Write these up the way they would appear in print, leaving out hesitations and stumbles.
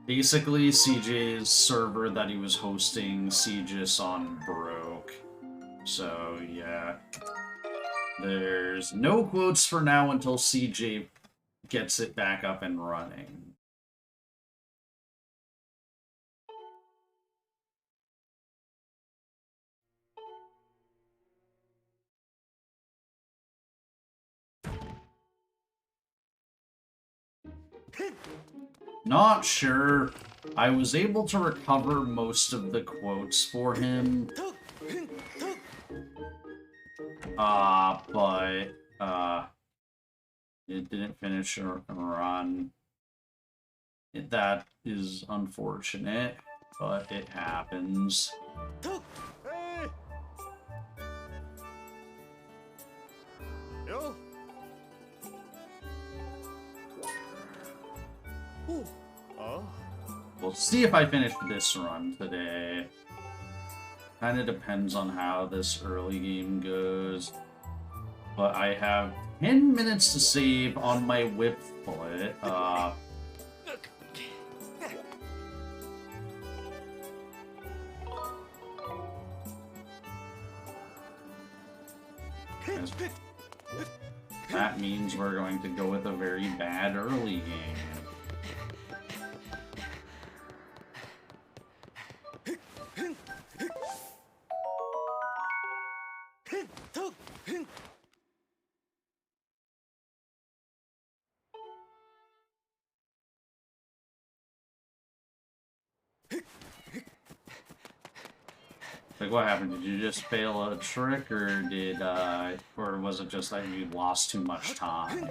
Basically, CJ's server that he was hosting Siegeus on broke. So, yeah. There's no quotes for now until CJ gets it back up and running. Not sure. I was able to recover most of the quotes for him. But it didn't finish a run. That is unfortunate, but it happens. We'll see if I finish this run today. Kind of depends on how this early game goes. But I have 10 minutes to save on my whip foot. That means we're going to go with a very bad early game. Like, what happened? Did you just fail a trick, or or was it just that you lost too much time?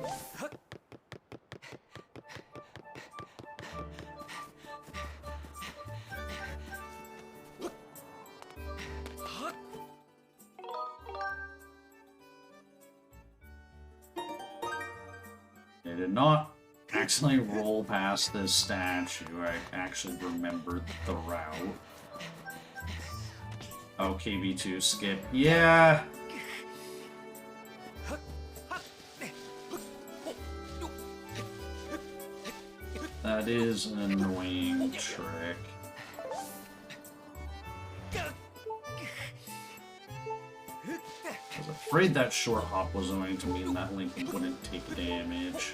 I did not accidentally roll past this statue. I actually remembered the route. Oh, KB2 skip. Yeah. That is an annoying trick. I was afraid that short hop was going to mean that Link wouldn't take damage.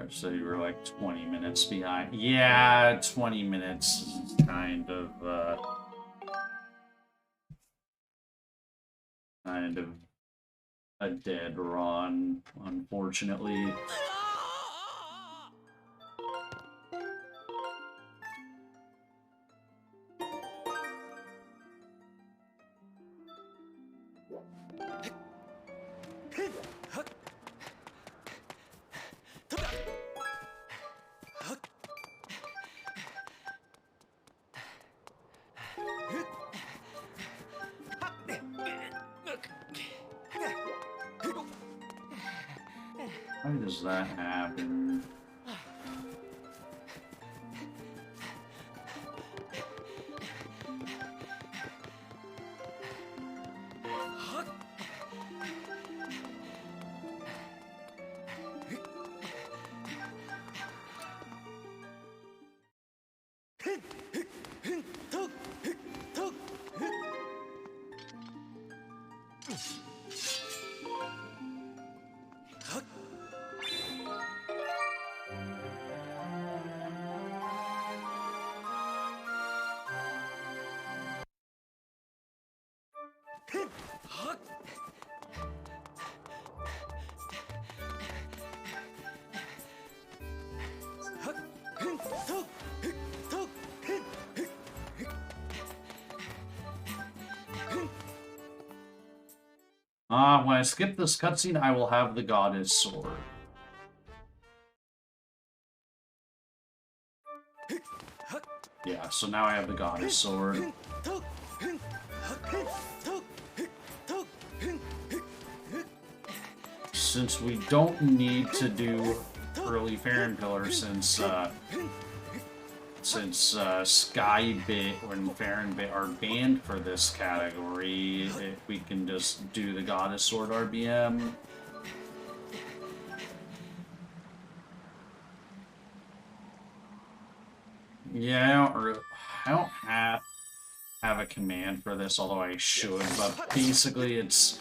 So you were like 20 minutes behind. Yeah, 20 minutes is kind of a dead run, unfortunately. Why does that happen? When I skip this cutscene, I will have the Goddess Sword. Yeah, so now I have the Goddess Sword. Since we don't need to do early Farron Pillar, since since SkyBit and FarenBit are banned for this category, if we can just do the Goddess Sword RBM. Yeah, I don't have a command for this, although I should, but basically it's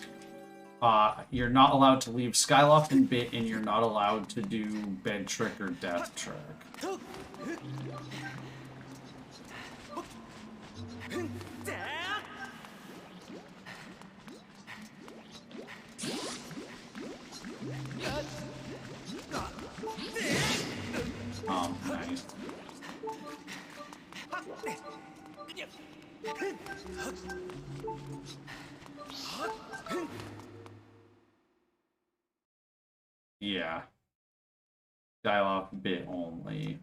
you're not allowed to leave Skyloft and BiT, and you're not allowed to do Bed Trick or Death Trick. Nice. Yeah. Dialogue BiT only.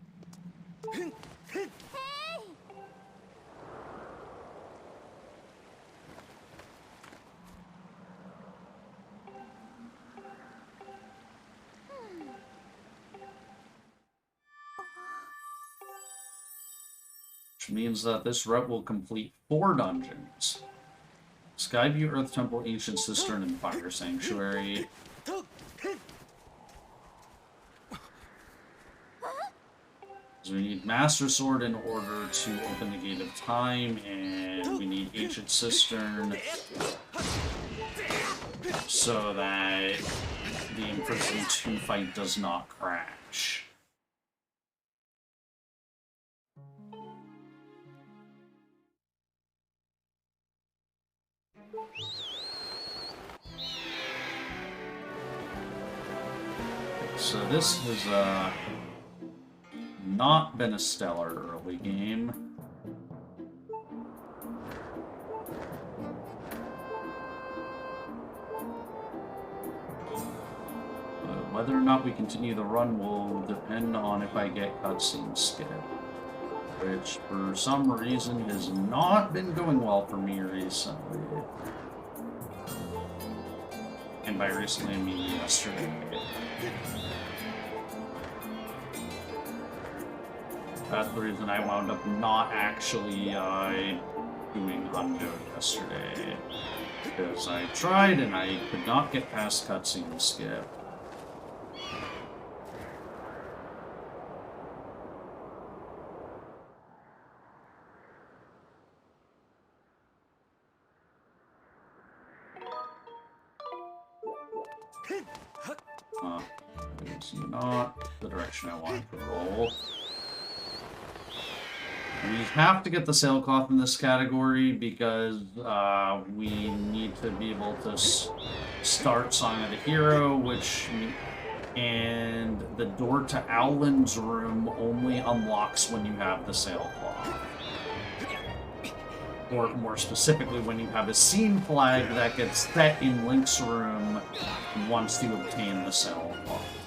Which means that this route will complete 4 dungeons. Skyview, Earth Temple, Ancient Cistern, and Fire Sanctuary. So we need Master Sword in order to open the Gate of Time, and we need Ancient Cistern so that the Imprisoned 2 fight does not crash. So this has not been a stellar early game. But whether or not we continue the run will depend on if I get cutscene skip, which for some reason has not been going well for me recently. And by recently I mean yesterday. That's the reason I wound up not actually doing Hundo yesterday. Because I tried and I could not get past cutscene skip. It's not the direction I want to roll. We have to get the sailcloth in this category because we need to be able to start Song of the Hero, and the door to Owlin's room only unlocks when you have the sailcloth. Or more specifically, when you have a scene flag that gets set in Link's room once you obtain the sailcloth.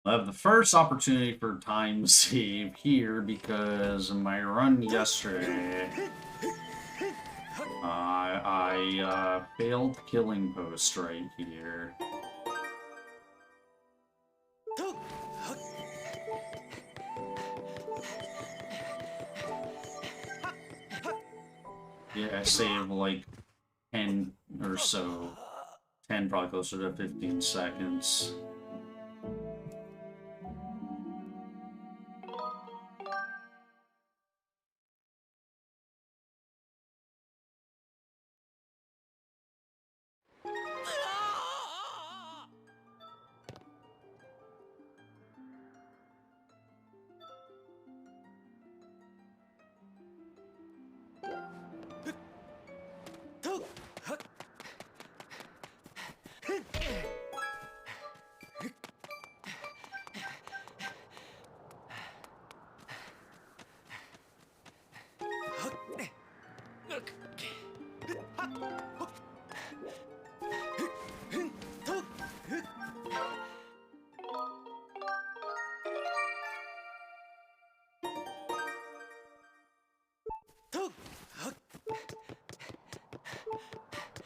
I have the first opportunity for time save here because my run yesterday, I failed Killing Post right here. Yeah, save like 10 or so. 10, probably closer to 15 seconds.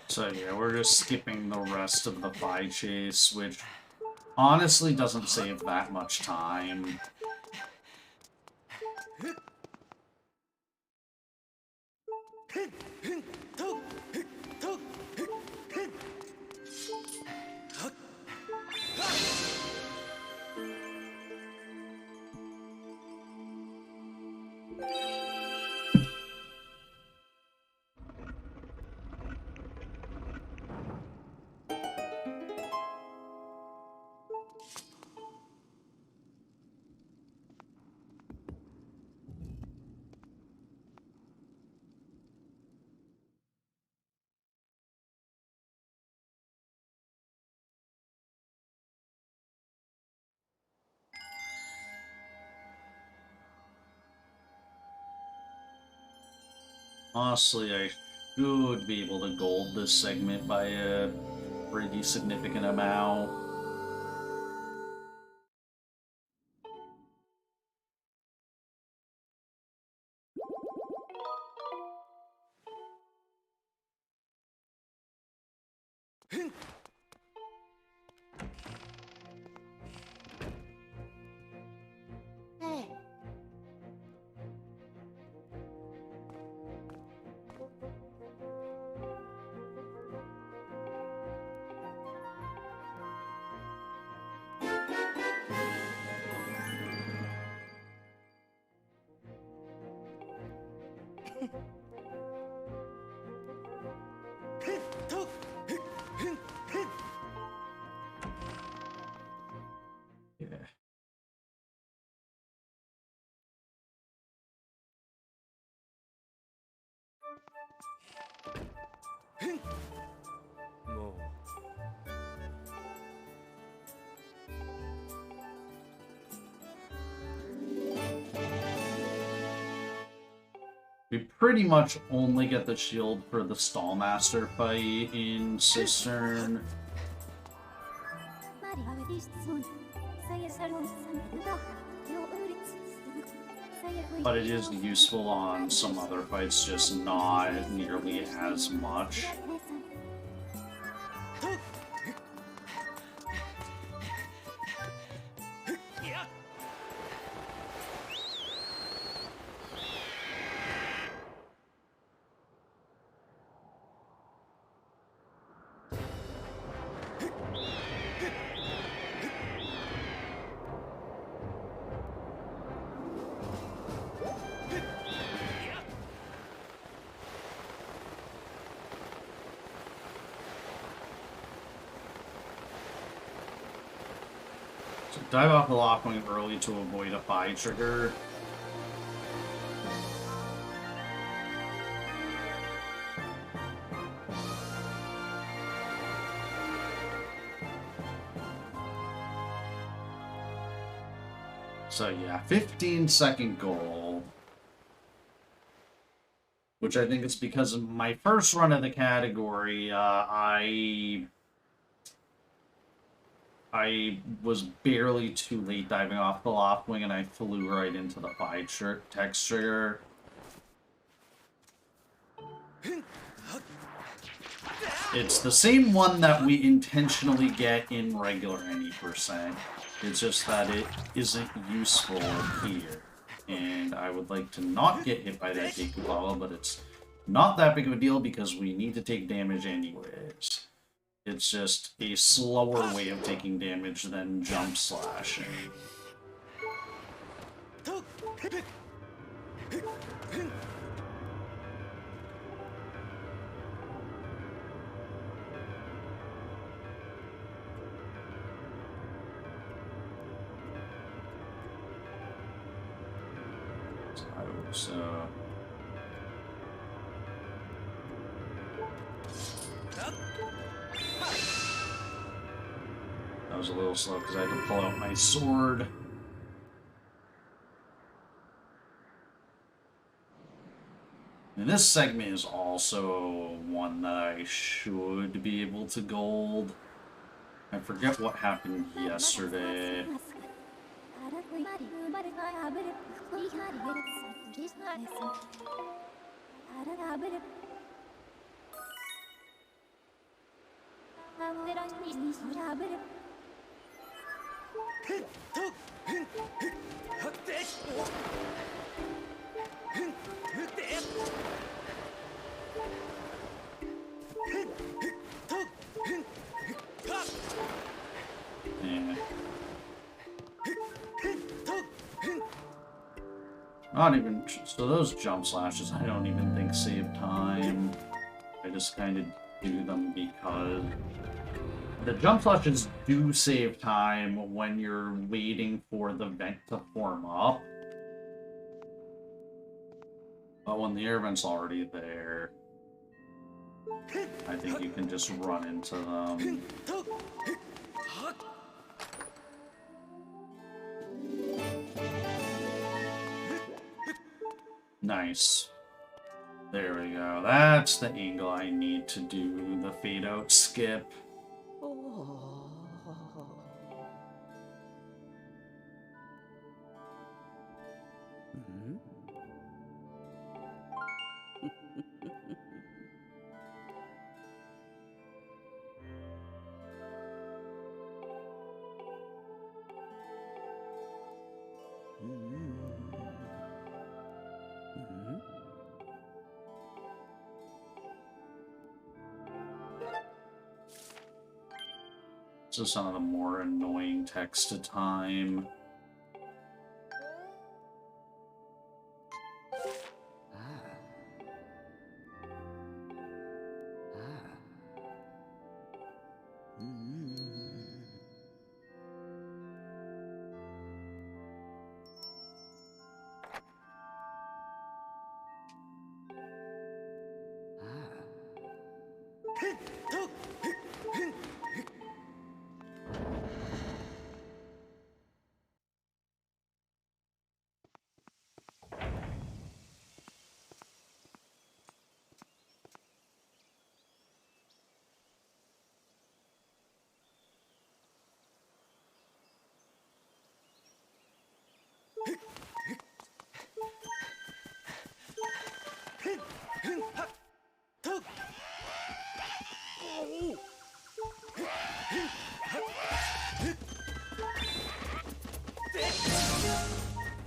So yeah, we're just skipping the rest of the pie chase, which honestly doesn't save that much time. Honestly, I should be able to gold this segment by a pretty significant amount. Yeah. We pretty much only get the shield for the Stallmaster fight in Cistern. But it is useful on some other fights, just not nearly as much. Dive off the lock point early to avoid a pie trigger. So yeah, 15-second goal. Which I think is because of my first run of the category, I was barely too late diving off the loft wing, and I flew right into the pie text trigger. It's the same one that we intentionally get in regular any %. It's just that it isn't useful here. And I would like to not get hit by that Deku Lava, but it's Not that big of a deal because we need to take damage anyways. It's just a slower way of taking damage than jump slashing. So that was a little slow because I had to pull out my sword. And this segment is also one that I should be able to gold. I forget what happened yesterday. Yeah. Not even... So those jump slashes, I don't even think save time. I just kind of do them because... The jump slashes do save time when you're waiting for the vent to form up. But when the air vent's already there, I think you can just run into them. Nice. There we go. That's the angle I need to do the fade out skip. So some of the more annoying text to time.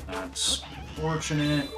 That's fortunate.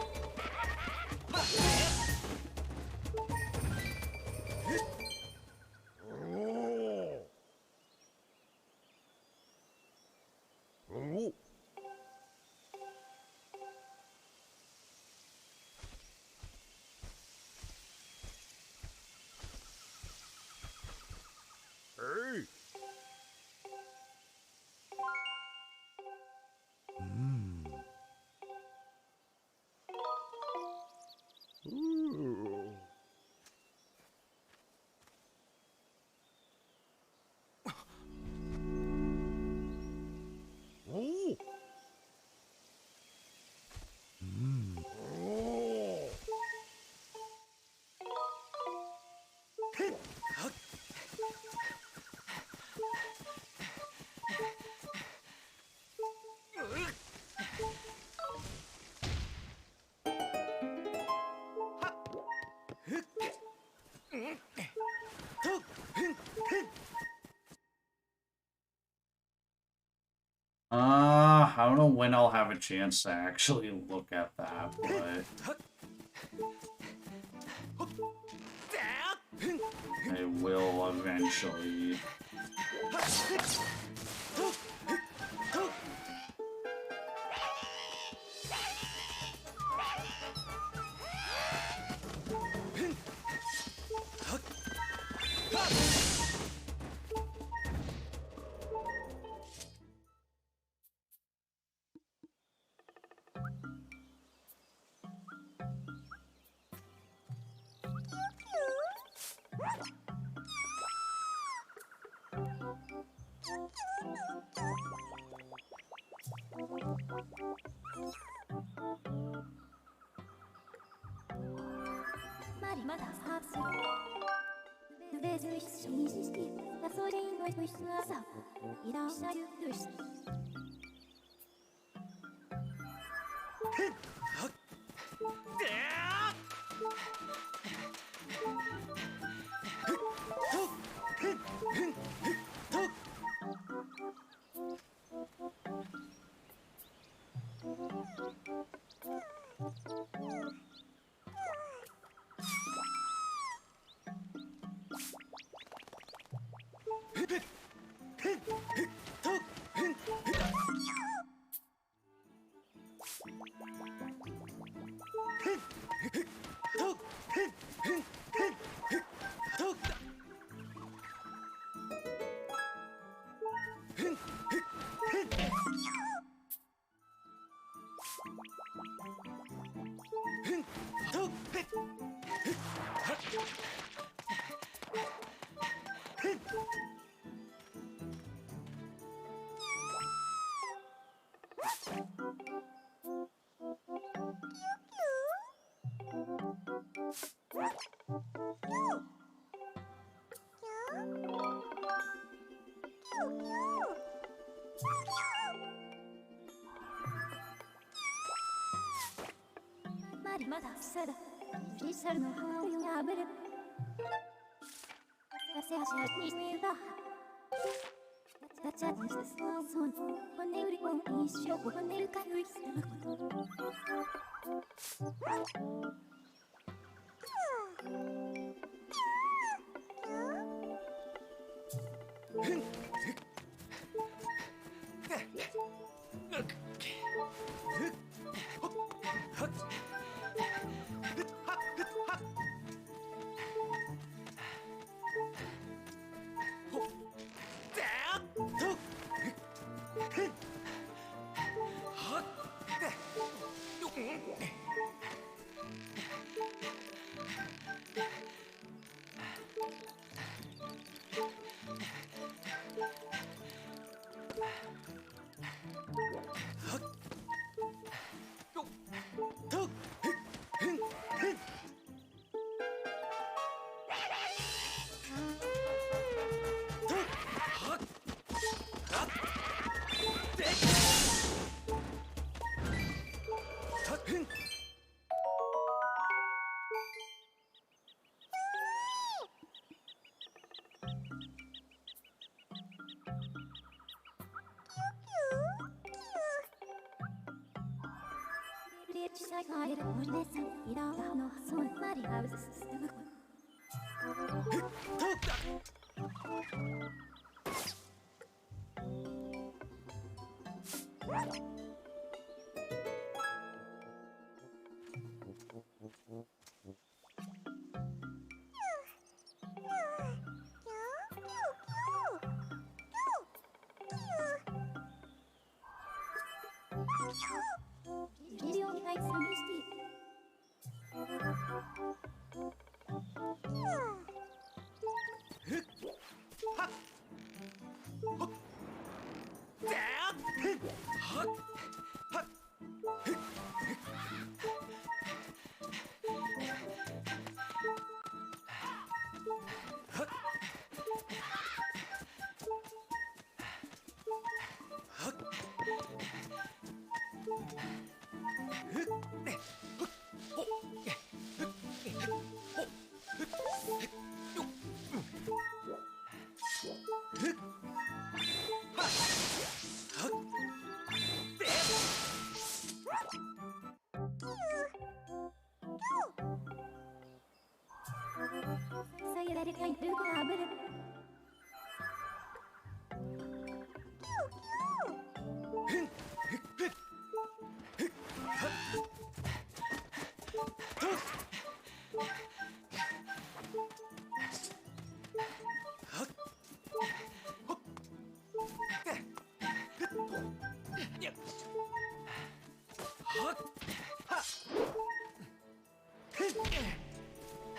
I don't know when I'll have a chance to actually look at that, but... I will eventually.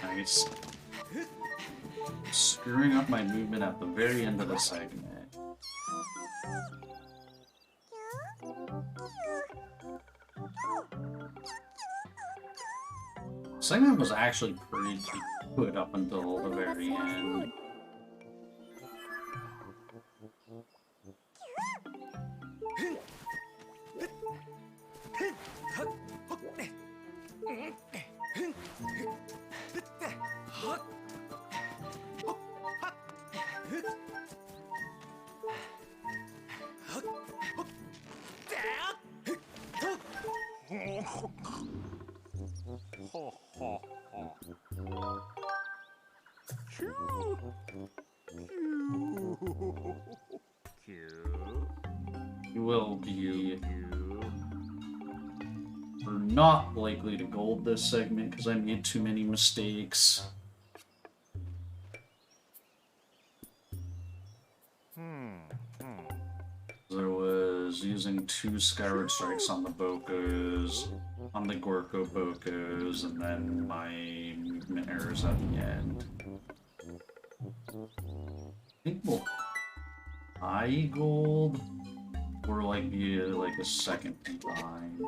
Nice. Screwing up my movement at the very end of the segment. Segment was actually pretty good up until the very end. You will be... We're not likely to gold this segment because I made too many mistakes. There was using 2 Skyward Strikes on the Bokos, on the Gorko Bokos, and then my movement errors at the end. I think we'll high gold, or like be like a second line.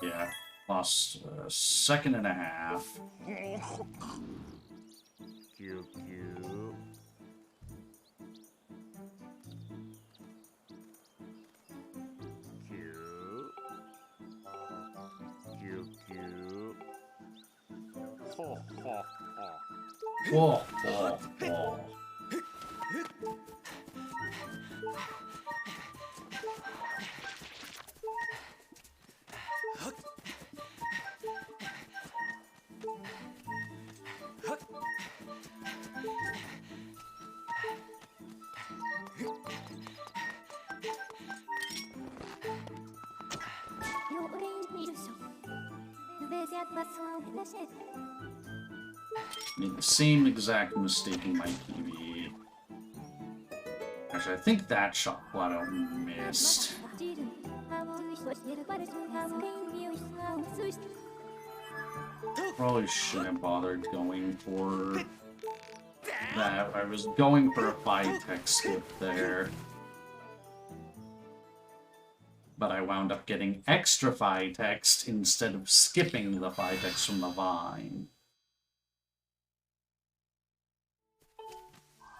Yeah, lost a second and a half. Whoa, whoa, whoa. Made the same exact mistake in my PB. Actually, I think that shot flat out missed. Probably shouldn't have bothered going for that. I was going for a 5-tech skip there. But I wound up getting extra 5-techs instead of skipping the 5-techs from the vine.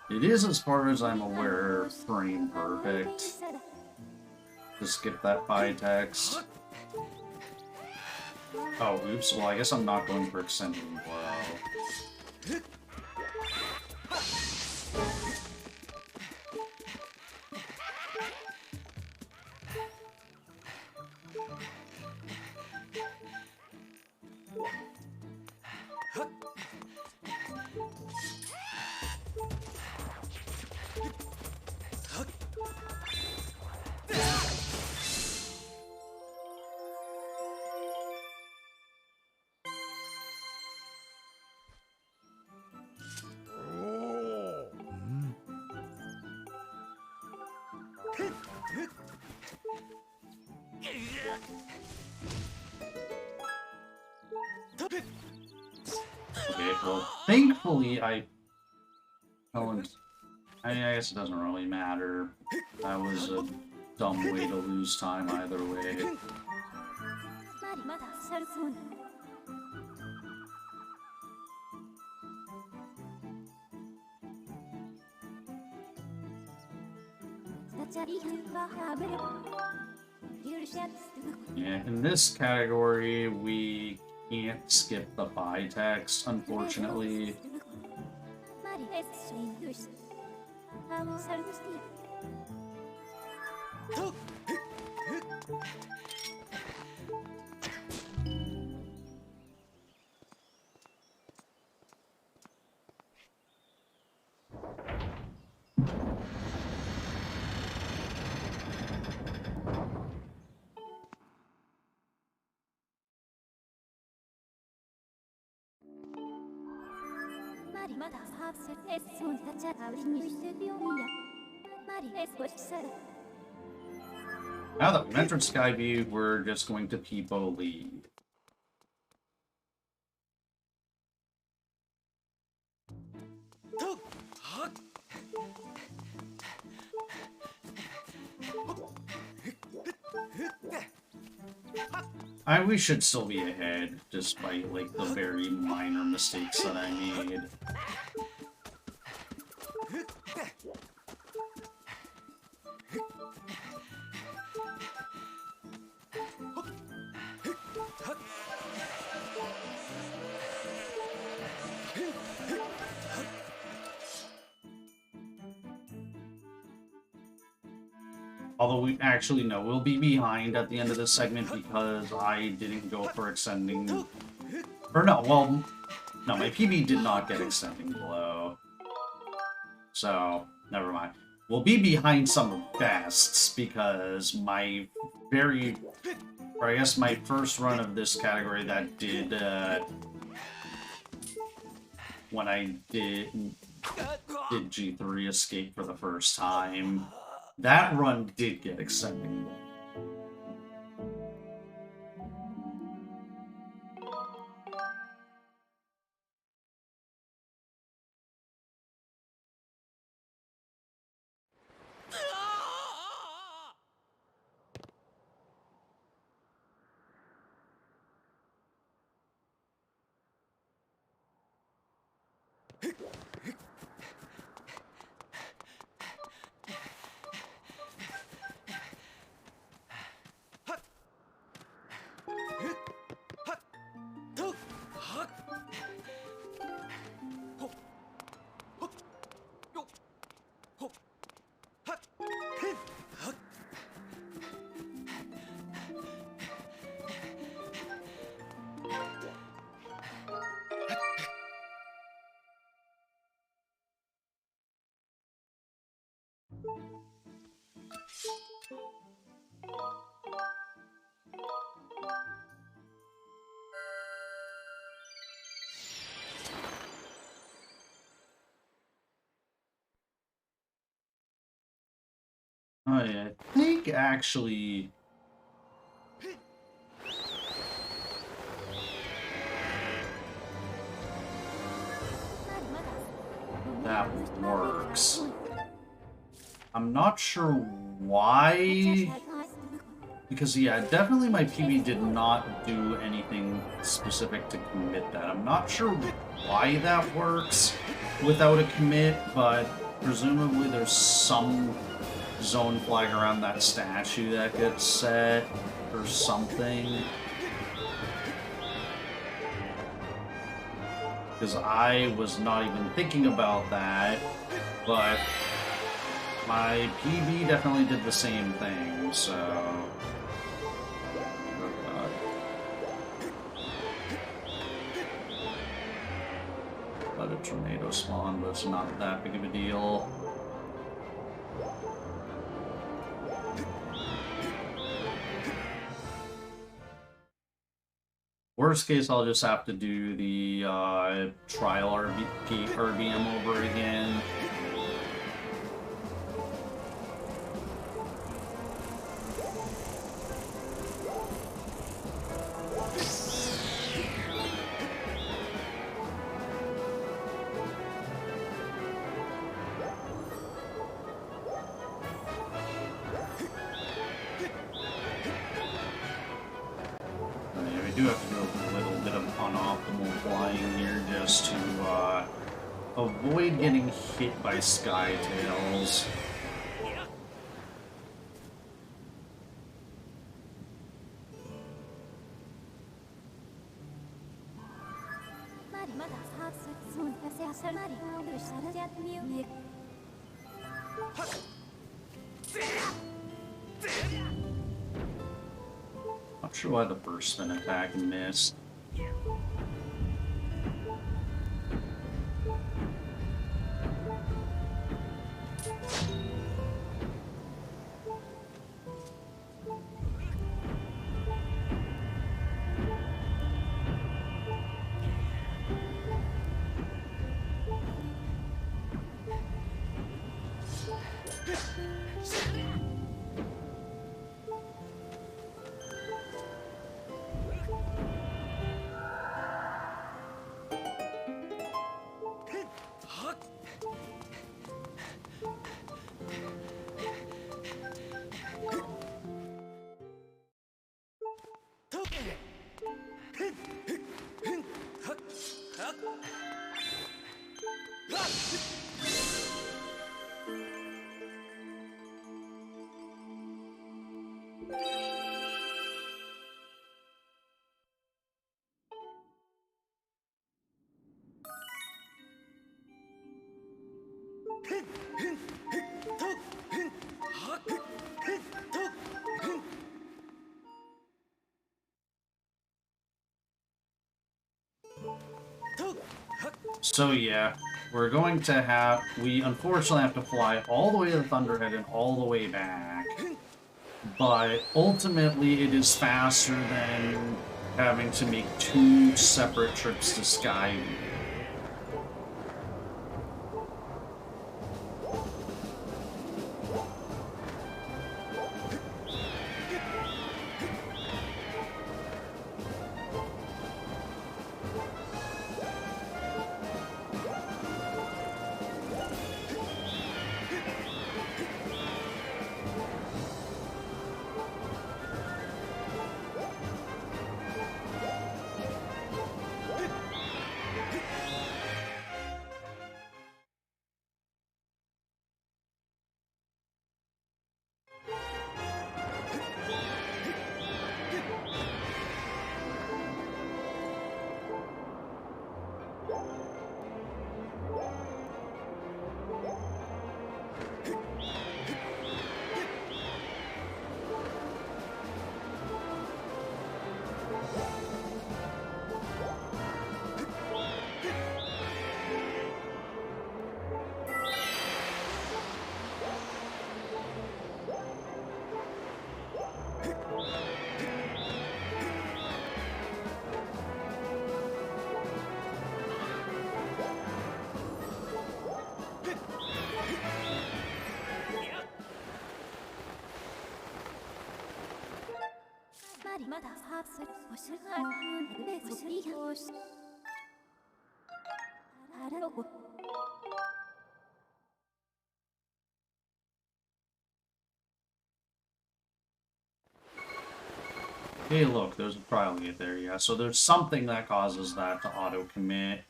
It is, as far as I'm aware, frame perfect to skip that 5-text. Oh, oops. Well, I guess I'm not going for extending blow. Okay, well, thankfully I guess it doesn't really matter. That was a dumb way to lose time either way. Yeah, in this category, we can't skip the by text, unfortunately. Now that we've entered Skyview, we're just going to Peepo lead. We should still be ahead, despite, like, the very minor mistakes that I made. Although we'll be behind at the end of this segment because I didn't go for extending... Or no, well, no, my PB did not get extending blow. So, never mind. We'll be behind some bests because my my first run of this category that did, when I did G3 Escape for the first time, that run did get extending. Oh yeah, I think actually... that works. I'm not sure why... Because, yeah, definitely my PB did not do anything specific to commit that. I'm not sure why that works without a commit, but presumably there's some zone flag around that statue that gets set or something. Because I was not even thinking about that, but my PB definitely did the same thing, so... Oh god. Let a tornado spawn, but it's not that big of a deal. Worst case, I'll just have to do the trial RBM over again. Do have to do a little bit of unoptimal flying here just to avoid getting hit by Skytails. Not sure why the burst spin attack missed. So yeah, we're going to have... We unfortunately have to fly all the way to the Thunderhead and all the way back. But ultimately, it is faster than having to make 2 separate trips to Skyward. Hey, look, there's a trial gate there, yeah. So there's something that causes that to auto-commit.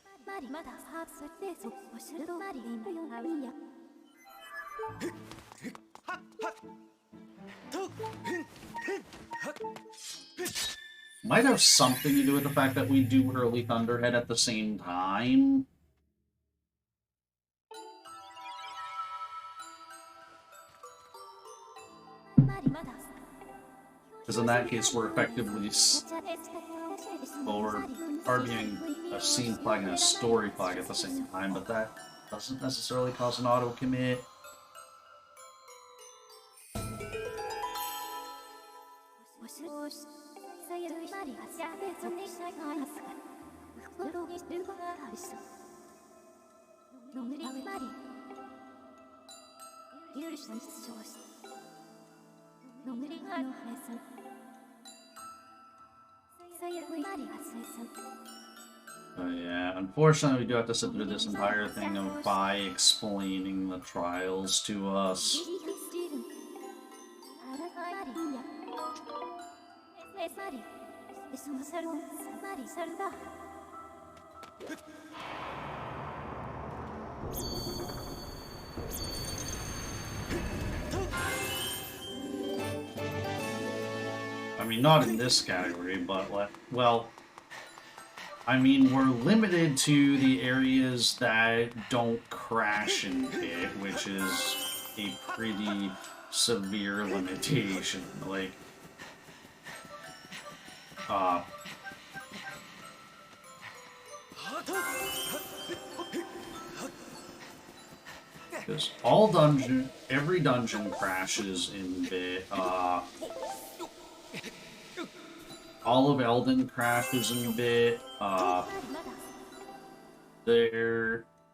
Might have something to do with the fact that we do early Thunderhead at the same time. Because in that case, we're effectively... Well, we're arguing a scene flag and a story flag at the same time, but that doesn't necessarily cause an auto-commit. Yeah, unfortunately we do have to sit through this entire thing of BiT explaining the trials to us. I mean, not in this category, but, like, well, I mean, we're limited to the areas that don't crash in BiT, which is a pretty severe limitation. Like, because every dungeon crashes in BiT. All of Elden crashes in BiT.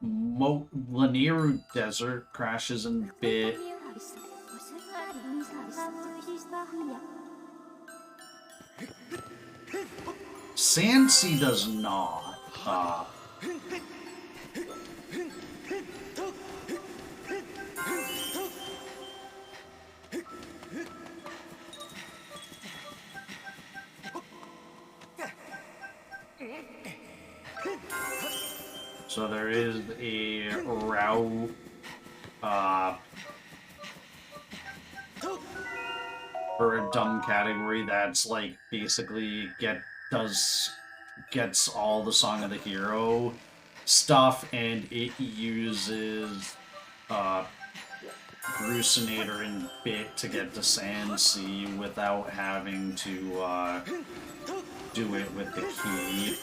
Laniru Desert crashes in BiT. Sandsea does not. So there is a route for a dumb category that's like basically gets all the Song of the Hero stuff, and it uses Brucinator and BiT to get to Sand Sea without having to do it with the key.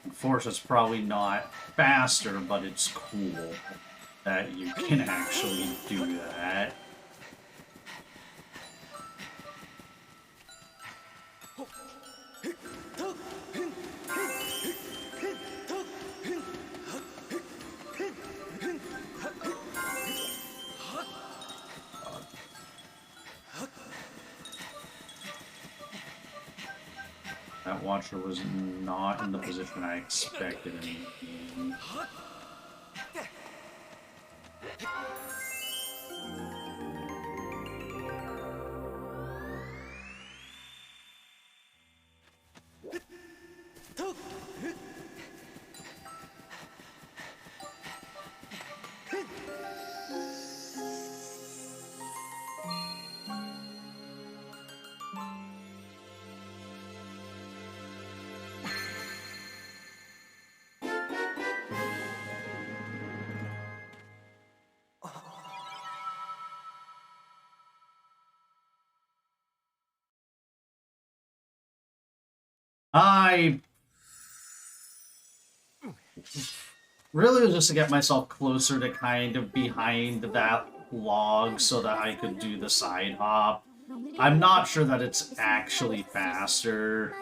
Of course, it's probably not faster, but it's cool that you can actually do that. That Watcher was not in the position I expected in the game. I really was just to get myself closer to kind of behind that log so that I could do the side hop. I'm not sure that it's actually faster.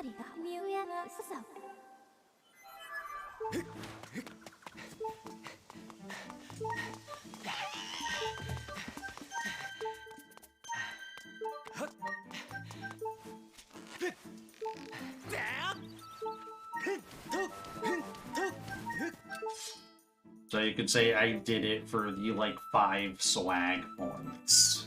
So you could say I did it for the, like, 5 swag points.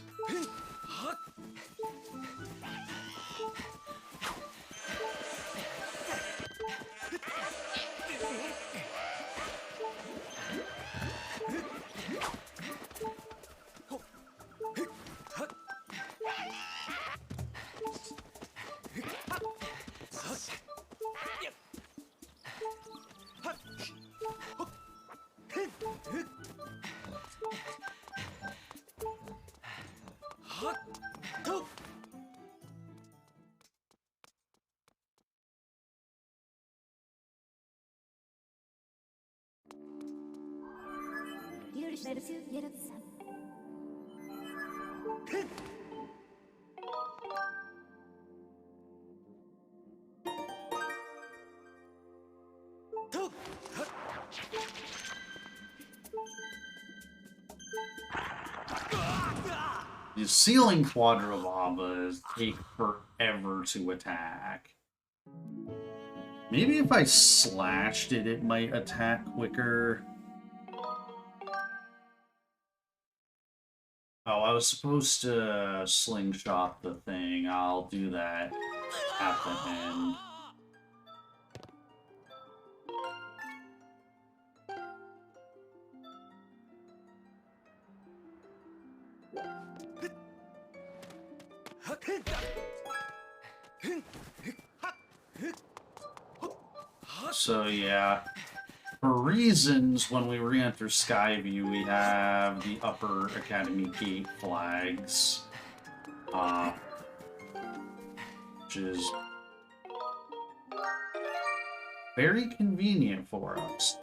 The ceiling quadrivabas take forever to attack. Maybe if I slashed it, it might attack quicker. Oh, I was supposed to slingshot the thing. I'll do that at the end. So yeah, for reasons, when we re-enter Skyview, we have the Upper Academy Gate flags, which is very convenient for us.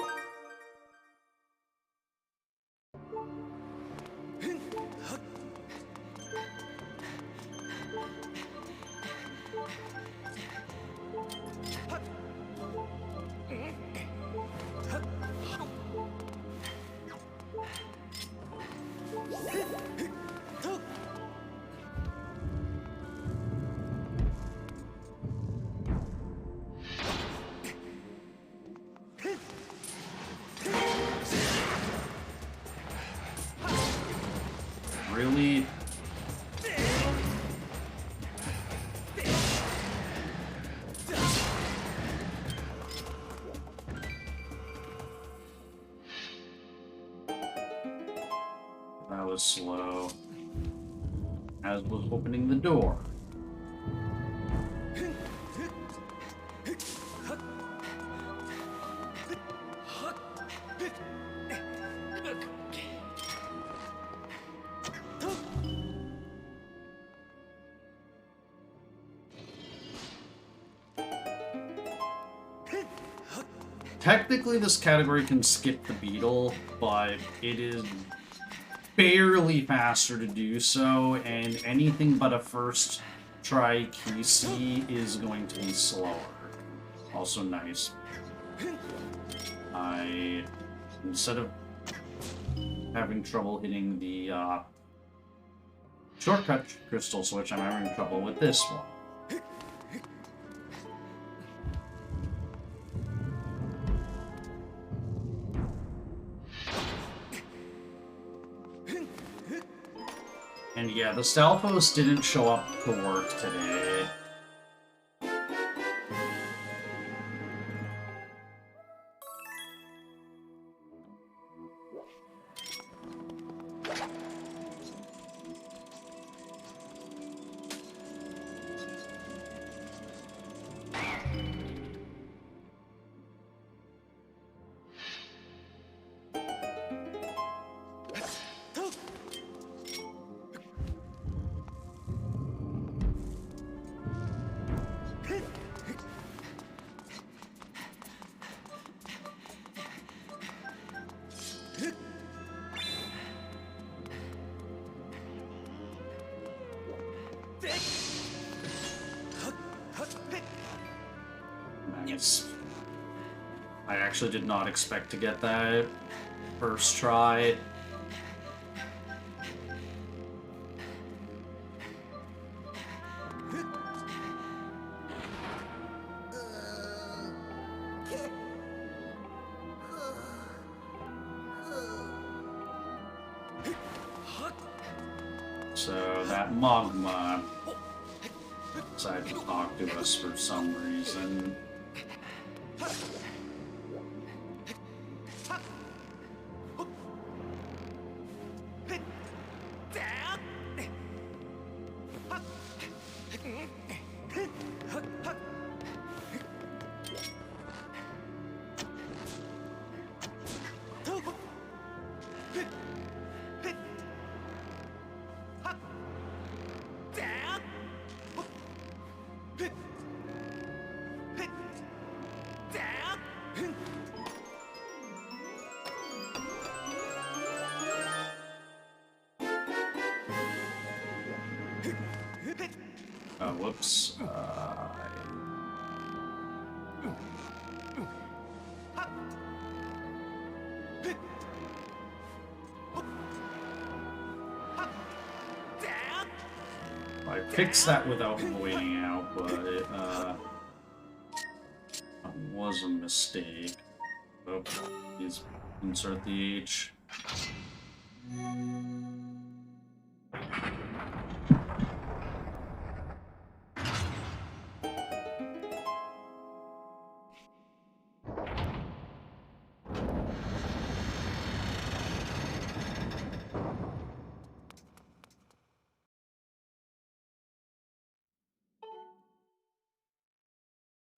was slow, as was opening the door. Technically, this category can skip the beetle, but it is barely faster to do so, and anything but a first try QC is going to be slower. Also nice. Instead of having trouble hitting the shortcut crystal switch, I'm having trouble with this one. And yeah, the Stalfos didn't show up to work today. Nice. I actually did not expect to get that first try. So that magma decided to talk to us for some reason. Whoops. I fixed that without waiting out, but that was a mistake. Oh, please insert the H.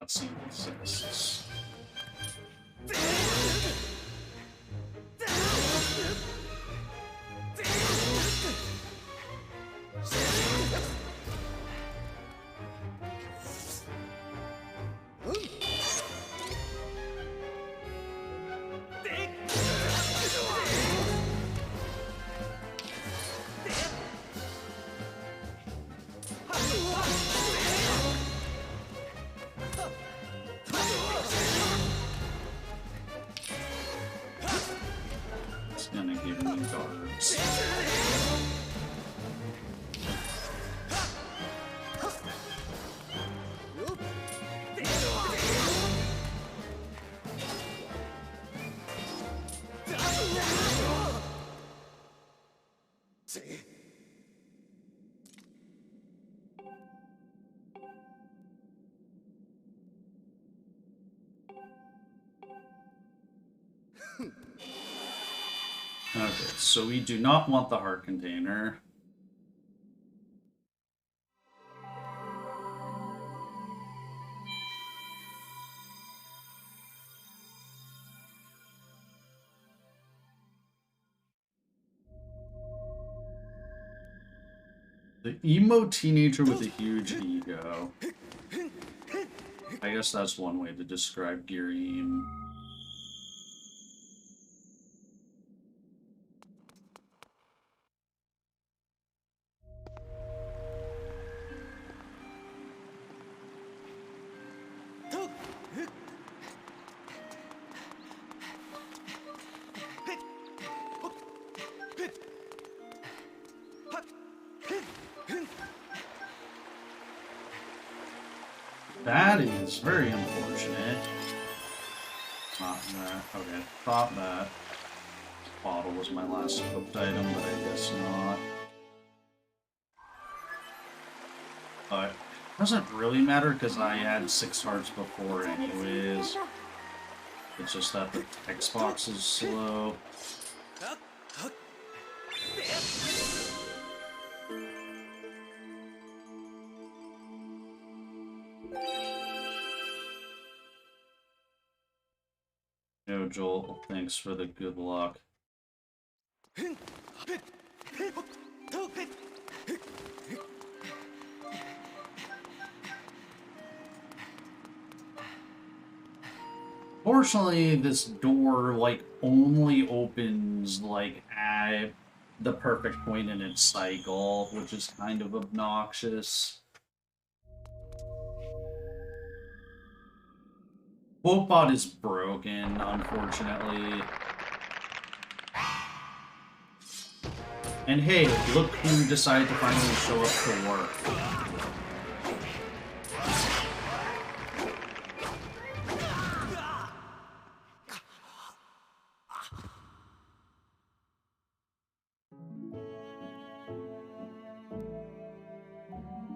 Scene exists. Gonna give me guards. Okay, so we do not want the heart container. The emo teenager with a huge ego. I guess that's one way to describe Girim. That is very unfortunate. Not that. Okay, thought that bottle was my last equipped item, but I guess not. But it doesn't really matter because I had 6 hearts before anyways. It's just that the Xbox is slow. No, Joel, thanks for the good luck. Fortunately, this door, like, only opens, like, at the perfect point in its cycle, which is kind of obnoxious. Quotebot is broken, unfortunately. And hey, look who decided to finally show up to work.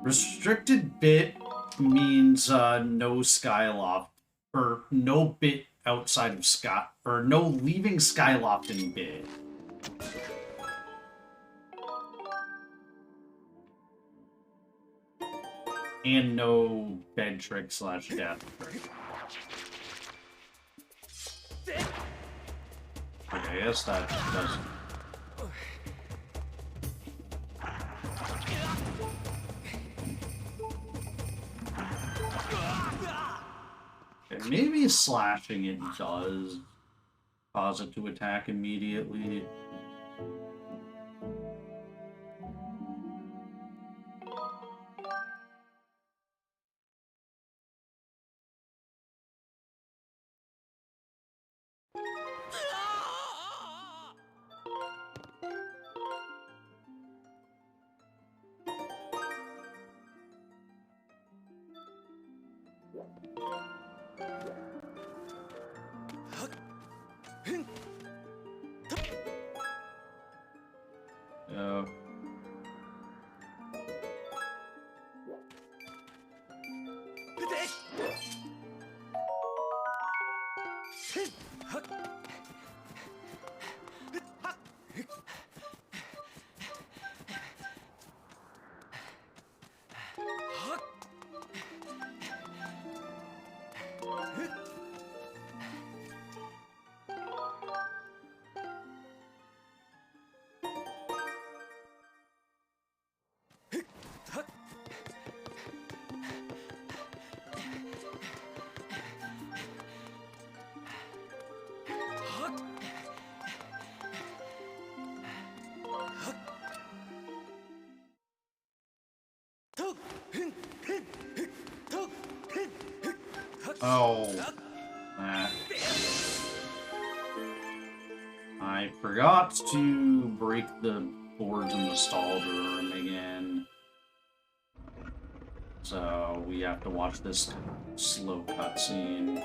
Restricted bit means no Skyloft, or no bit outside of Sky, or no leaving Skyloft in bit. And no bed trick / death trick. Okay, I guess that doesn't. Okay, maybe slashing it does cause it to attack immediately. Yeah. Oh, that. I forgot to break the boards in the stall room again. So we have to watch this slow cutscene.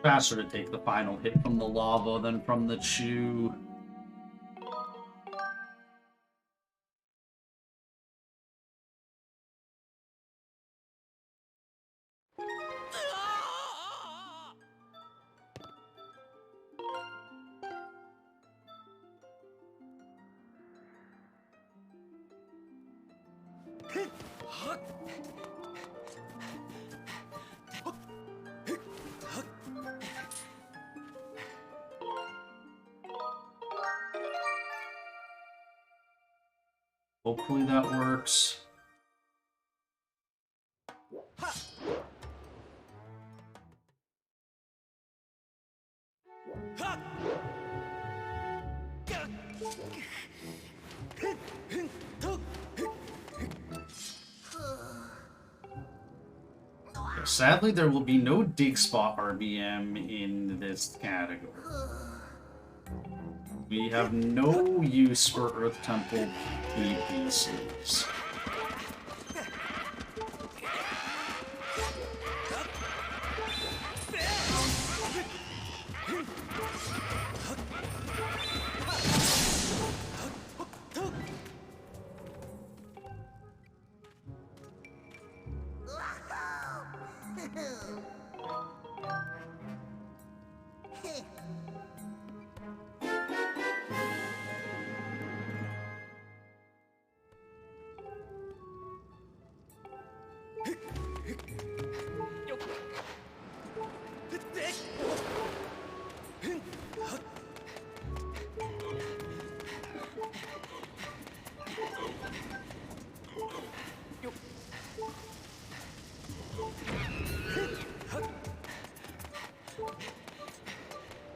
Faster to take the final hit from the lava than from the chew. Hopefully that works. Sadly, there will be no dig spot RBM in this category. We have no use for Earth Temple PPCs.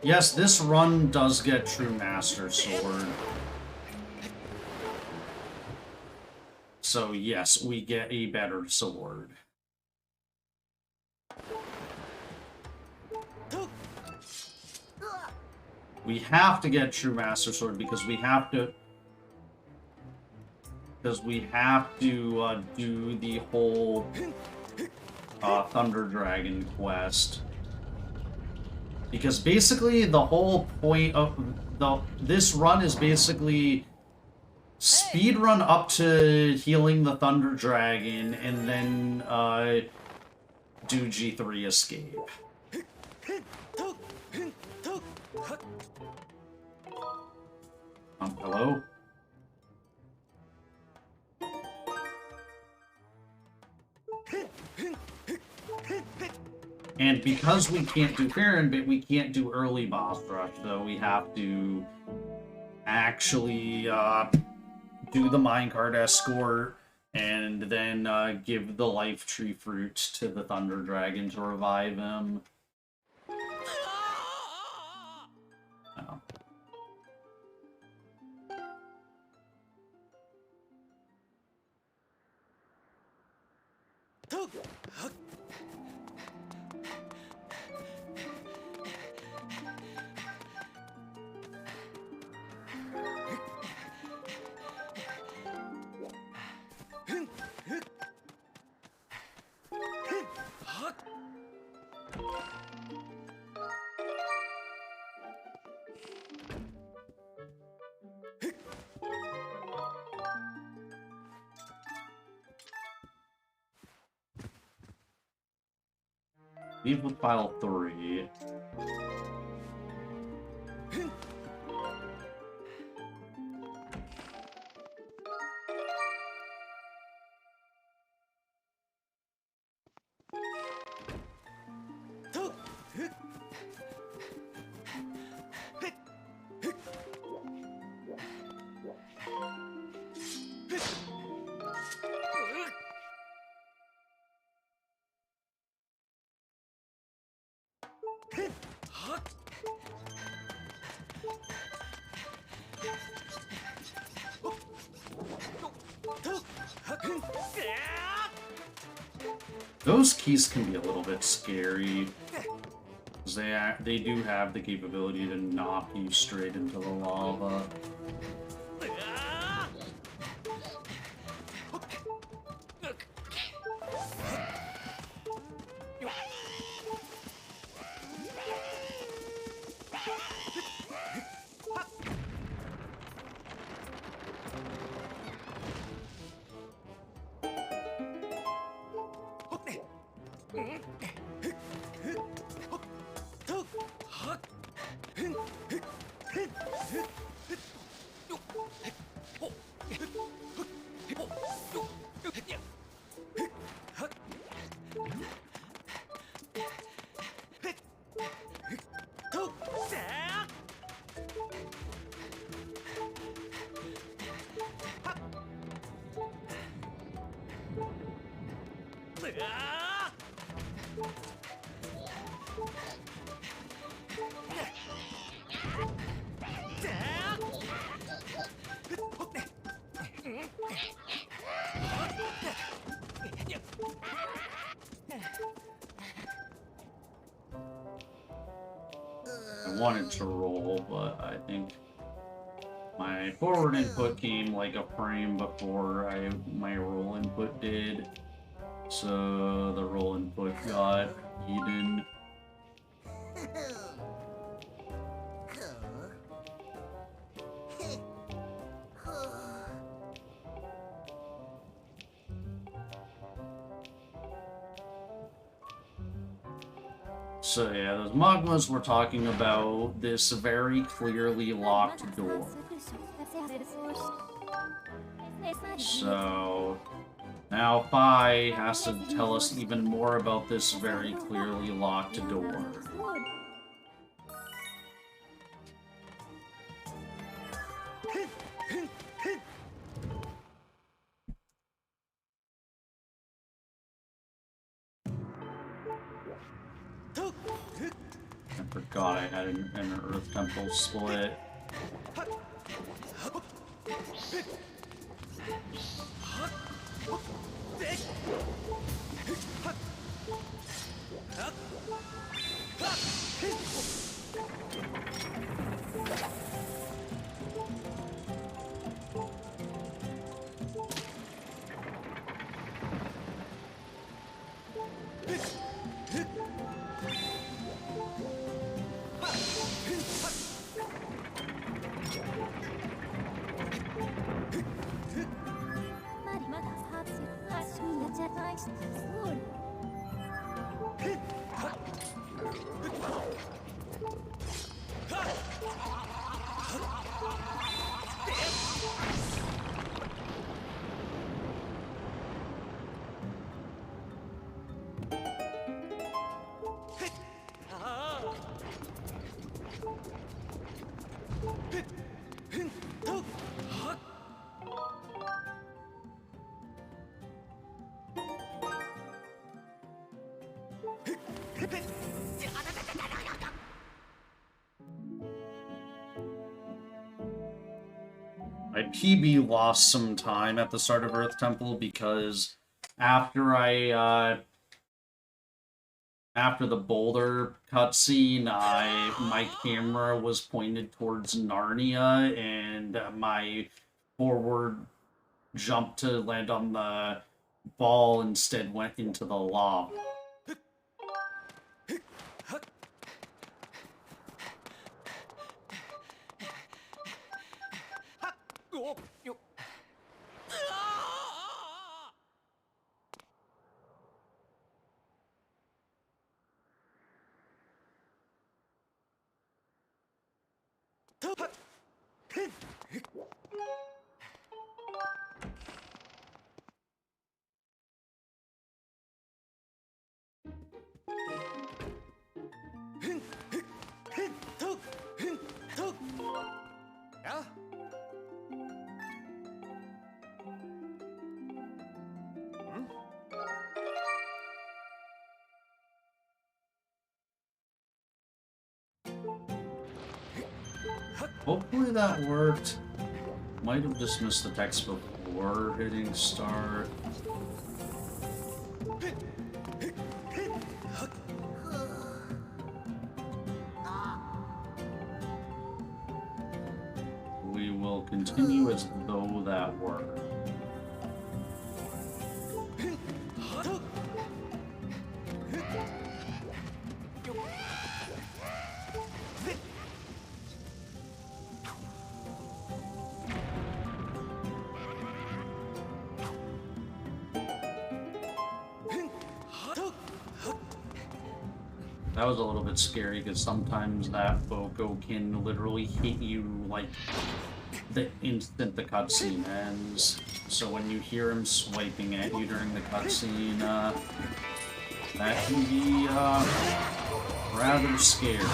Yes, this run does get True Master Sword. So yes, we get a better sword. We have to get True Master Sword because we have to... do the whole Thunder Dragon quest. Because basically the whole point of this run is basically speedrun up to healing the Thunder Dragon and then do G3 escape. Hello? And because we can't do Farron, but we can't do early boss rush, so we have to actually do the minecart escort and then give the life tree fruit to the Thunder Dragon to revive him. Oh. Leave with file 3. Those keys can be a little bit scary, because they do have the capability to knock you straight into the lava. I wanted to roll, but I think my forward input came like a frame before my roll input did. So the roll input got eaten. So yeah, those magmas were talking about this very clearly locked door. So now Phi has to tell us even more about this very clearly locked door. I forgot I had an Earth Temple split. My PB lost some time at the start of Earth Temple because after after the boulder cutscene, my camera was pointed towards Narnia, and my forward jump to land on the ball instead went into the lava. Hopefully that worked. Might have just missed the text before hitting start. We will continue as though that worked. That was a little bit scary because sometimes that Boko can literally hit you like the instant the cutscene ends. So when you hear him swiping at you during the cutscene, that can be rather scary.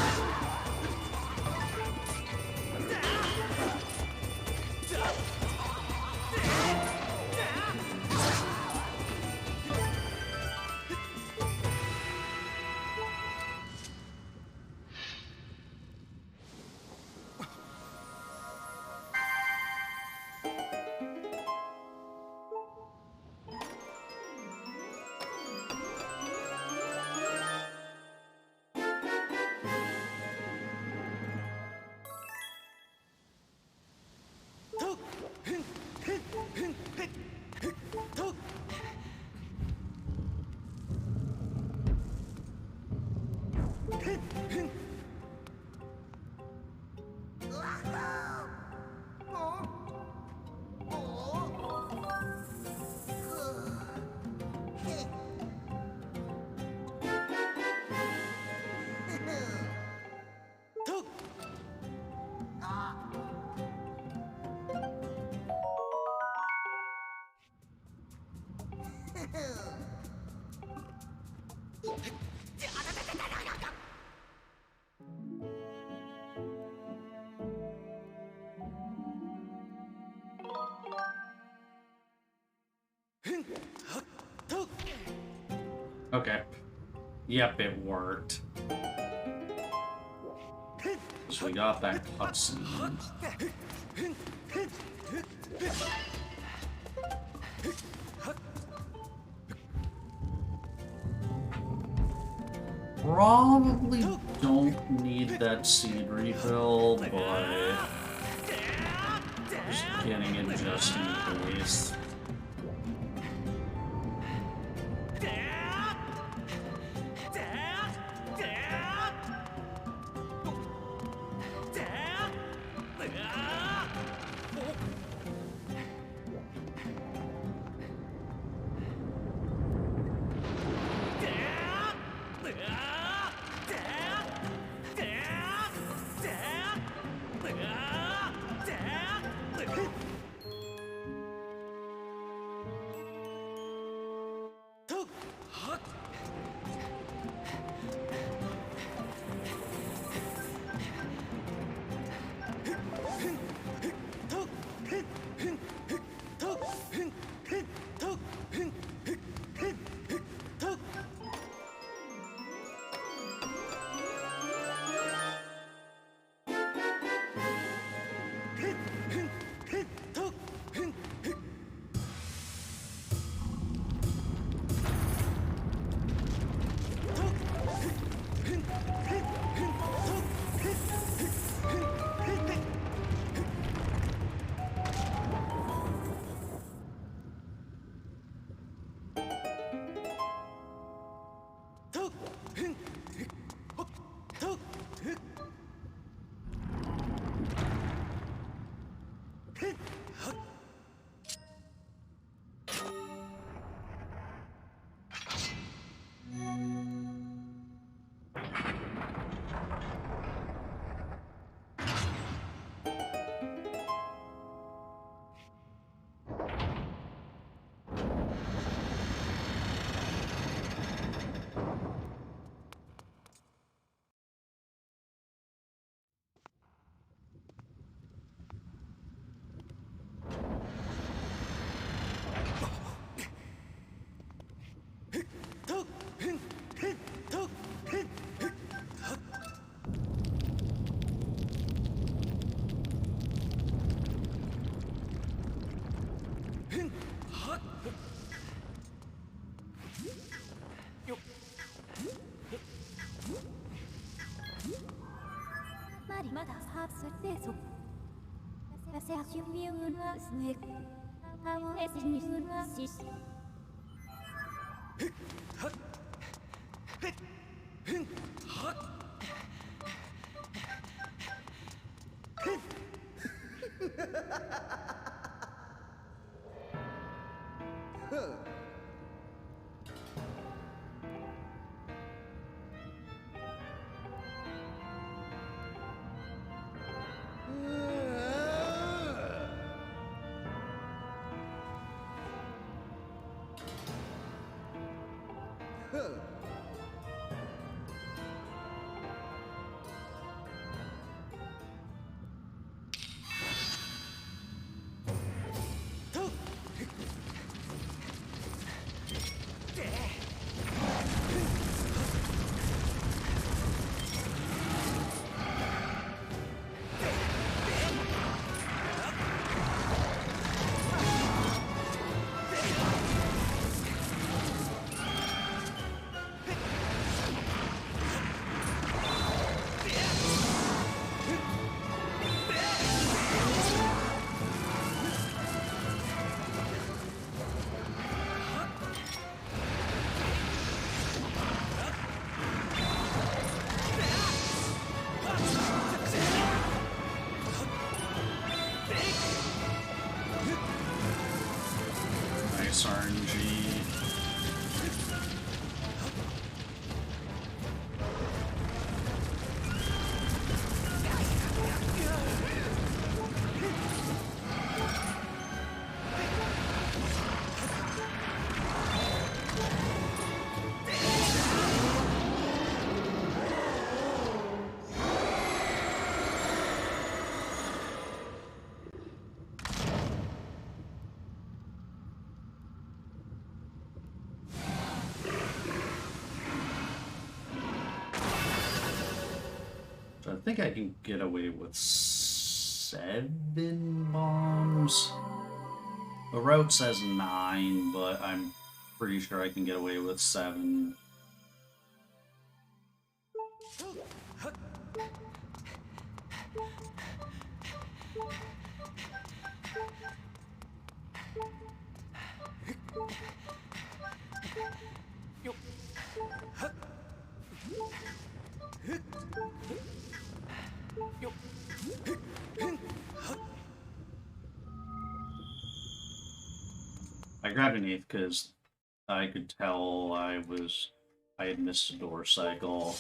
Okay. Yep, it worked. So we got that cutscene. Probably don't need that seed refill, but just getting it just in case. Nice RNG. I think I can get away with 7 bombs. The route says 9, but I'm pretty sure I can get away with 7. I grabbed an 8th because I could tell I had missed a door cycle.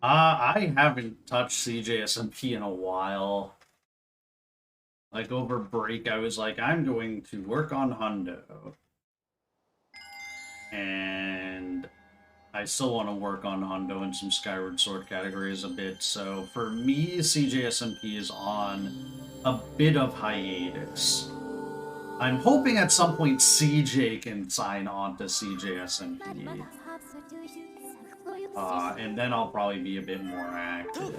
I haven't touched CJSMP in a while. Like, over break, I was like, I'm going to work on Hundo. And I still want to work on Hundo and some Skyward Sword categories a bit, so for me, CJSMP is on a bit of hiatus. I'm hoping at some point CJ can sign on to CJSMP. And then I'll probably be a bit more active.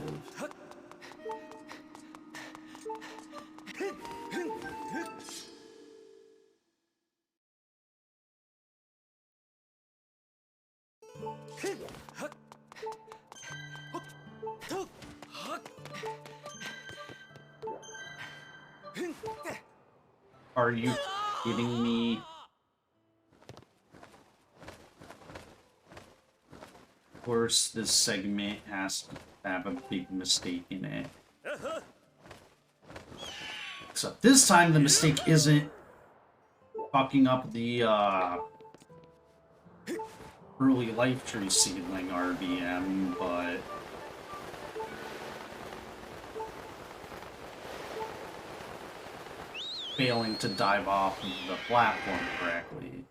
Are you kidding me? Of course, this segment has to have a big mistake in it. Except this time the mistake isn't fucking up the early life tree seedling RBM, but failing to dive off of the platform correctly.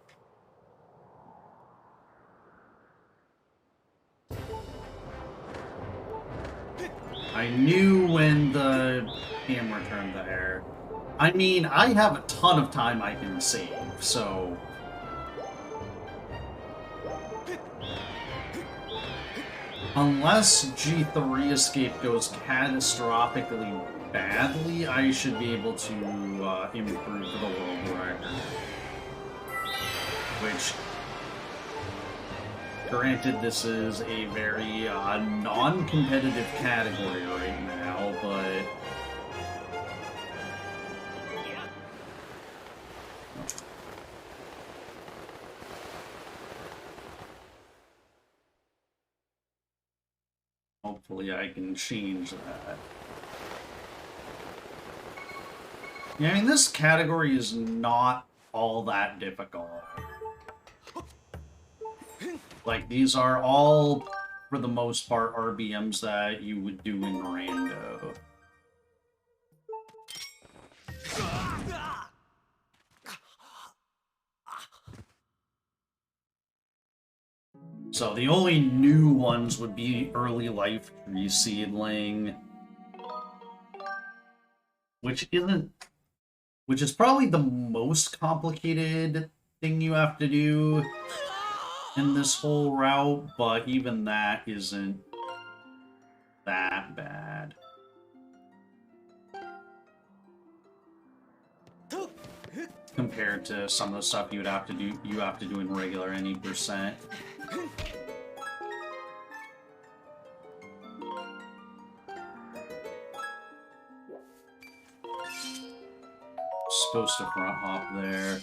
I knew when the camera turned the air. I mean, I have a ton of time I can save, so... Unless G3 escape goes catastrophically badly, I should be able to improve for the world record. Which, granted, this is a very non-competitive category right now, but... hopefully I can change that. Yeah, I mean, this category is not all that difficult. Like, these are all, for the most part, RBMs that you would do in rando. So the only new ones would be early life tree seedling, which is probably the most complicated thing you have to do in this whole route, but even that isn't that bad. Compared to some of the stuff you have to do in regular any percent. Supposed to front hop there.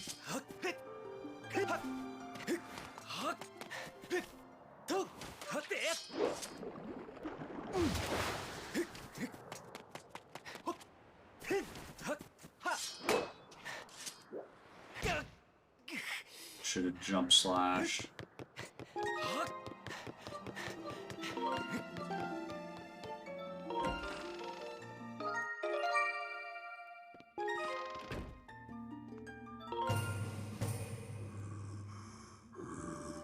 Should have jump slash.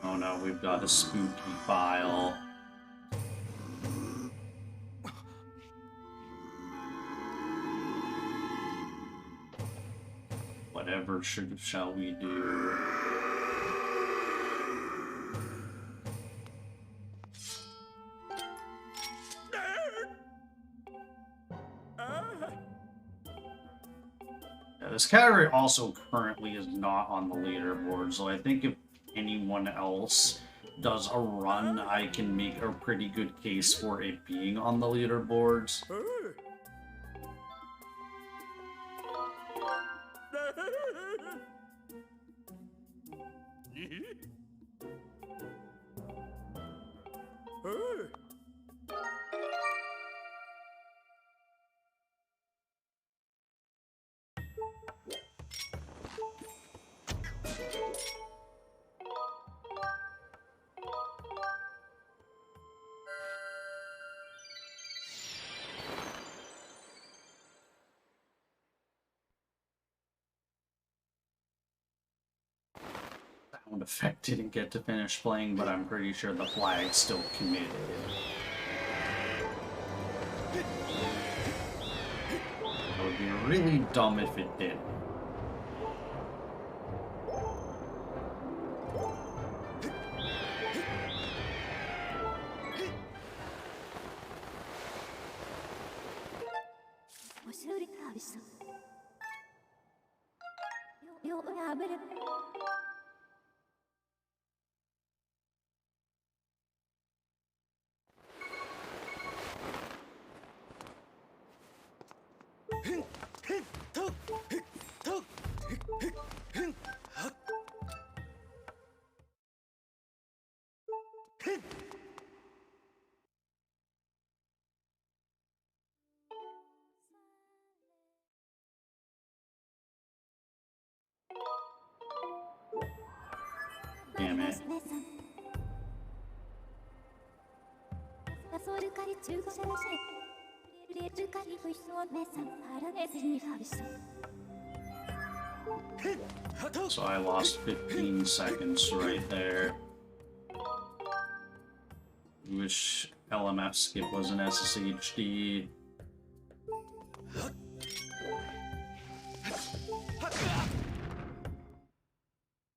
Oh no, we've got a spooky file. Whatever shall we do? Yeah, this category also currently is not on the leaderboard, so I think if anyone else does a run, I can make a pretty good case for it being on the leaderboards. sound effect didn't get to finish playing, but I'm pretty sure the flag's still committed. It would be really dumb if it didn't. Damn it. So I lost 15 seconds right there. Wish LMF skip was an SSHD.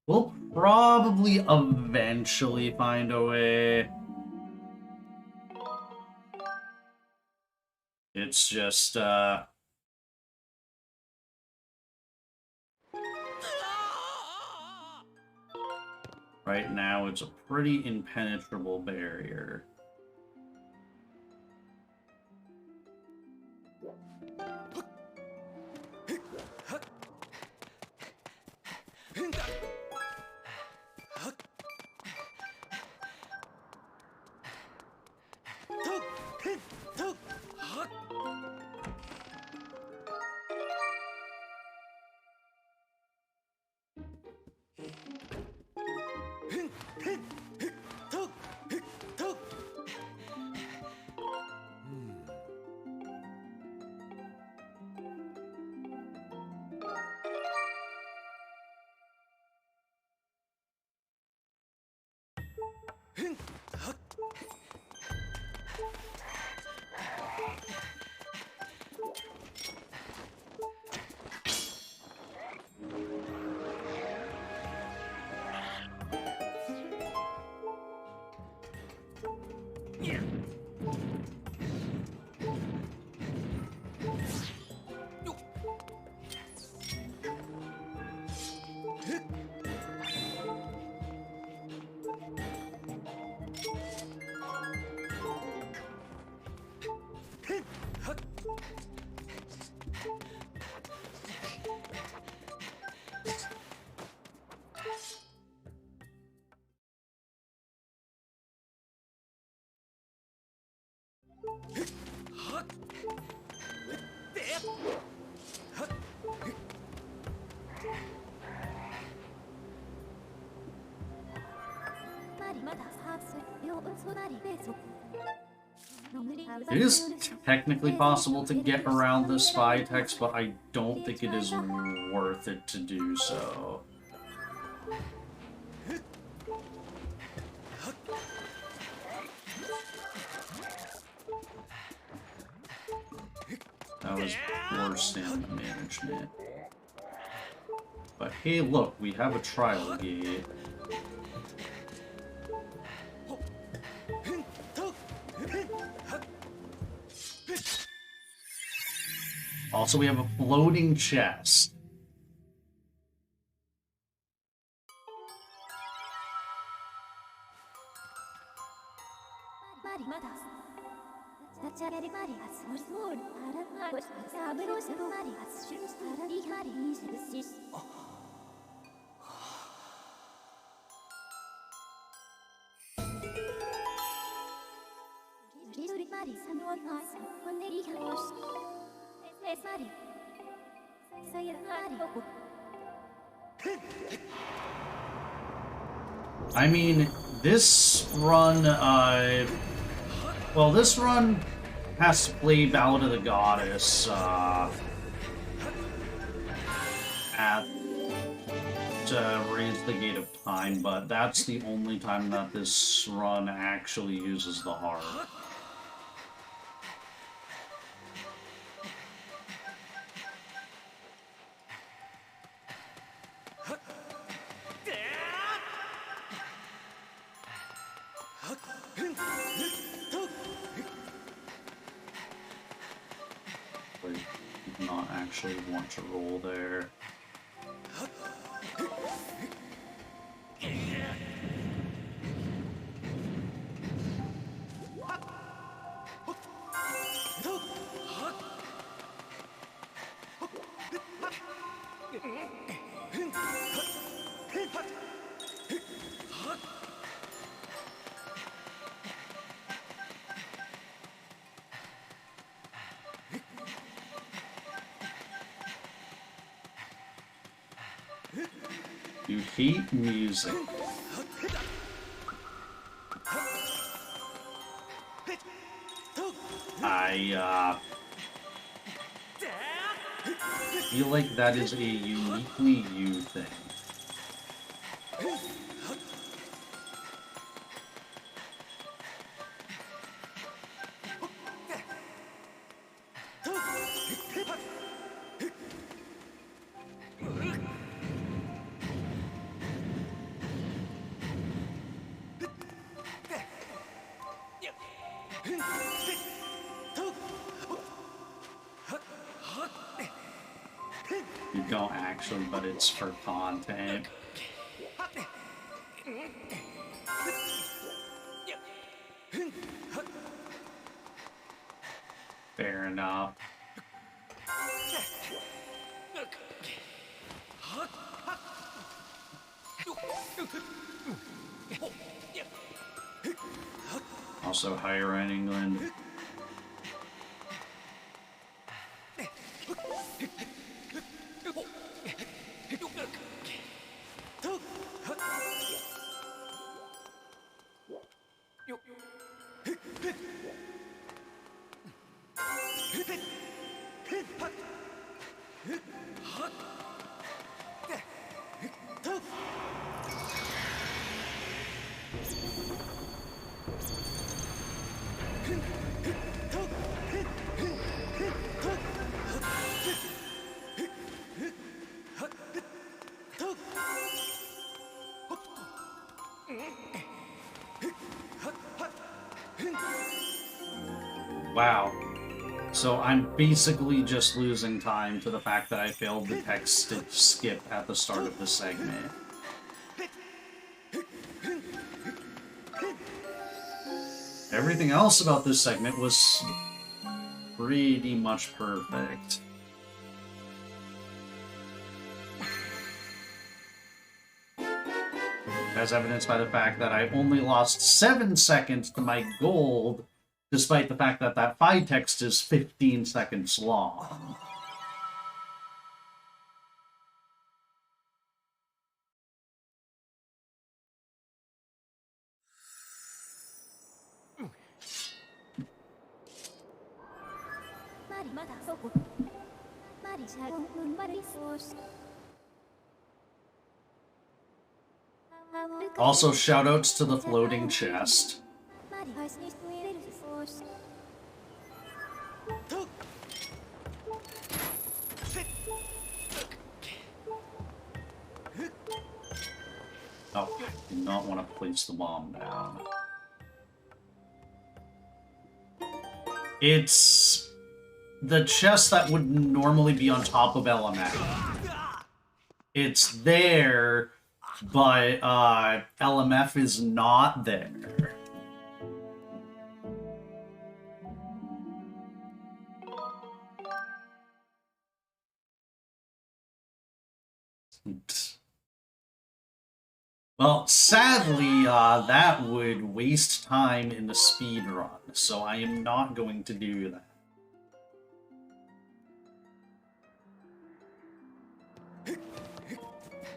We'll probably eventually find a way. It's just, right now it's a pretty impenetrable barrier. It is technically possible to get around the spy text, but I don't think it is worth it to do so. That was poor stamina management. But hey, look, we have a trial gate. Also, we have a floating chest. I mean, this run, well, this run has to play Ballad of the Goddess, at raise the gate of time, but that's the only time that this run actually uses the heart. Did not actually want to roll there. You hate music. I feel like that is a uniquely you thing. You don't actually, but it's for content. Fair enough. Also higher in England. Wow. So I'm basically just losing time to the fact that I failed the text skip at the start of the segment. Everything else about this segment was pretty much perfect. As evidenced by the fact that I only lost 7 seconds to my gold, despite the fact that that fight text is 15 seconds long. Also, shoutouts to the floating chest. Oh, I do not want to place the bomb down. It's the chest that would normally be on top of LMF. It's there, but LMF is not there. Well, sadly, that would waste time in the speedrun, so I am not going to do that.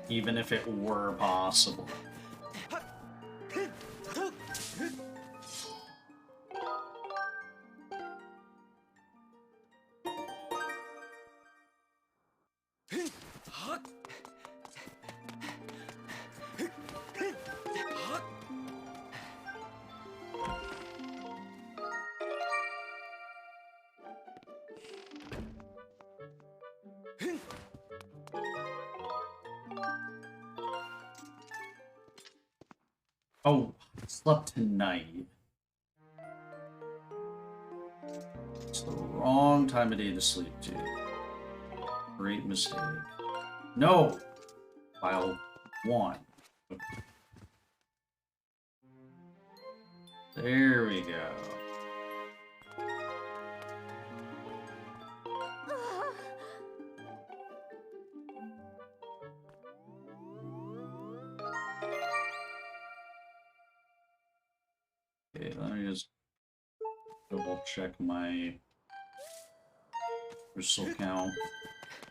Even if it were possible. Oh, I slept tonight. It's the wrong time of day to sleep, dude. Great mistake. No! File 1. There we go. Okay, let me just double check my crystal count.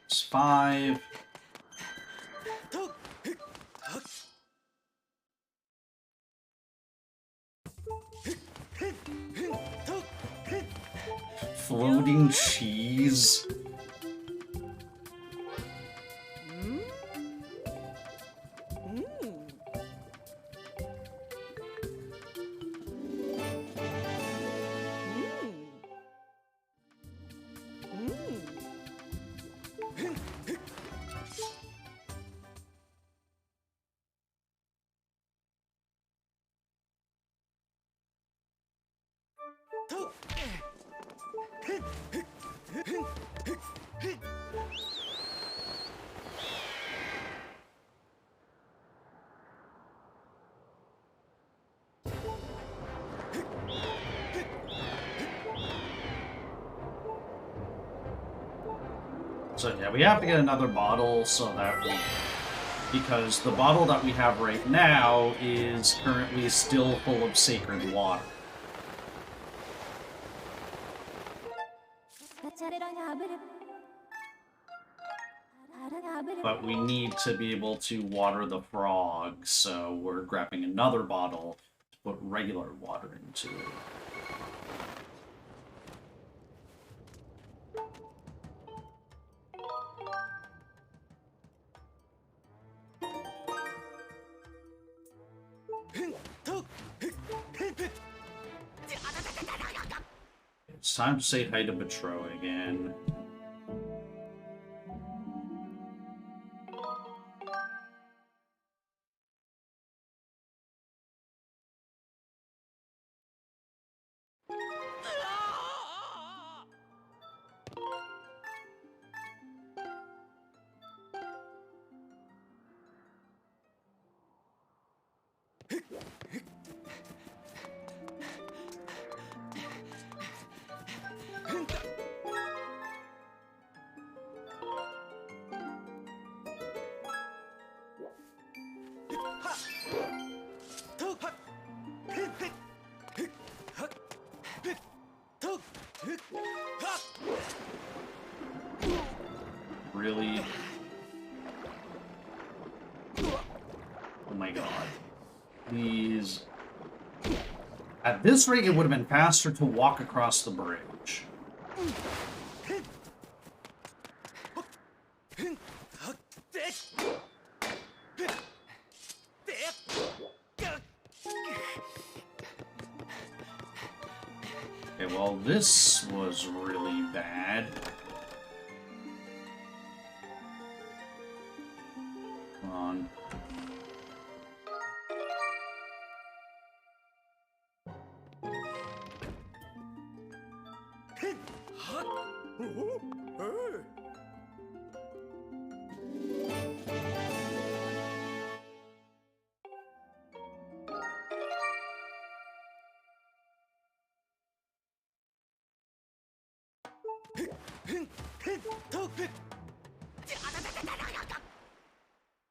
It's 5. Floating cheese. So yeah, we have to get another bottle so that because the bottle that we have right now is currently still full of sacred water. But we need to be able to water the frog, so we're grabbing another bottle to put regular water into it. It's time to say hi to Petro again. Really? Oh my god. Please. At this rate, it would have been faster to walk across the bridge. Okay, well, this was really bad. Come on.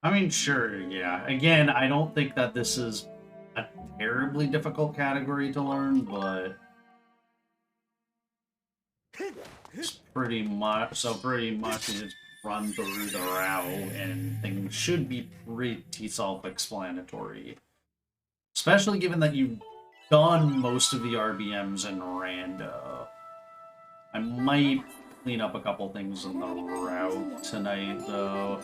I mean, sure, yeah. Again, I don't think that this is a terribly difficult category to learn, but it's pretty much you just run through the route and things should be pretty self-explanatory. Especially given that you've done most of the RBMs in Rando. I might clean up a couple things in the route tonight, though.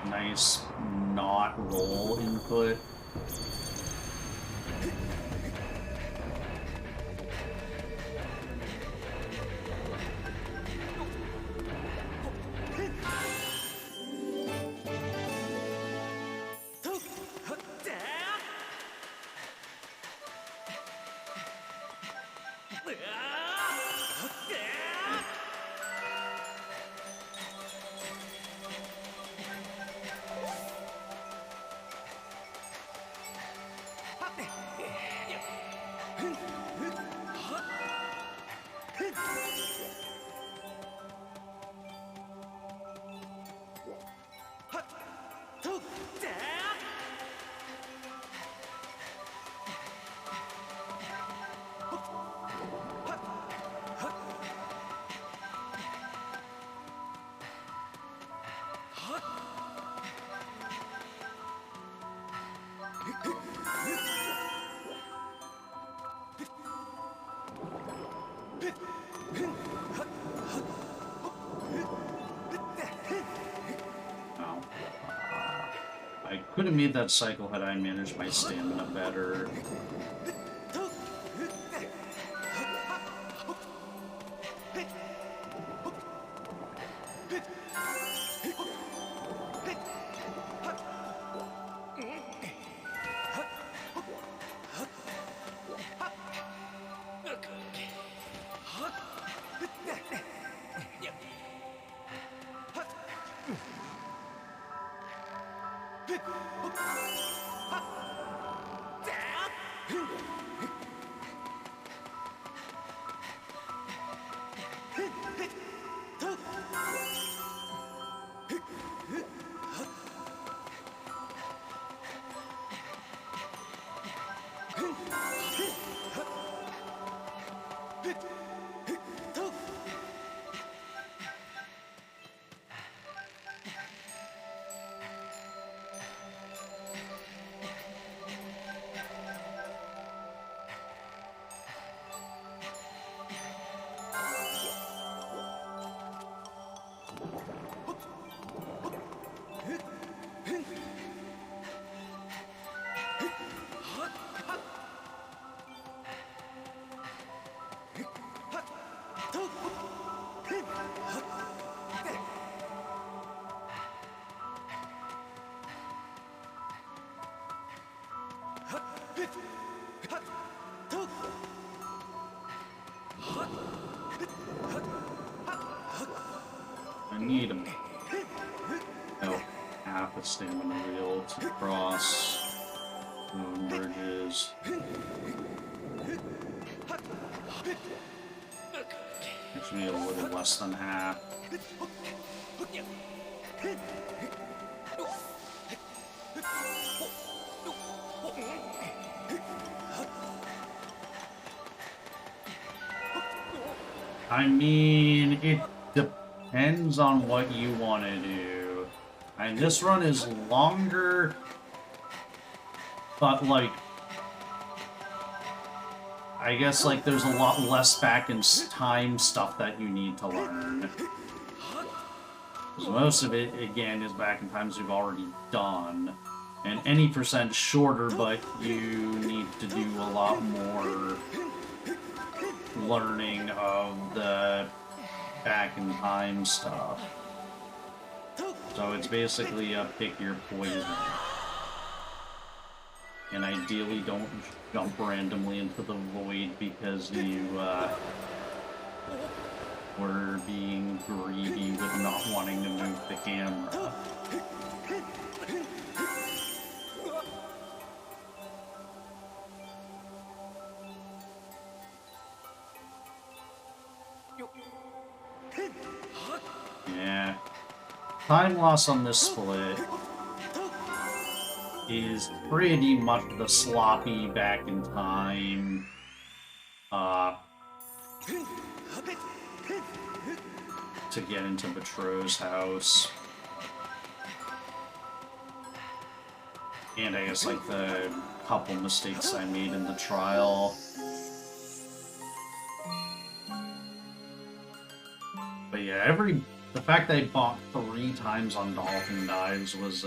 Nice not roll input. I could have made that cycle had I managed my stamina better. I need half a stamina wheel to cross moon bridges. Actually, a little less than half. I mean, it depends on what you want to do. And this run is longer, but like, I guess like there's a lot less back in time stuff that you need to learn. So most of it, again, is back in times you've already done. And any percent shorter, but you need to do a lot more learning of the back in time stuff. So it's basically a pick your poison. And ideally don't jump randomly into the void because you were being greedy with not wanting to move the camera. Yeah. Time loss on this split is pretty much the sloppy back in time to get into Betrot's house. And I guess like the couple mistakes I made in the trial. But yeah, the fact that I bonked 3 times on dolphin dives was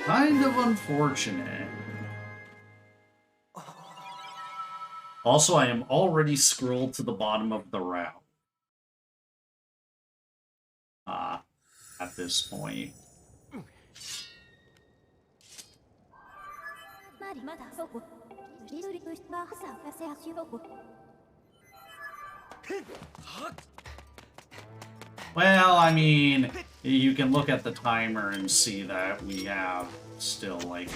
kind of unfortunate. Also, I am already scrolled to the bottom of the route. At this point. Well, I mean, you can look at the timer and see that we have still, like,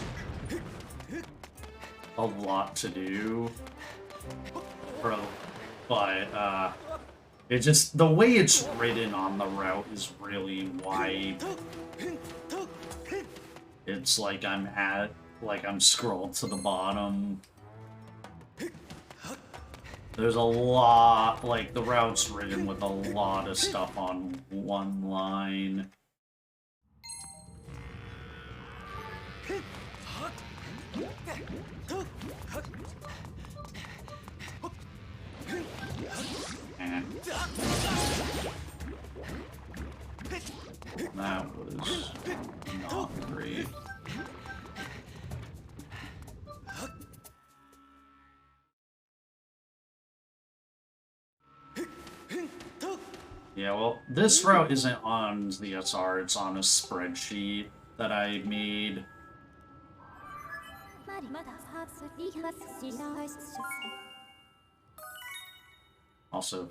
a lot to do. But, it just, the way it's written on the route is really why it's like I'm scrolled to the bottom. There's a lot, like, the route's written with a lot of stuff on one line. And that was not great. Yeah, well, this route isn't on the SR, it's on a spreadsheet that I made. Also,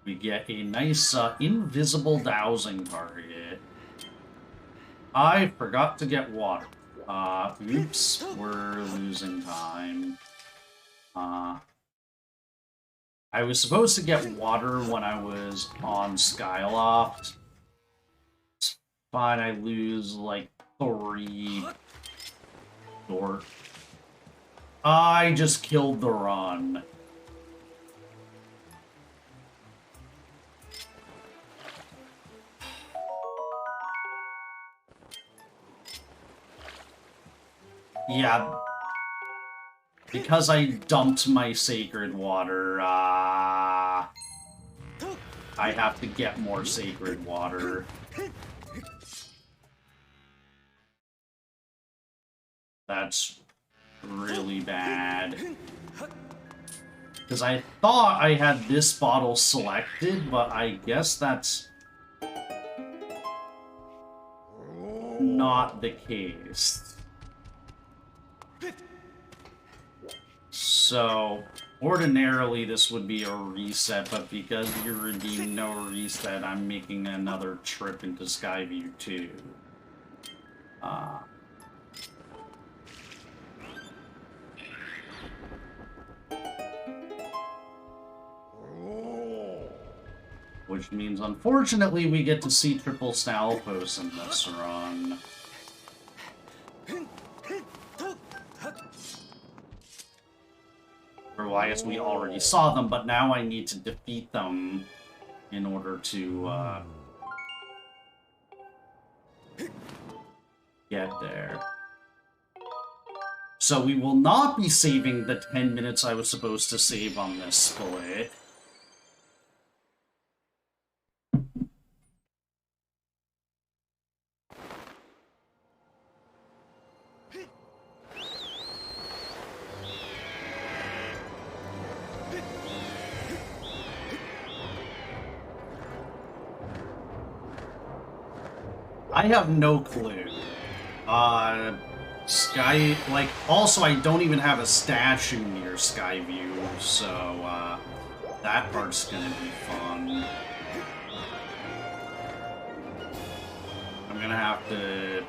we get a nice invisible dowsing target. I forgot to get water. Oops, we're losing time. I was supposed to get water when I was on Skyloft. It's fine, I lose like 3 short. I just killed the run. Yeah. Because I dumped my sacred water, I have to get more sacred water. That's really bad. Because I thought I had this bottle selected, but I guess that's not the case. So, ordinarily this would be a reset, but because you redeemed no reset, I'm making another trip into Skyview 2. Which means, unfortunately, we get to see triple Stalfos in this run. Or, well, I guess we already saw them, but now I need to defeat them in order to, get there. So we will not be saving the 10 minutes I was supposed to save on this split. I have no clue. Also, I don't even have a statue near Skyview, so, that part's gonna be fun. I'm gonna have to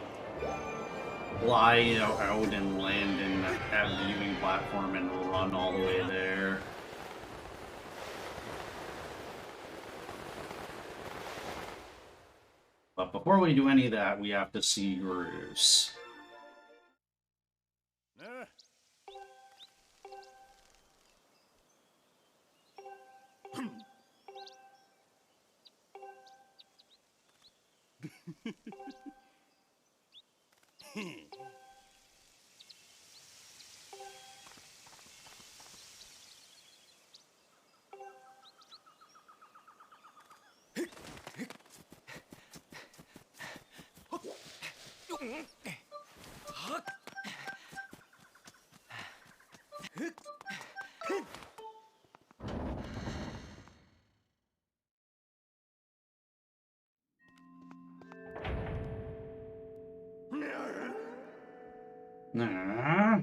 fly out and land in that viewing platform and run all the way there. But before we do any of that, we have to see Bruce. Nah.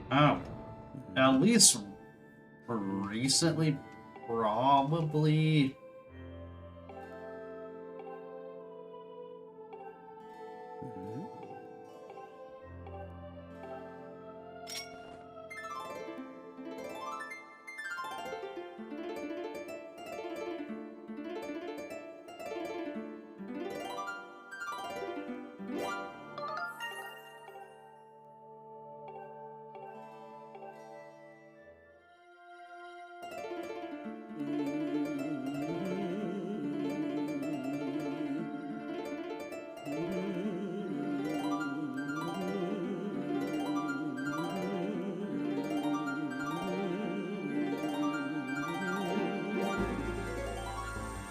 Oh, at least recently, probably.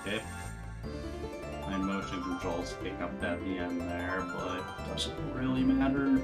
Okay. My motion controls pick up at the end there, but it doesn't really matter.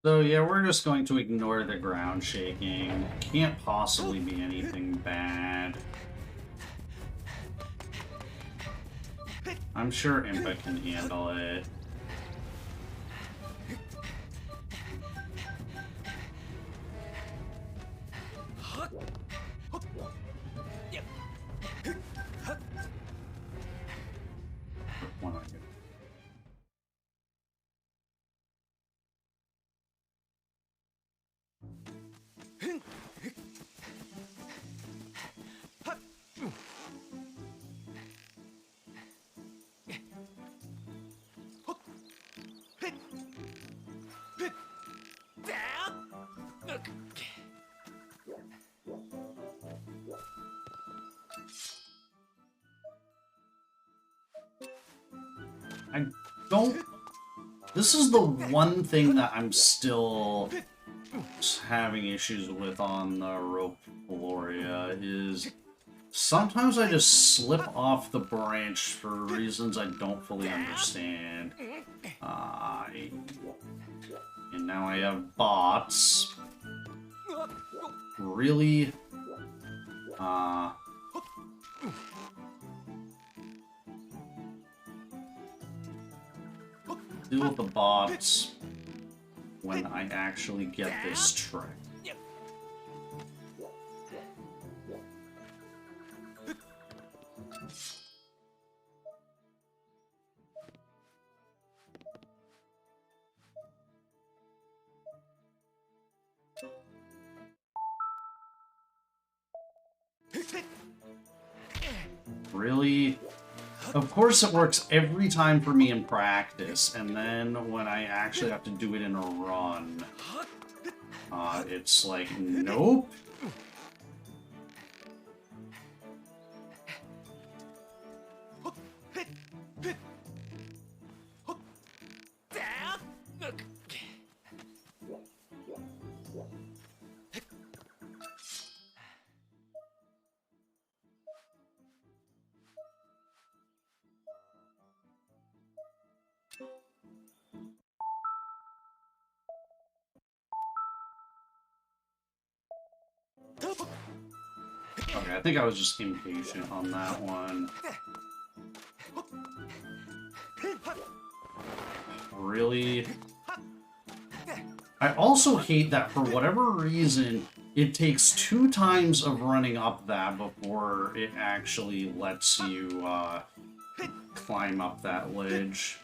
So yeah, we're just going to ignore the ground shaking. Can't possibly be anything bad. I'm sure Impa can handle it. One I get. I don't... This is the one thing that I'm still having issues with on the Rope Gloria, is sometimes I just slip off the branch for reasons I don't fully understand. And now I have bots. Really? Deal with the bots when I actually get this trick. Really? Of course it works every time for me in practice, and then when I actually have to do it in a run, it's like, nope. Okay, I think I was just impatient on that one. really... I also hate that for whatever reason, it takes 2 times of running up that before it actually lets you climb up that ledge.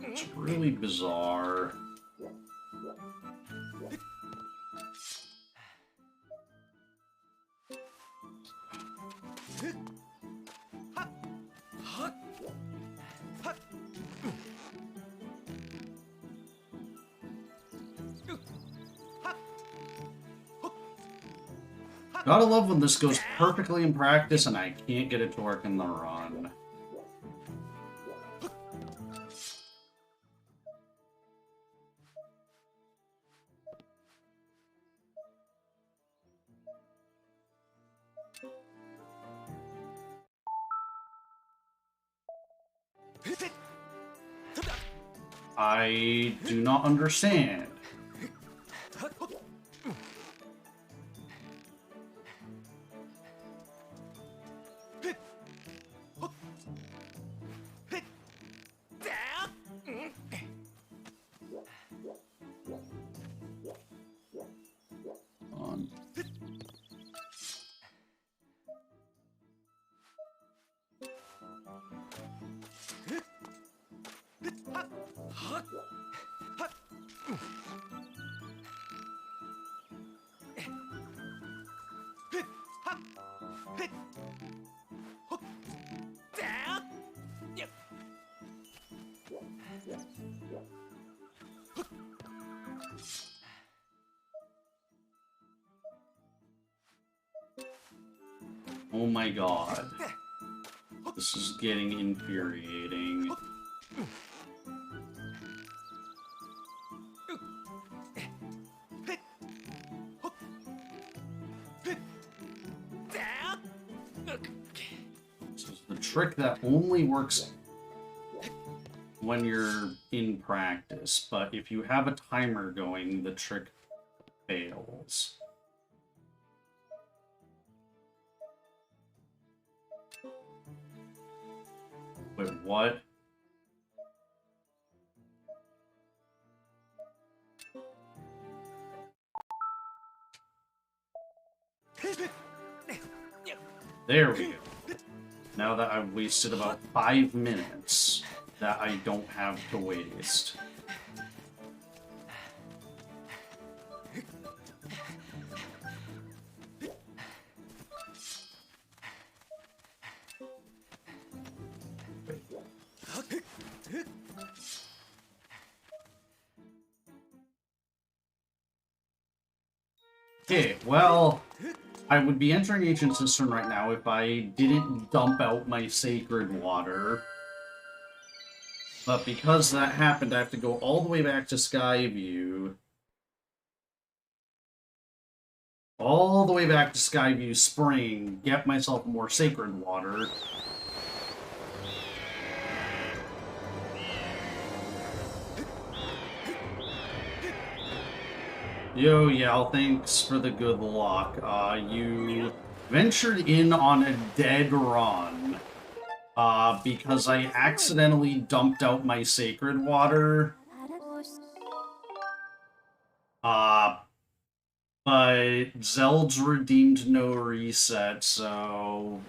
It's really bizarre. Gotta love when this goes perfectly in practice and I can't get it to work in the run. I do not understand. Oh my god. This is getting infuriating. This is the trick that only works when you're in practice, but if you have a timer going, the trick fails. Wait, what? There we go. Now that I've wasted about 5 minutes that I don't have to waste. Okay, well, I would be entering Ancient Cistern right now if I didn't dump out my sacred water. But because that happened, I have to go all the way back to Skyview. All the way back to Skyview Spring, get myself more sacred water. Yo, Yal, thanks for the good luck. You ventured in on a dead run. Because I accidentally dumped out my sacred water. But Zeld's redeemed no reset, so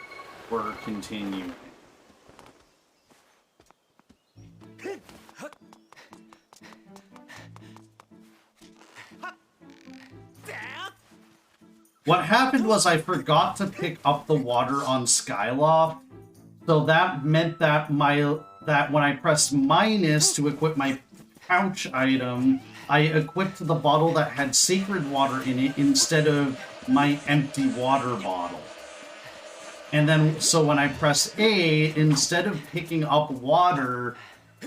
we're continuing. What happened was I forgot to pick up the water on Skyloft, so that meant that when I pressed minus to equip my pouch item, I equipped the bottle that had sacred water in it instead of my empty water bottle. And then, so when I press A, instead of picking up water,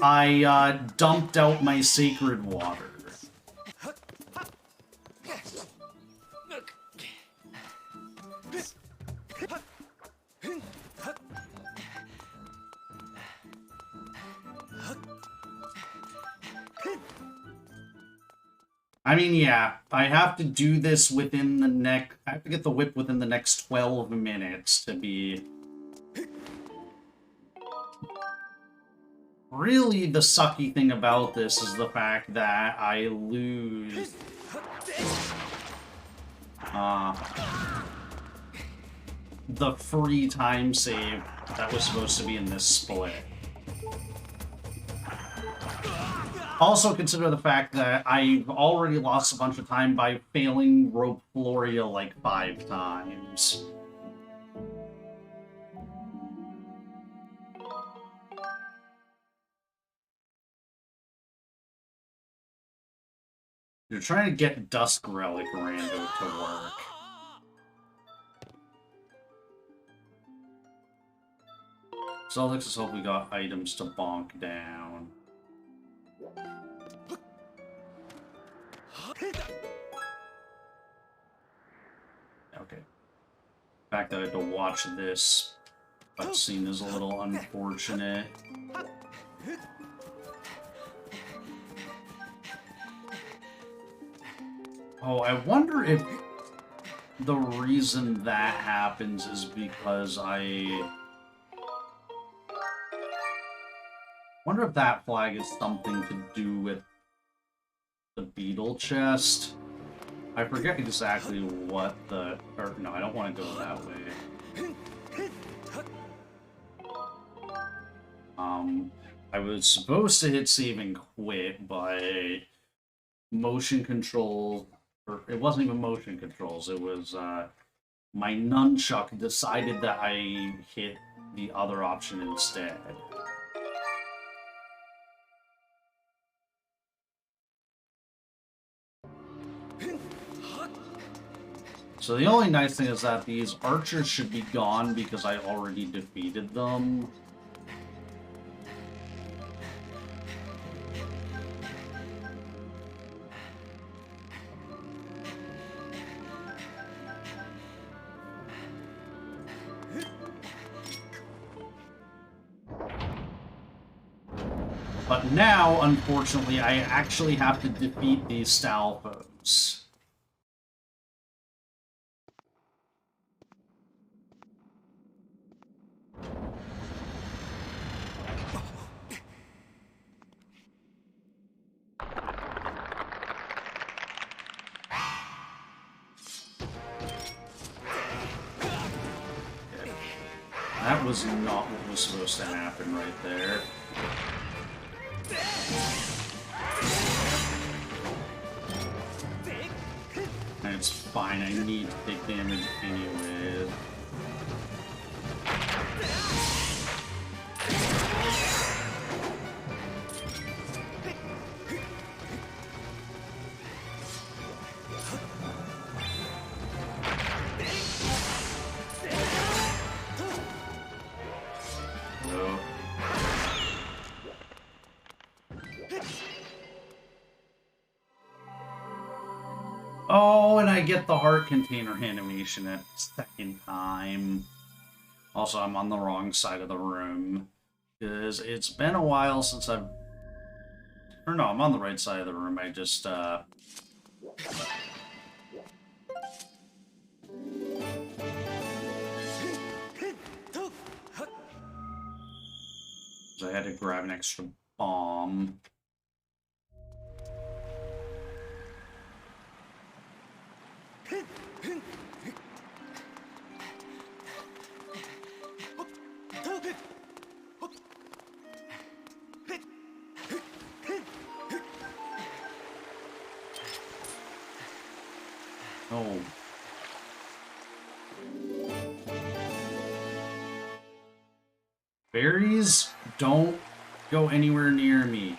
I dumped out my sacred water. I mean, yeah, I have to do this within the I have to get the whip within the next 12 minutes to be... Really, the sucky thing about this is the fact that I lose the free time save that was supposed to be in this split. Also consider the fact that I've already lost a bunch of time by failing Rope Floria like 5 times. You're trying to get Dusk Relic Rando to work. So let's just hope we got items to bonk down. Okay. The fact that I had to watch this cutscene is a little unfortunate. Oh, I wonder if the reason that happens is because I wonder if that flag is something to do with the beetle chest. I forget exactly what the... Or, no, I don't want to go that way. I was supposed to hit save and quit, but motion control... Or it wasn't even motion controls, it was, my nunchuck decided that I hit the other option instead. So the only nice thing is that these archers should be gone because I already defeated them. But now, unfortunately, I actually have to defeat these Stalfos. That was not what was supposed to happen right there. And it's fine, I need to take damage anyway. Oh, and I get the heart container animation at second time. Also, I'm on the wrong side of the room. Because it's been a while since I've... Or no, I'm on the right side of the room. I just, So I had to grab an extra bomb. Oh. Berries don't go anywhere near me.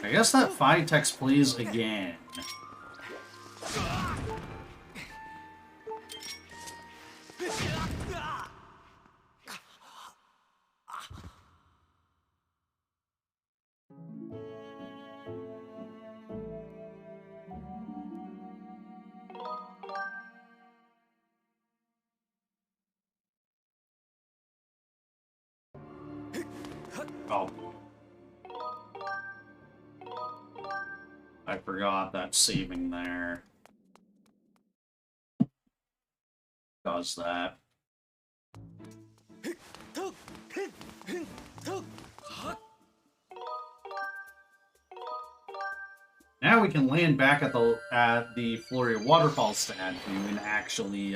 I guess that Phytex plays again. Oh. I forgot that saving there does that. Now we can land back at the Floria Waterfall statue and actually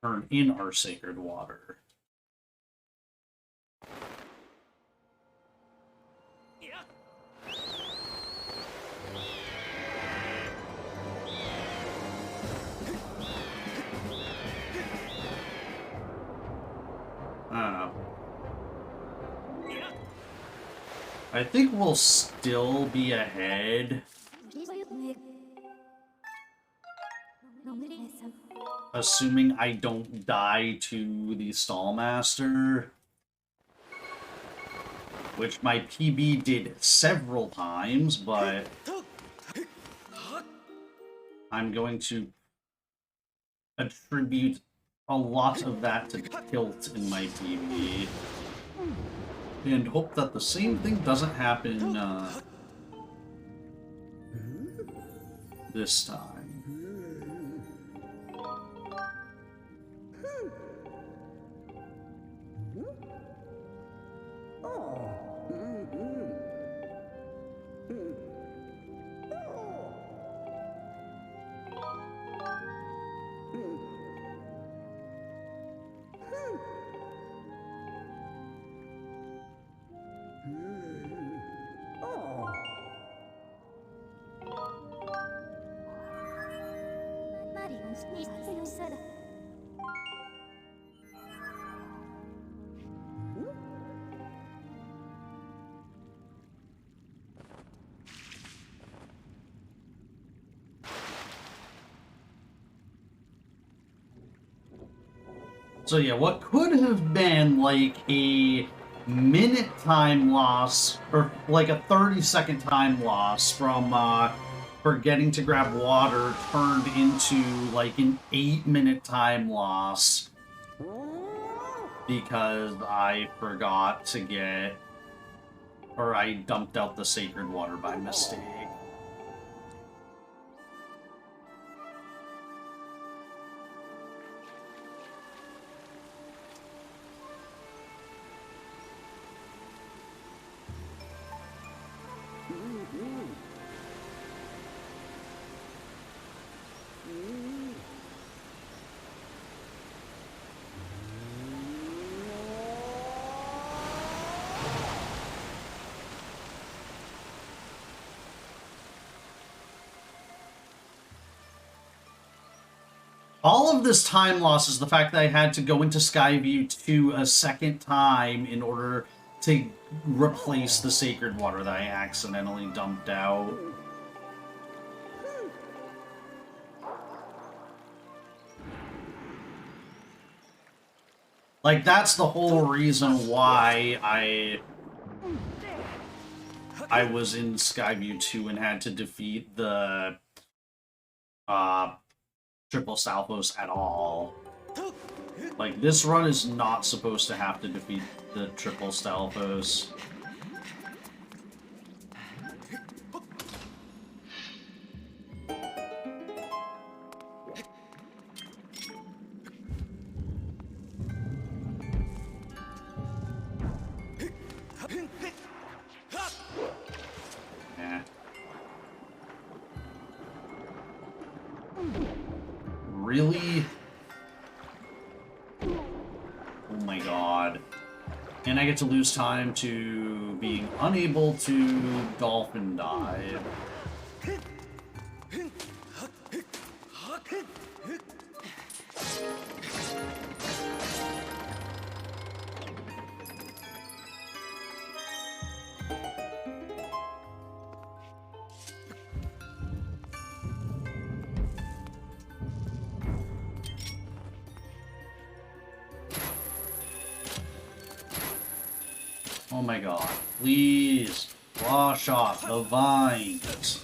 turn in our sacred water. I don't know. I think we'll still be ahead. Assuming I don't die to the Stallmaster. Which my PB did several times, but I'm going to attribute a lot of that to tilt in my PB. And hope that the same thing doesn't happen this time. So yeah, what could have been like a minute time loss, or like a 30-second time loss from forgetting to grab water turned into like an 8-minute time loss because I forgot to get, or I dumped out the sacred water by mistake. All of this time loss is the fact that I had to go into Skyview 2 a second time in order to replace the sacred water that I accidentally dumped out. Like, that's the whole reason why I was in Skyview 2 and had to defeat the Triple Salphos at all. Like, this run is not supposed to have to defeat the Triple Salphos. Really? Oh my god. And I get to lose time to being unable to dolphin dive. Oh my god. Please wash off the vines.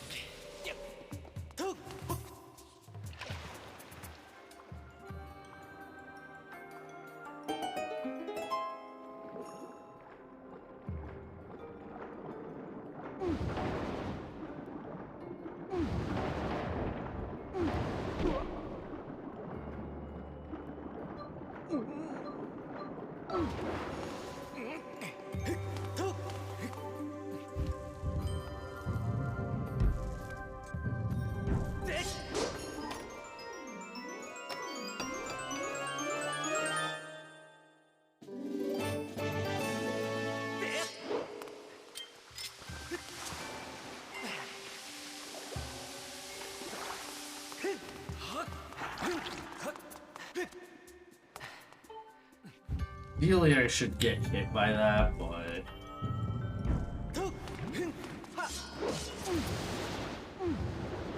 Ideally, I should get hit by that, but...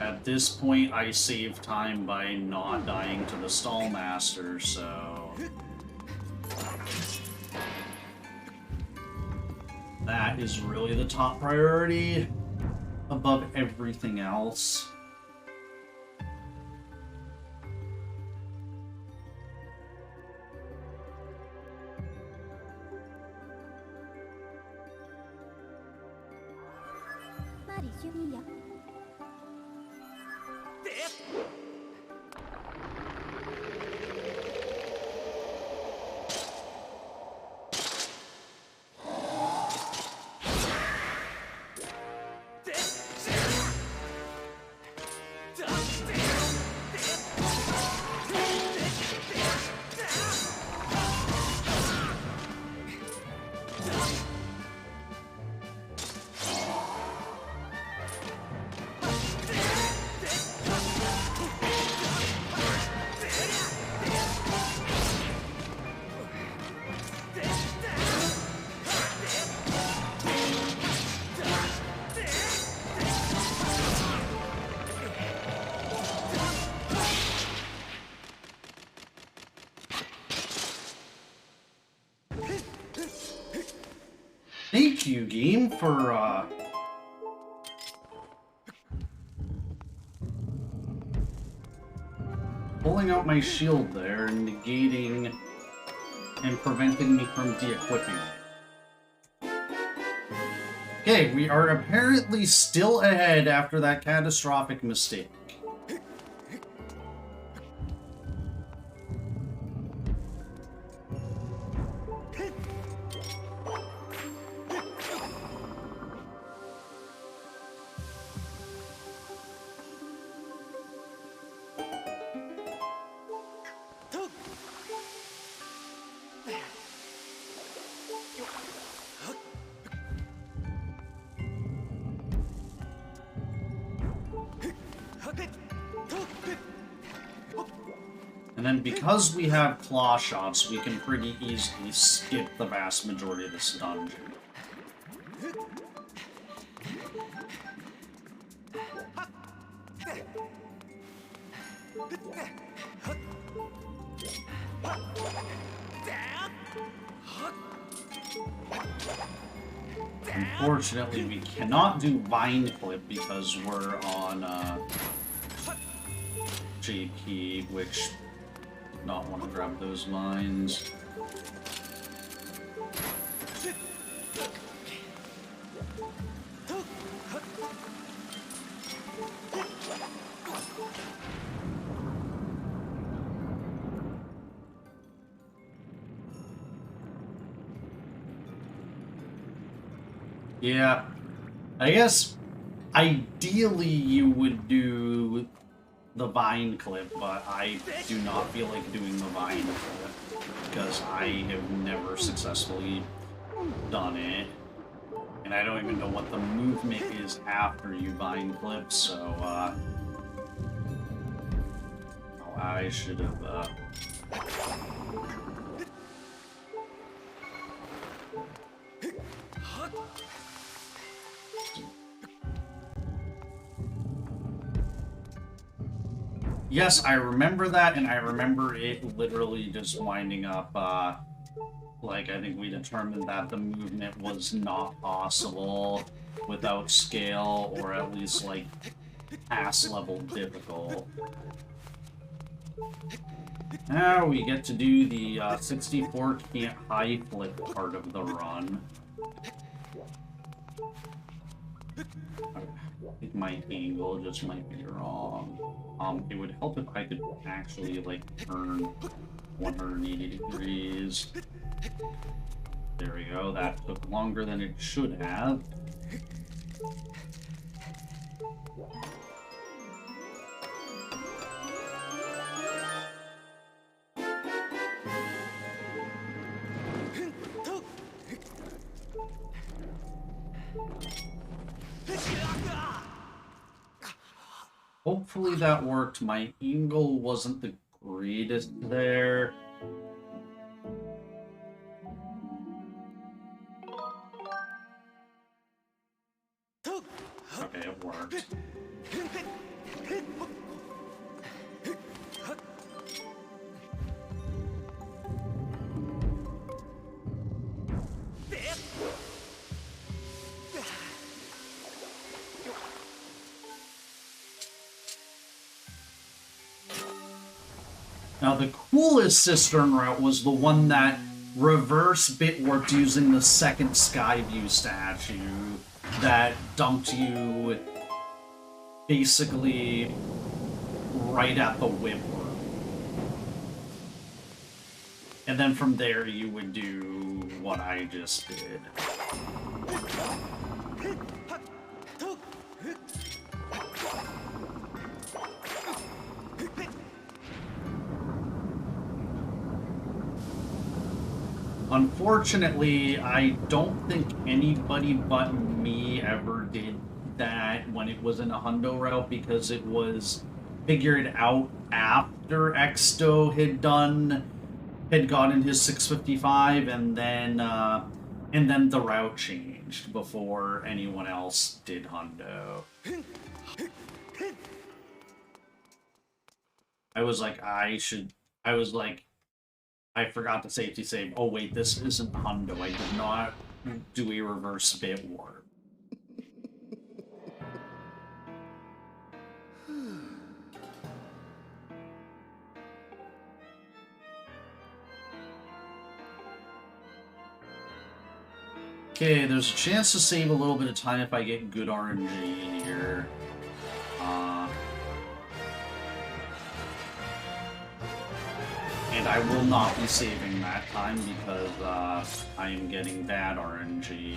At this point, I save time by not dying to the Stallmaster, so... That is really the top priority above everything else. Thank you, game, for, pulling out my shield there and negating and preventing me from de-equipping it. Okay, we are apparently still ahead after that catastrophic mistake. And then because we have claw shots, we can pretty easily skip the vast majority of this dungeon. Unfortunately, we cannot do Vine Clip because we're on JP, which did not want to grab those mines. Yeah, I guess ideally you would do the Vine Clip, but I do not feel like doing the Vine Clip because I have never successfully done it. And I don't even know what the movement is after you Vine Clip, so I should have Yes, I remember that, and I remember it literally just winding up, like, I think we determined that the movement was not possible without scale, or at least, like, pass-level difficult. Now we get to do the 64 can't high flip part of the run. I think my angle just might be wrong. It would help if I could actually, like, turn 180 degrees. There we go, that took longer than it should have. Hopefully that worked. My angle wasn't the greatest there. worked. Now, the coolest cistern route was the one that reverse bit warped using the second Skyview statue that dumped you basically right at the whip warp. And then from there you would do what I just did. Unfortunately, I don't think anybody but me ever did that when it was in a hundo route because it was figured out after Exto had gotten his 655 and then the route changed before anyone else did hundo. I forgot to safety save. Oh wait, this isn't hundo. I did not do a reverse bit warp. Okay, there's a chance to save a little bit of time if I get good RNG here. And I will not be saving that time because I am getting bad RNG.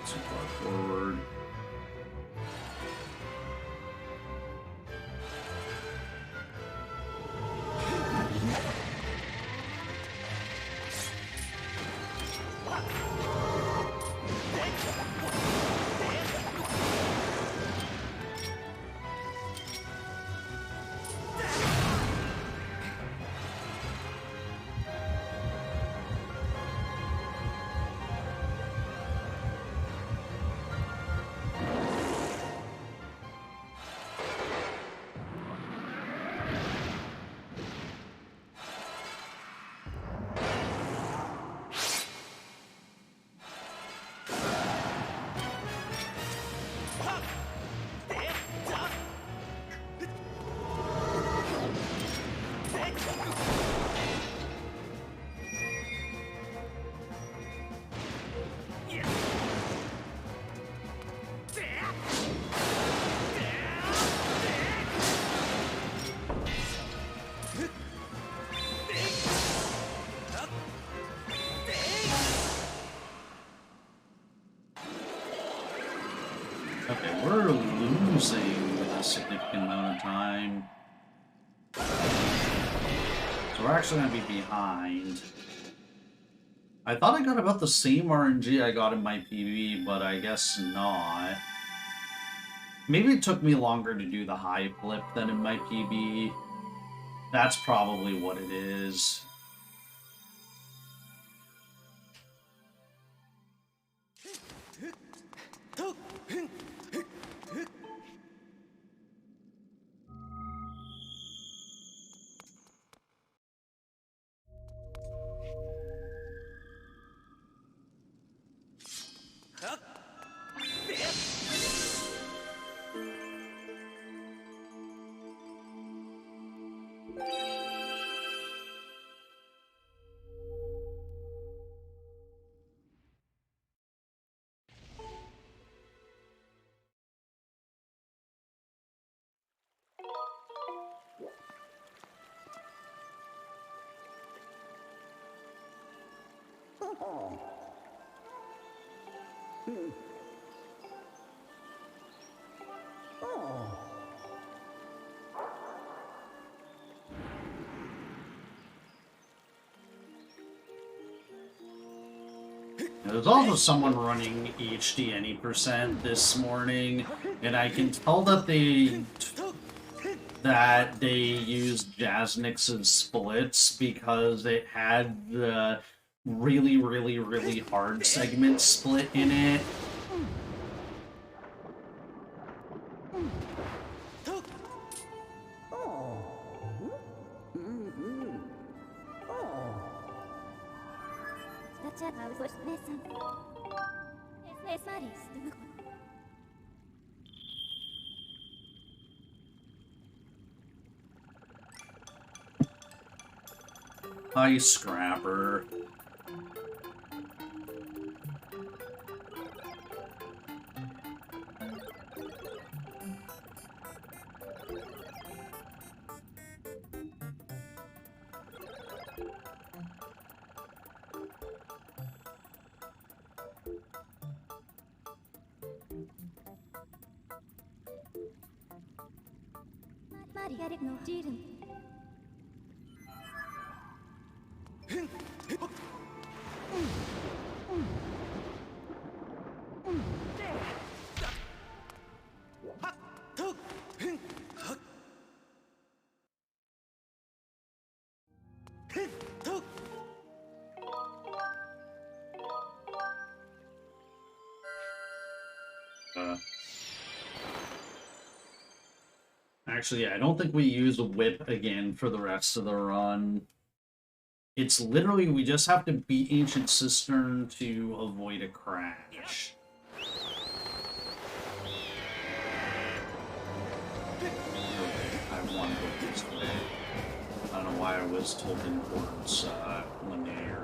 Too far forward. Okay, we're losing a significant amount of time. So we're actually going to be behind. I thought I got about the same RNG I got in my PB, but I guess not. Maybe it took me longer to do the high flip than in my PB. That's probably what it is. There's also someone running HD any percent this morning, and I can tell that they used Jasnix's splits because it had the really, really, really hard segment split in it. Hi, Scrapper. Actually, I don't think we use a whip again for the rest of the run. It's literally, we just have to beat Ancient Cistern to avoid a crash. I want to go this way. I don't know why I was tilting towards Linearu.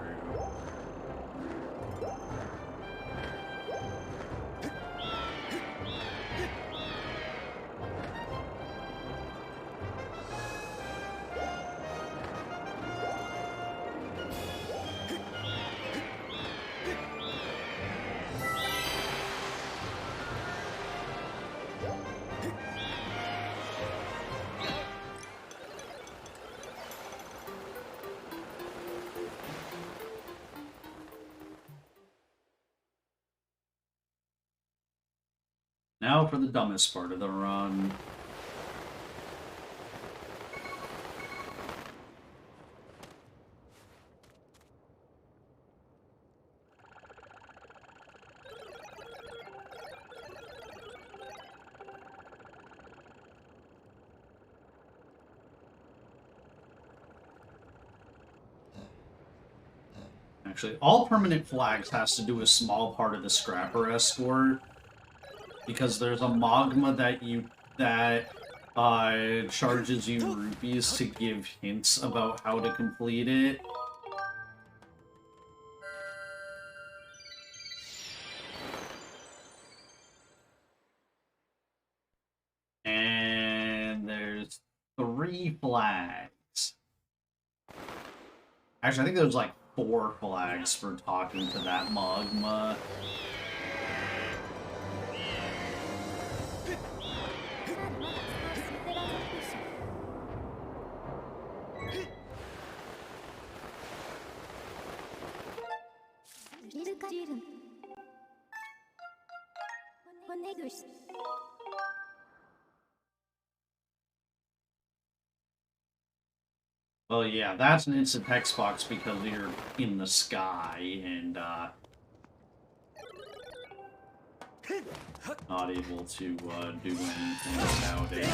Now for the dumbest part of the run. Actually, all permanent flags has to do a small part of the Scrapper escort. Because there's a magma that charges you rupees to give hints about how to complete it. And there's 3 flags. Actually, I think there's like 4 flags for talking to that magma. Well, yeah, that's an instant text box because you're in the sky and not able to do anything about it.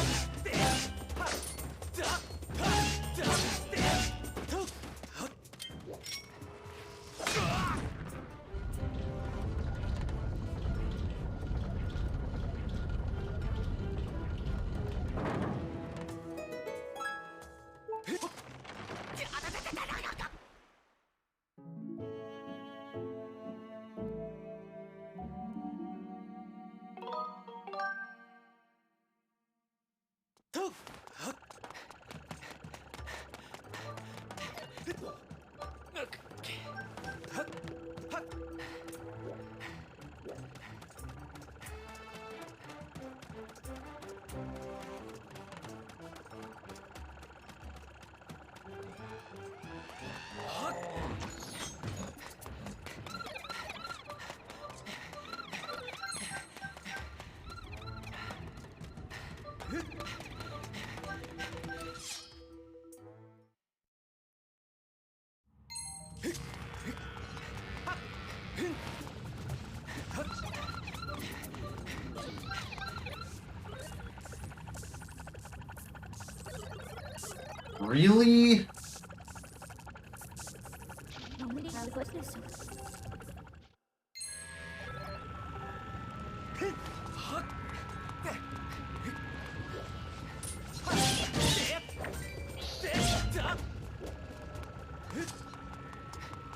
Really?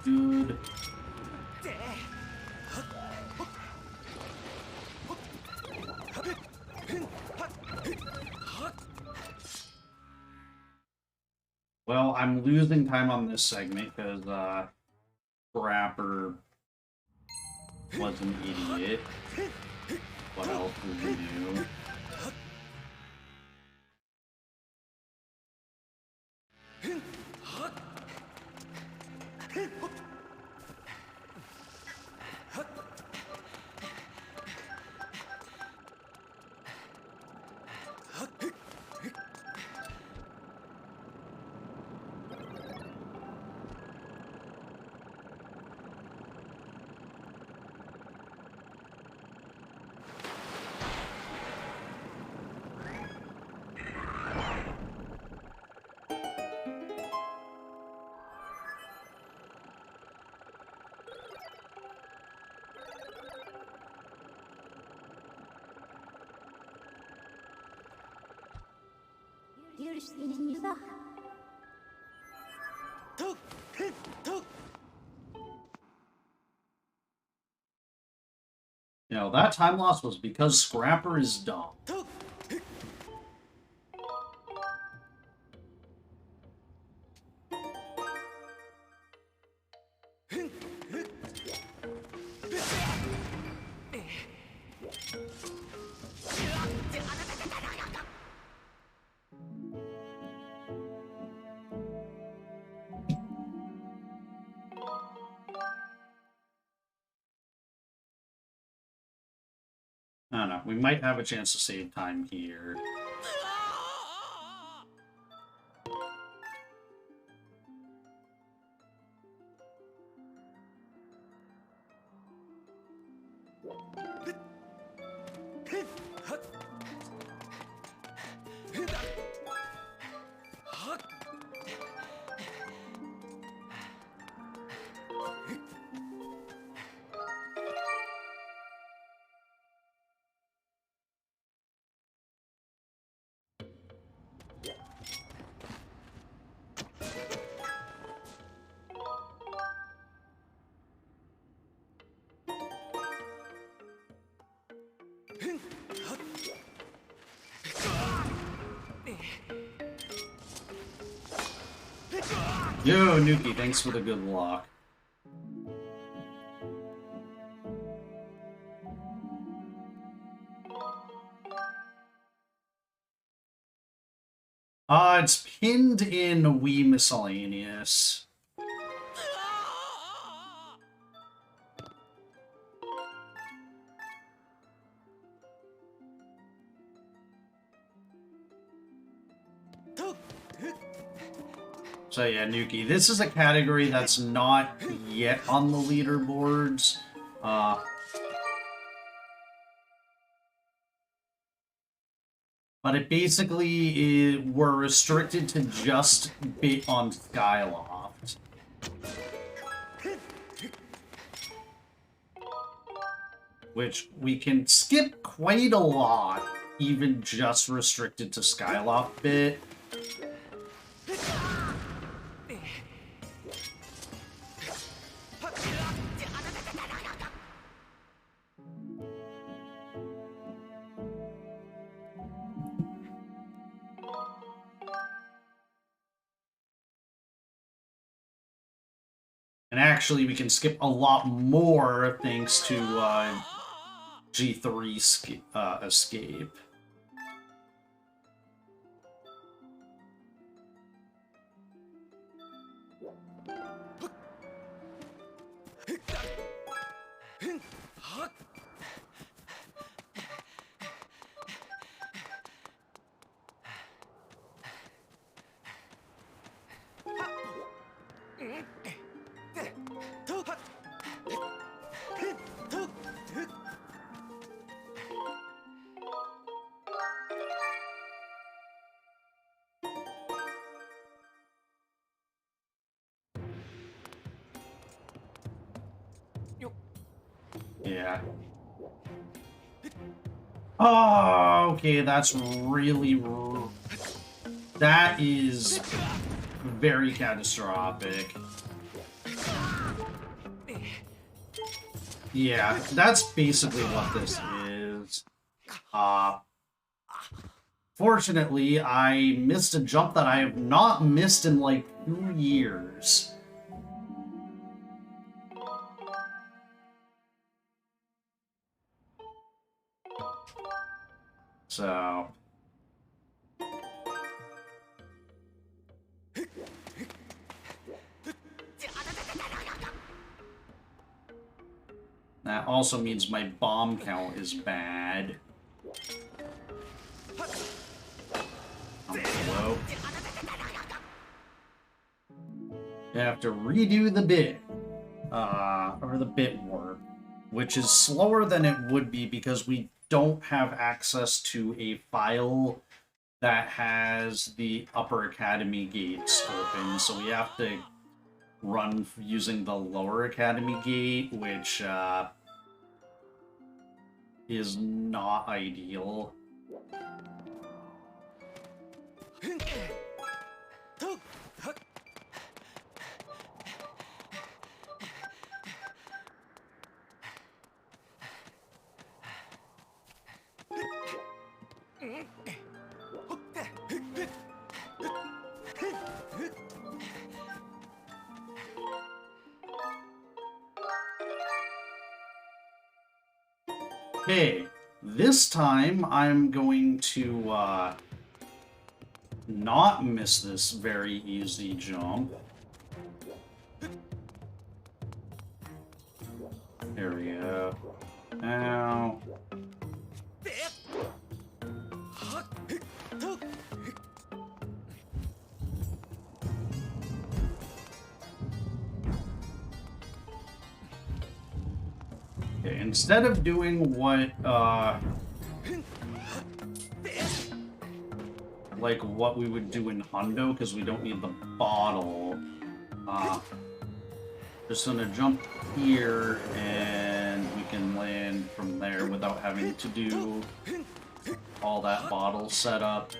Dude. Well, I'm losing time on this segment because Scrapper was an idiot. What else would we do? You know, that time loss was because Scrapper is dumb. I don't know. We might have a chance to save time here. Yo, Nuki, thanks for the good luck. It's pinned in Wii Miscellaneous. So yeah, Nuki, this is a category that's not yet on the leaderboards. But it basically we're restricted to just BiT on Skyloft. Which we can skip quite a lot, even just restricted to Skyloft BiT. And actually, we can skip a lot more thanks to G3 escape. Yeah. Oh, okay, that's really... That is very catastrophic. Yeah, that's basically what this is. Fortunately, I missed a jump that I have not missed in like 2 years. So... That also means my bomb count is bad. I'm low. You have to redo the bit. Or the bit warp, which is slower than it would be because we don't have access to a file that has the upper academy gates open, so we have to run using the lower academy gate, which is not ideal. Okay, this time I'm going to not miss this very easy jump. There we go. Now... Okay, instead of doing what, like what we would do in Hundo, because we don't need the bottle, just gonna jump here, and we can land from there without having to do all that bottle setup.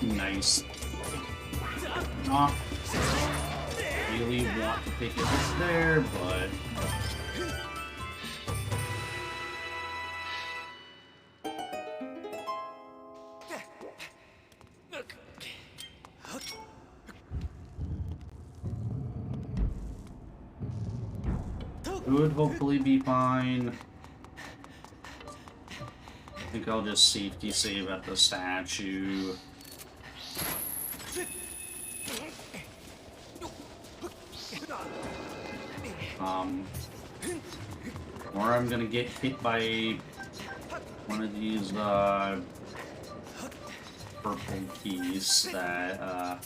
Nice. Not really want to pick it there, but... Would hopefully be fine. I think I'll just safety save at the statue. Or I'm gonna get hit by one of these purple keys that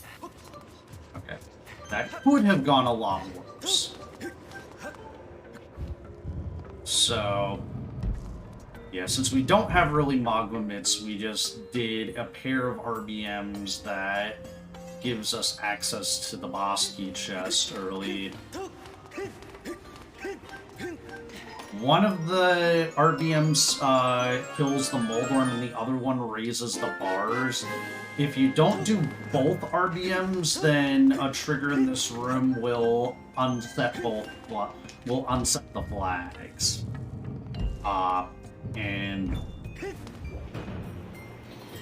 okay. That could have gone a lot worse. So yeah, since we don't have really magma mitts, we just did a pair of RBMs that gives us access to the boss key chest early. One of the RBMs kills the Moldworm and the other one raises the bars. If you don't do both RBMs, then a trigger in this room will unset both. Will unset the flags. And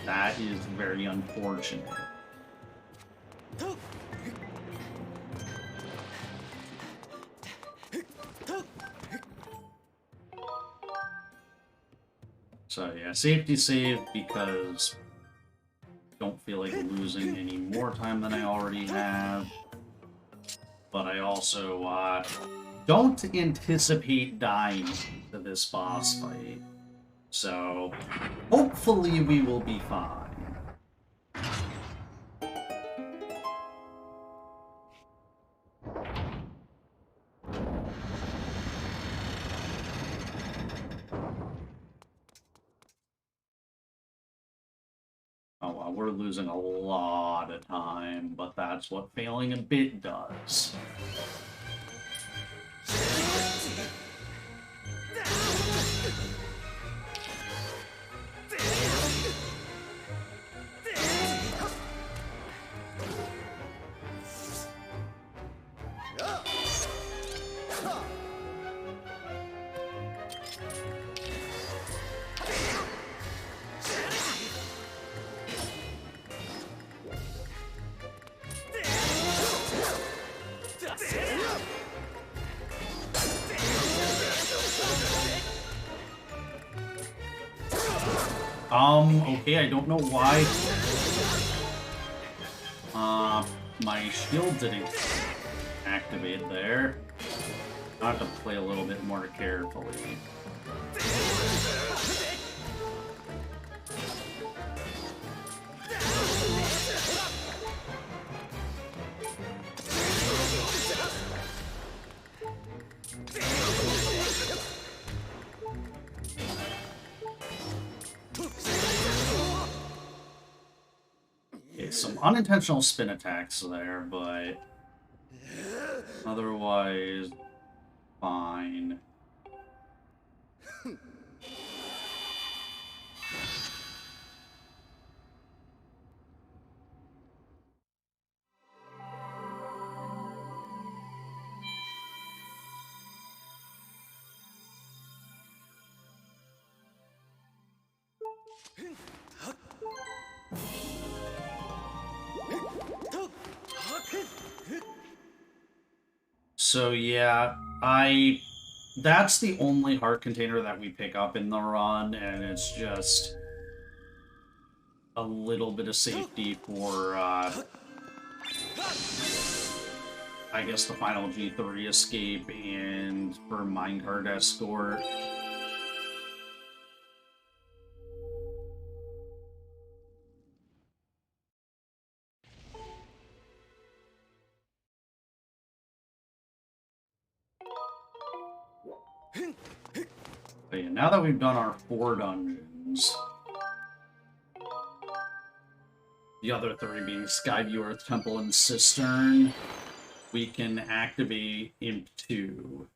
that is very unfortunate. So yeah, safety save because I don't feel like losing any more time than I already have. But I also don't anticipate dying to this boss fight. So hopefully we will be fine. we're losing a lot of time, but that's what failing a BiT does. Okay, I don't know why. My shield didn't activate there. I have to play a little bit more carefully. Some unintentional spin attacks there, but otherwise fine. So yeah, that's the only heart container that we pick up in the run, and it's just a little bit of safety for, I guess, the final G3 escape and for minecart escort. But yeah, now that we've done our 4 dungeons, the other 3 being Skyward Earth Temple and Cistern, we can activate Imp 2.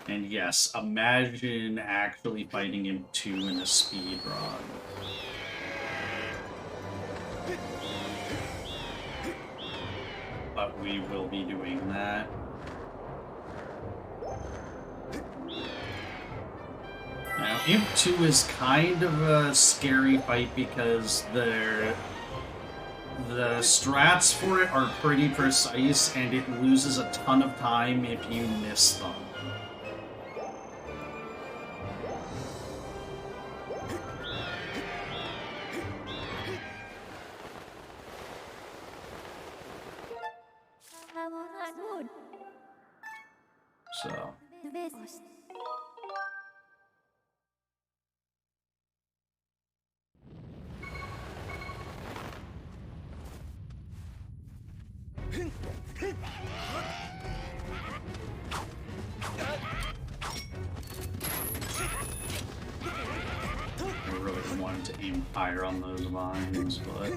And yes, imagine actually fighting Imp 2 in a speedrun. But we will be doing that. Now, Imp 2 is kind of a scary fight because the strats for it are pretty precise, and it loses a ton of time if you miss them. So... I really wanted to aim higher on those vines, but...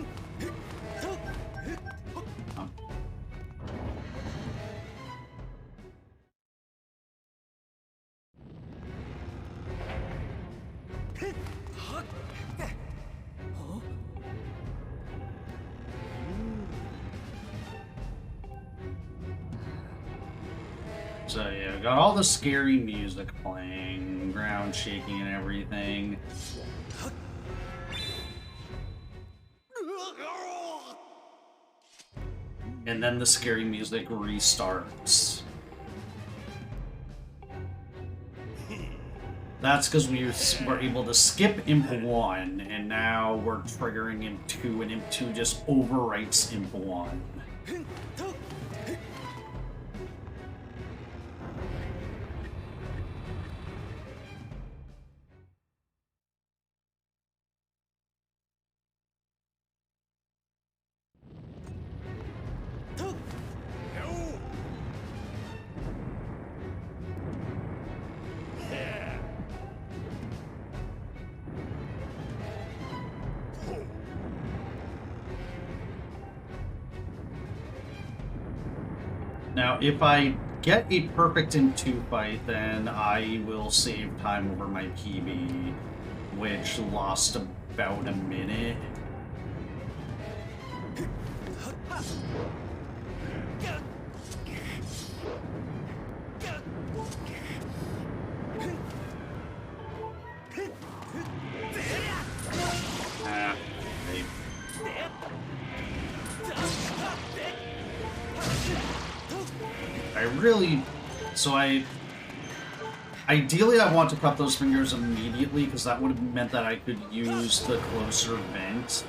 So yeah, we got all the scary music playing, ground shaking and everything. And then the scary music restarts. That's because we were able to skip Imp 1, and now we're triggering Imp 2, and Imp 2 just overwrites Imp 1. Now, if I get a perfect in 2 fight, then I will save time over my PB, which lost about a minute. Ideally, I want to cut those fingers immediately, because that would have meant that I could use the closer vent.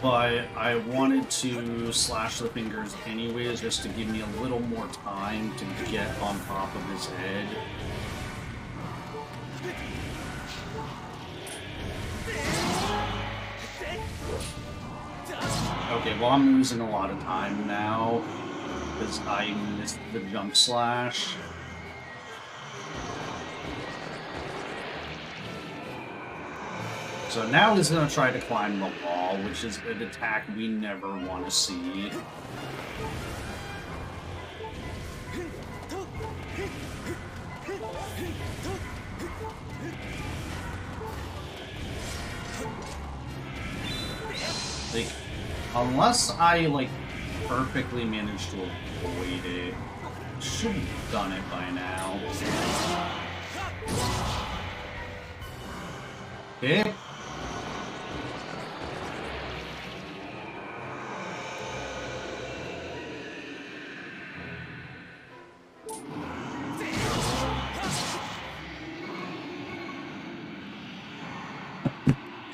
But I wanted to slash the fingers anyways, just to give me a little more time to get on top of his head. Okay, well, I'm losing a lot of time now, because I missed the jump slash. So now he's going to try to climb the wall, which is an attack we never want to see. Like, unless I, like, perfectly manage to avoid it, should have done it by now. Okay.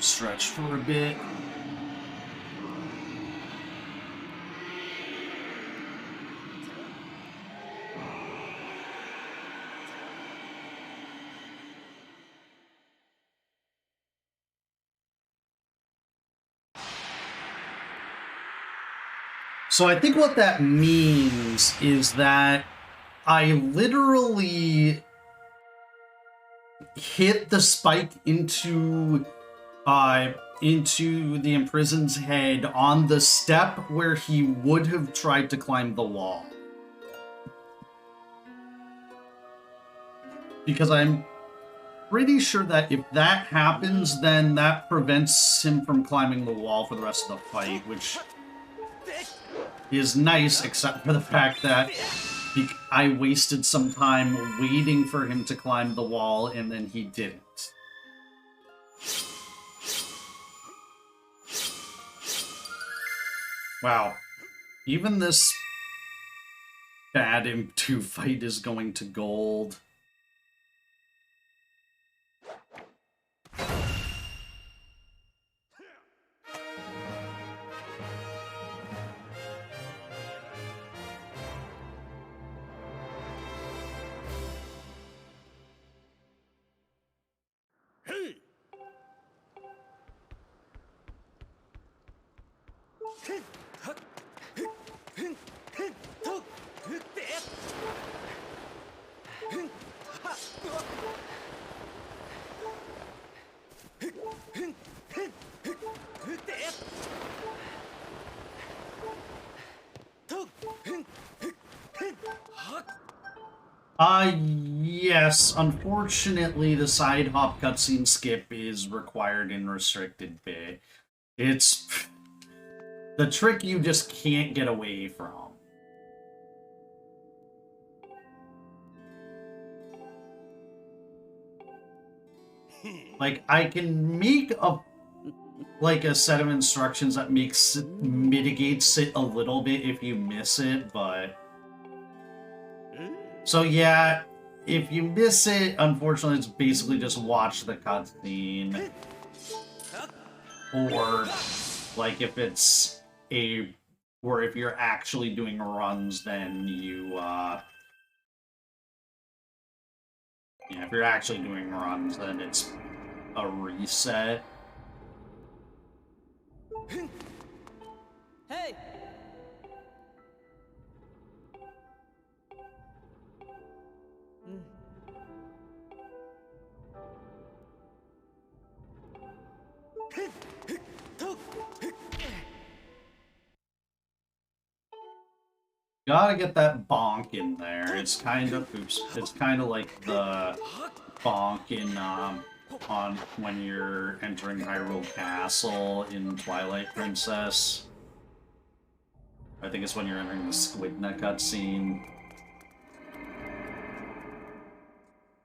Stretch for a bit. So I think what that means is that I literally hit the spike into the imprisoned's head on the step where he would have tried to climb the wall. Because I'm pretty sure that if that happens, then that prevents him from climbing the wall for the rest of the fight, which is nice, except for the fact that I wasted some time waiting for him to climb the wall, and then he didn't. Wow. Even this bad M2 fight is going to gold. Yes, unfortunately, the side hop cutscene skip is required in restricted BiT. It's the trick you just can't get away from. Like, I can make a set of instructions that mitigates it a little bit if you miss it, but... So yeah, if you miss it, unfortunately, it's basically just watch the cutscene. Or, like, if it's or if you're actually doing runs, then you, yeah, if you're actually doing runs, then it's a reset. Hey! Gotta get that bonk in there. It's kind of, oops, it's kind of like the bonk in, on when you're entering Hyrule Castle in Twilight Princess. I think it's when you're entering the Squidna cutscene.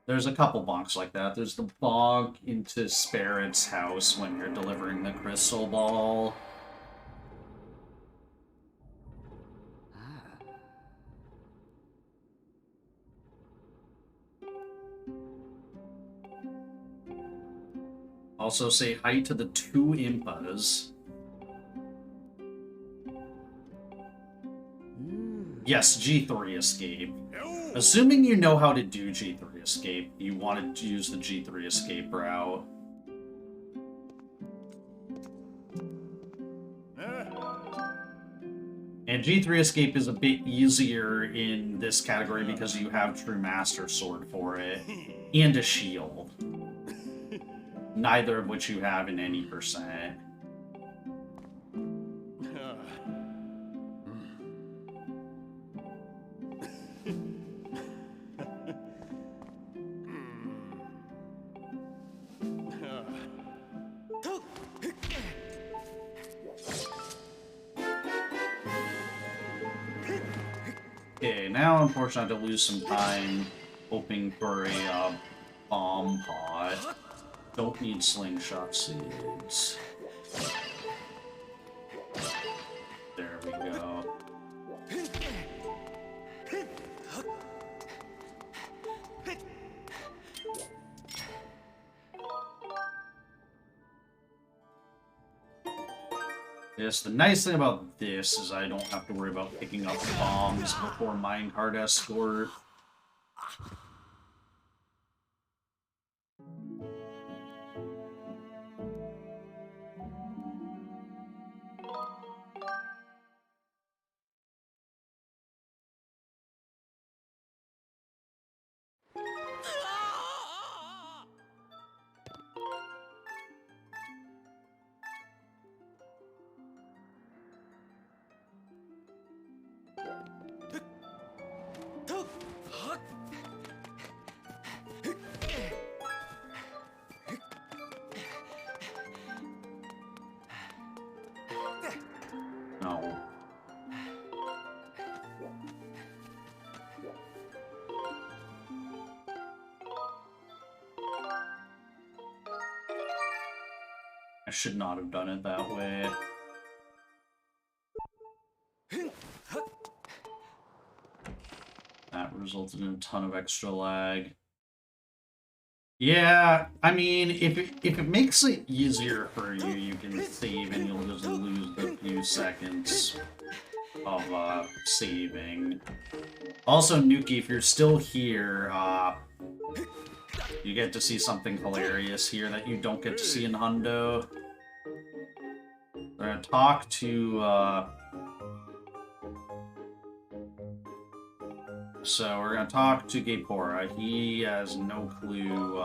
There's a couple bonks like that. There's the bonk into Spirit's house when you're delivering the crystal ball. Also say hi to the 2 Impas. Yes, G3 escape. Assuming you know how to do G3 escape, you wanted to use the G3 escape route. And G3 escape is a bit easier in this category because you have True Master Sword for it, and a shield. Neither of which you have in any percent. Okay, now unfortunately I have to lose some time hoping for a bomb pot. Don't need slingshot seeds. There we go. Yes, the nice thing about this is I don't have to worry about picking up bombs before minecart escort. No. I should not have done it that way. That resulted in a ton of extra lag. Yeah, I mean, if it makes it easier for you, you can save and you'll just lose the few seconds of saving. Also, Nuki, if you're still here, you get to see something hilarious here that you don't get to see in Hundo. We're gonna talk to, So we're gonna talk to Gapora. He has no clue,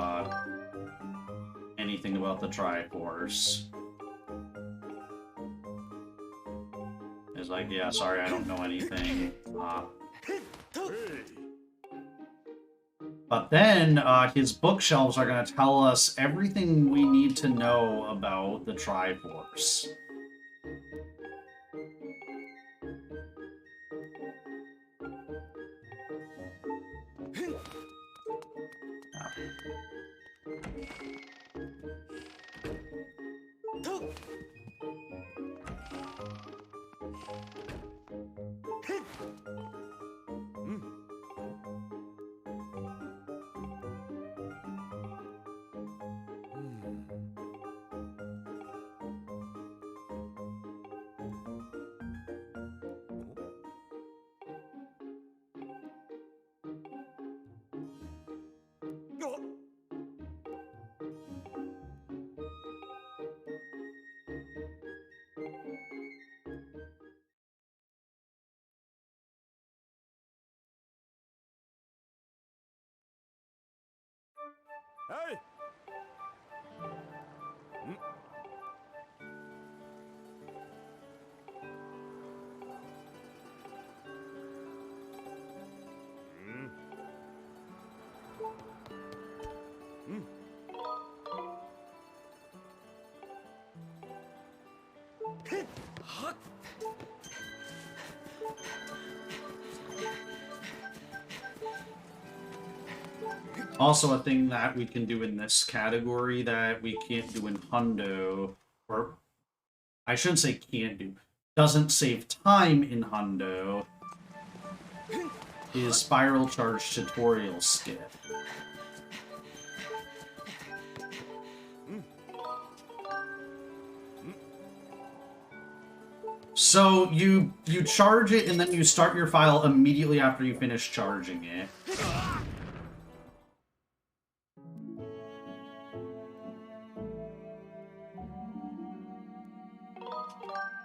anything about the Triforce. He's like, yeah, sorry, I don't know anything. But then, his bookshelves are gonna tell us everything we need to know about the Triforce. Hey! Also, a thing that we can do in this category that we can't do in Hundo, or I shouldn't say can't do, doesn't save time in Hundo, is Spiral Charge Tutorial Skip. So you charge it and then you start your file immediately after you finish charging it.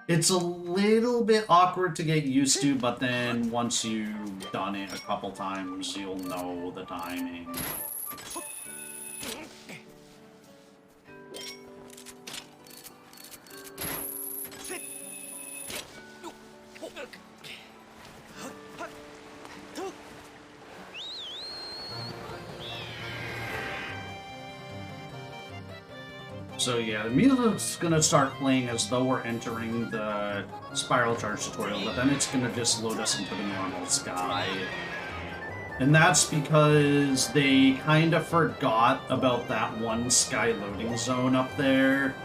It's a little bit awkward to get used to, but then once you've done it a couple times, you'll know the timing. So yeah, the music's gonna start playing as though we're entering the Spiral Charge tutorial, but then it's gonna just load us into the normal sky. And that's because they kind of forgot about that one sky loading zone up there.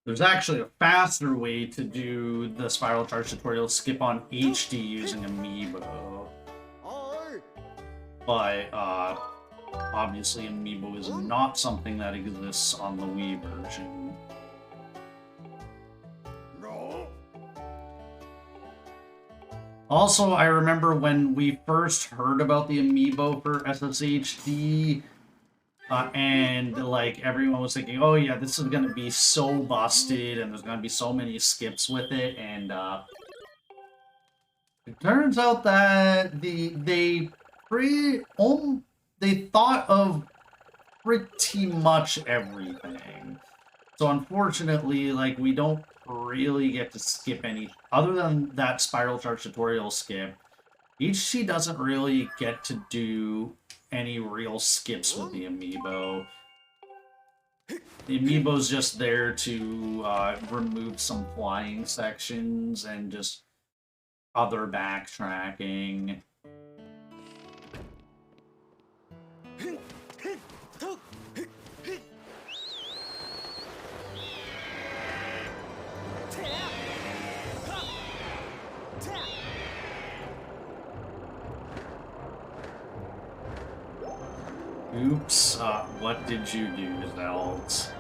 There's actually a faster way to do the Spiral Charge tutorial skip on HD using Amiibo. But, obviously Amiibo is not something that exists on the Wii version. Also, I remember when we first heard about the Amiibo for SSHD, and like everyone was thinking, oh yeah, this is gonna be so busted and there's gonna be so many skips with it, and it turns out that they thought of pretty much everything. So unfortunately, like, we don't really get to skip any other than that Spiral Charge tutorial skip. HT doesn't really get to do any real skips with the Amiibo. The Amiibo's just there to remove some flying sections and just other backtracking. Oops, what did you do, Zelt?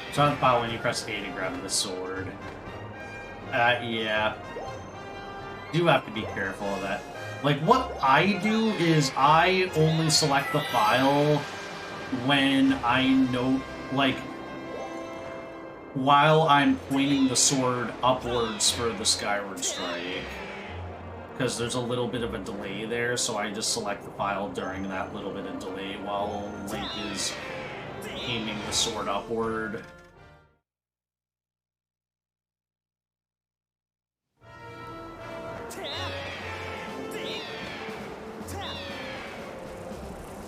It's on the file when you press A to grab the sword. Yeah. Do have to be careful of that. Like, what I do is I only select the file when I know, like, while I'm pointing the sword upwards for the Skyward Strike. Because there's a little bit of a delay there, so I just select the file during that little bit of delay while Link is aiming the sword upward.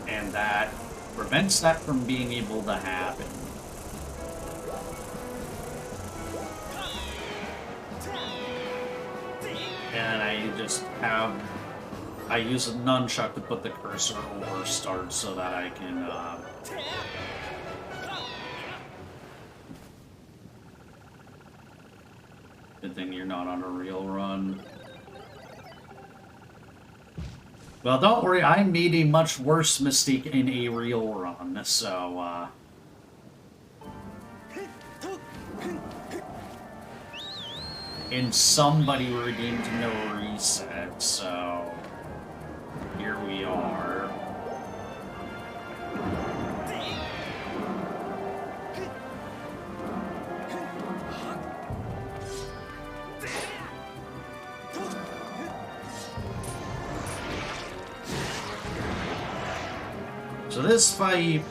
And that prevents that from being able to happen. And I use a nunchuck to put the cursor over start so that I can, Good thing you're not on a real run. Well, don't worry, I made a much worse mistake in a real run, so, and somebody redeemed no reset, so here we are. So this fight,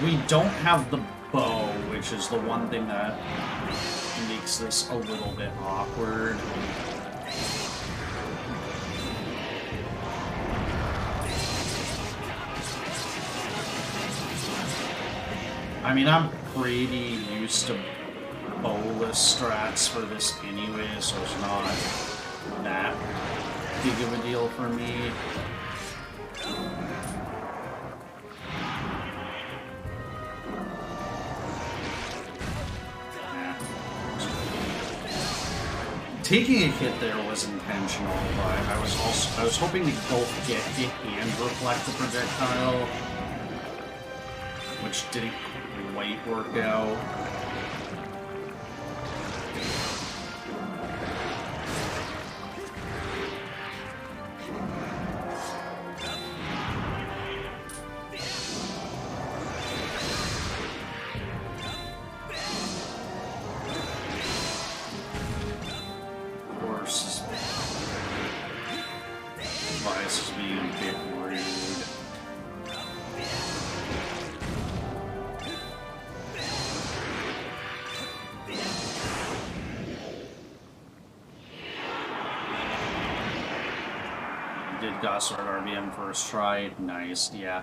we don't have the bow, which is the one thing that makes this a little bit awkward. I mean, I'm pretty used to bowless strats for this anyway, so it's not that big of a deal for me. Taking a hit there was intentional, but I was hoping to both get hit and reflect the projectile, which didn't quite work out. Got start RBM first try. Nice, yeah.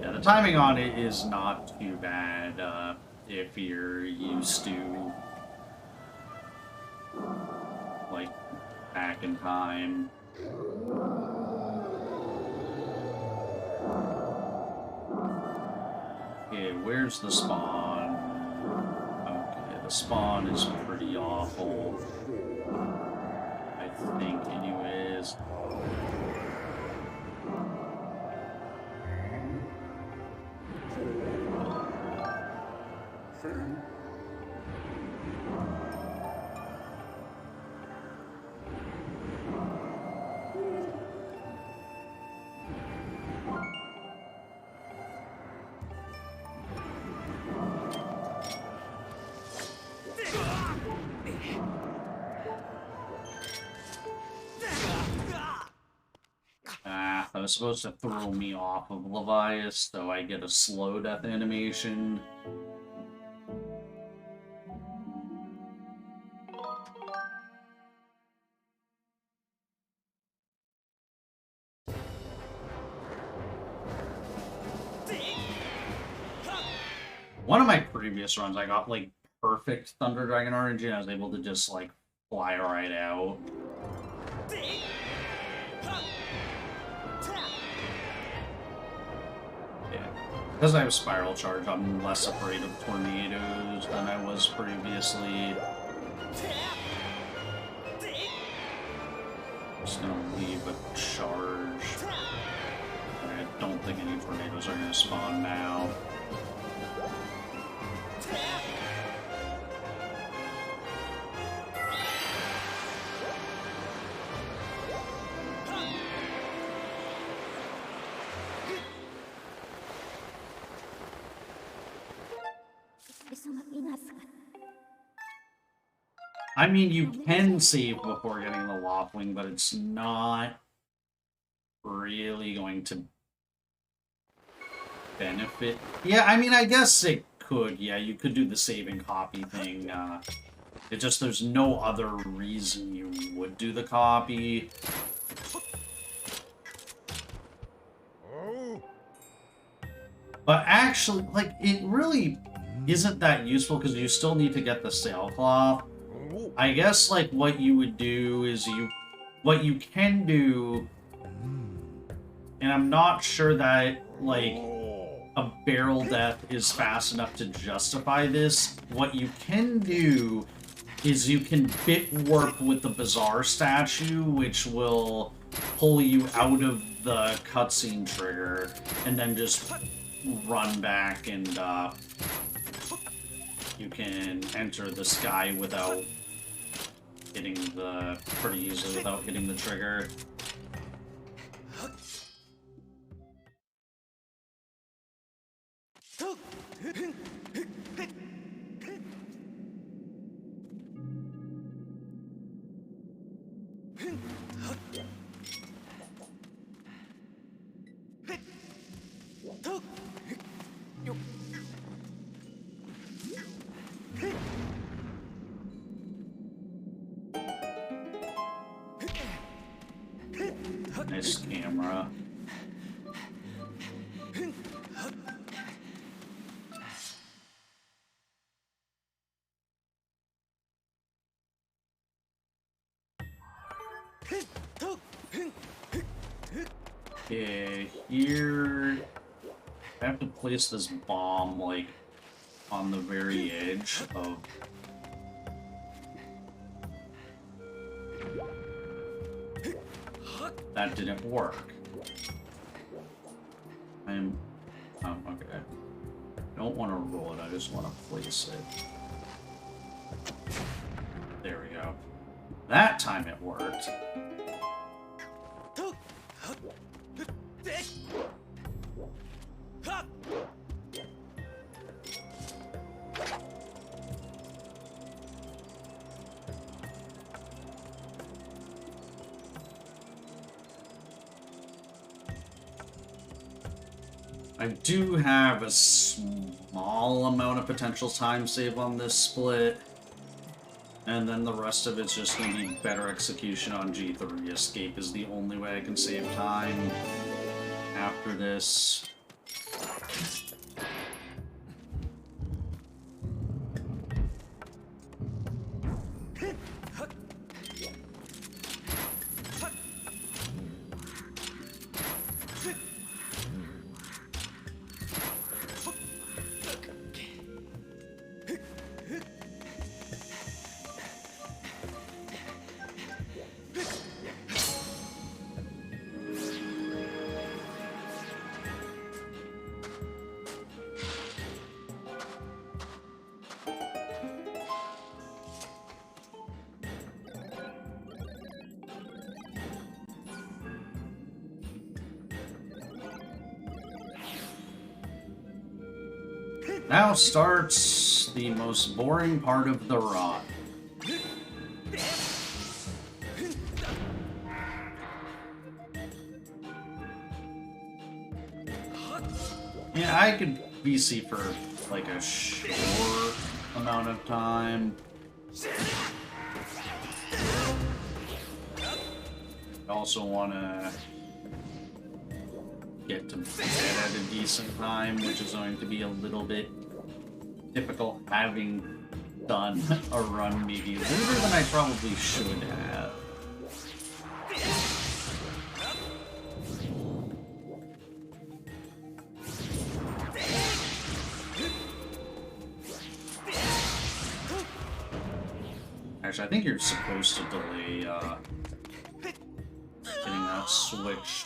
Yeah, the timing on it is not too bad if you're used to like back in time. Okay, where's the spawn? Okay, the spawn is pretty awful, I think, anyways. That was supposed to throw me off of Levias, though I get a slow death animation. One of my previous runs, I got like perfect Thunder Dragon RNG, and I was able to just like fly right out. Because I have Spiral Charge, I'm less afraid of tornadoes than I was previously. Just gonna leave a charge. I don't think any tornadoes are gonna spawn now. I mean, you can save before getting the Loftwing, but it's not really going to benefit. Yeah, I mean, I guess it could. Yeah, you could do the save and copy thing. It just, there's no other reason you would do the copy. But actually, like, it really isn't that useful because you still need to get the sailcloth. I guess, like, what you would do is what you can do, and I'm not sure that, like, a barrel death is fast enough to justify this. What you can do is you can bit warp with the Bazaar statue, which will pull you out of the cutscene trigger, and then just run back, and you can enter the sky without hitting pretty easily without hitting the trigger. Nice camera. Okay, here I have to place this bomb like on the very edge of that didn't work. Okay. I don't want to roll it, I just want to place it. There we go. That time it worked. I do have a small amount of potential time save on this split, and then the rest of it's just going to be better execution on G3. Escape is the only way I can save time after this. Now starts the most boring part of the run. Yeah, I could VC for like a short amount of time. I also want to get to bed at a decent time, which is going to be a little bit typical, having done a run maybe later than I probably should have. Actually, I think you're supposed to delay getting that switch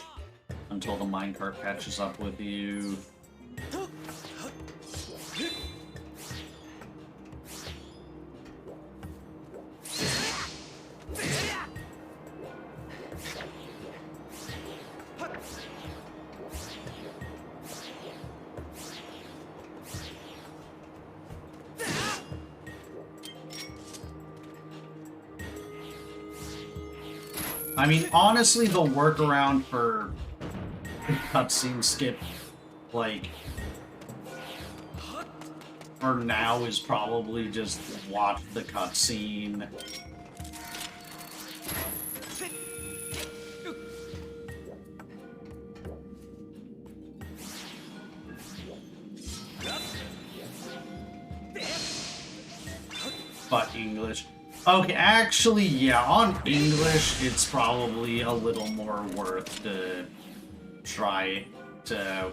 until the minecart catches up with you. I mean, honestly, the workaround for cutscene skip, like, for now is probably just watch the cutscene. But English. Okay, actually, yeah, on English, it's probably a little more worth to try to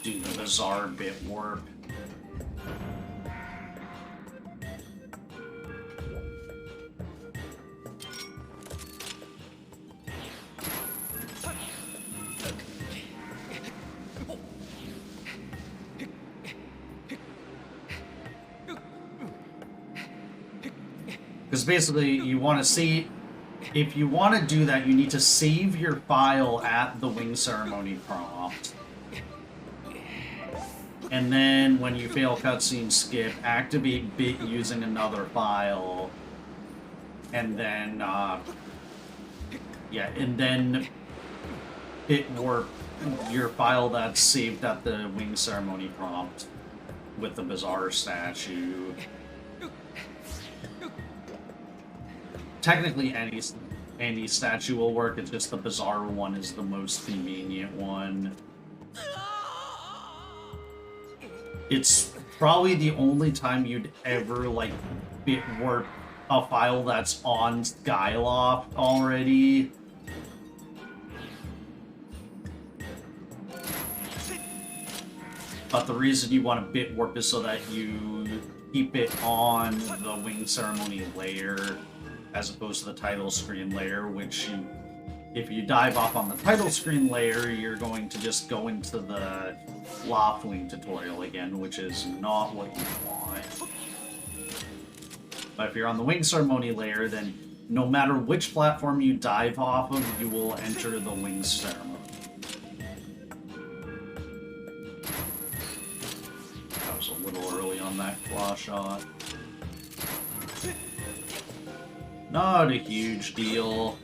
do the bizarre bit warp. Because basically, you want to see if you want to do that, you need to save your file at the wing ceremony prompt. And then when you fail cutscene skip, activate BiT using another file. And then, yeah, and then BiT warp your file that's saved at the wing ceremony prompt with the bizarre statue. Technically, any statue will work. It's just the bizarre one is the most convenient one. It's probably the only time you'd ever like BiT warp a file that's on Skyloft already. But the reason you want to BiT warp is so that you keep it on the wing ceremony layer as opposed to the title screen layer, which if you dive off on the title screen layer, you're going to just go into the Loft Wing tutorial again, which is not what you want. But if you're on the wing ceremony layer, then no matter which platform you dive off of, you will enter the wing ceremony. That was a little early on that claw shot. Not a huge deal.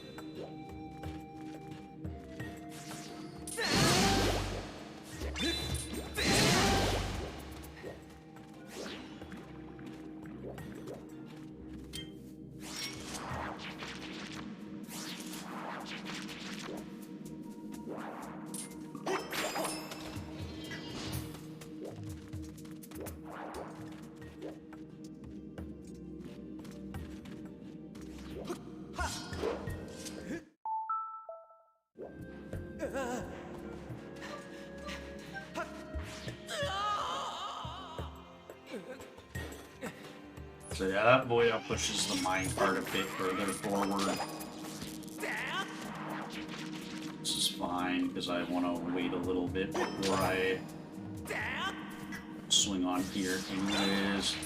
So yeah, that boy pushes the minecart a bit further forward. This is fine, because I want to wait a little bit before I swing on here anyways.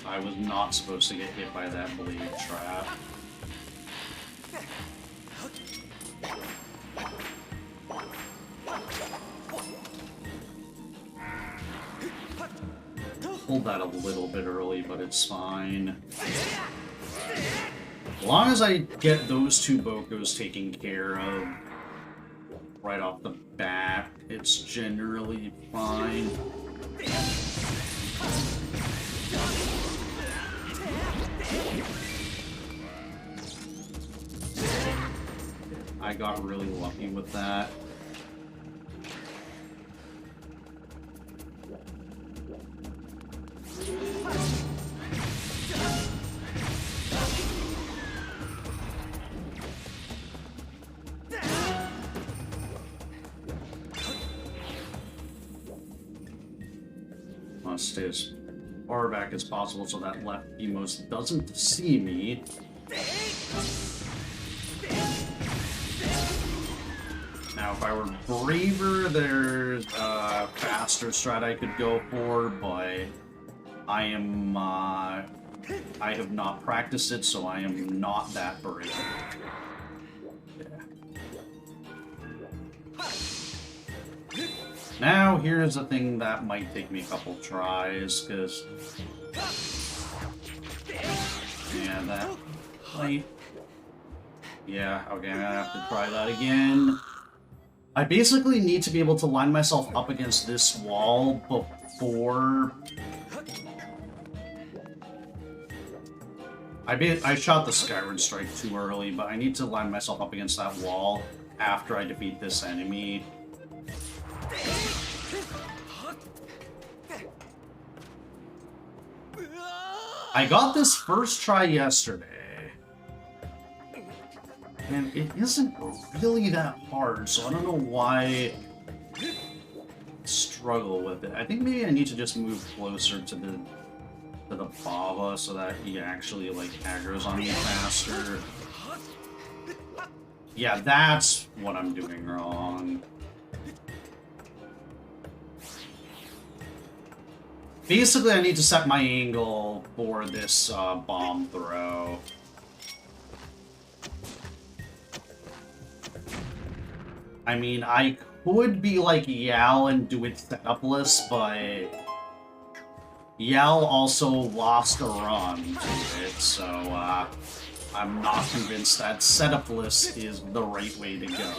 I was not supposed to get hit by that blade trap. Pulled that a little bit early, but it's fine. As long as I get those two Bokos taken care of right off the bat, it's generally fine. I got really lucky with that. I'll stay as far back as possible so that left Emos doesn't see me. Now, if I were braver, there's a faster strat I could go for, but I have not practiced it, so I am not that brave. Yeah. Now, here's a thing that might take me a couple tries, because... yeah, that might... yeah, okay, I'm gonna have to try that again. I basically need to be able to line myself up against this wall before... I shot the Skyward Strike too early, but I need to line myself up against that wall after I defeat this enemy. I got this first try yesterday. And it isn't really that hard, so I don't know why I struggle with it. I think maybe I need to just move closer to the to the Baba so that he actually, like, aggroes on me faster. Yeah, that's what I'm doing wrong. Basically, I need to set my angle for this bomb throw. I mean, I could be like Yal and do it setupless, but Yal also lost a run to it, so I'm not convinced that setupless is the right way to go.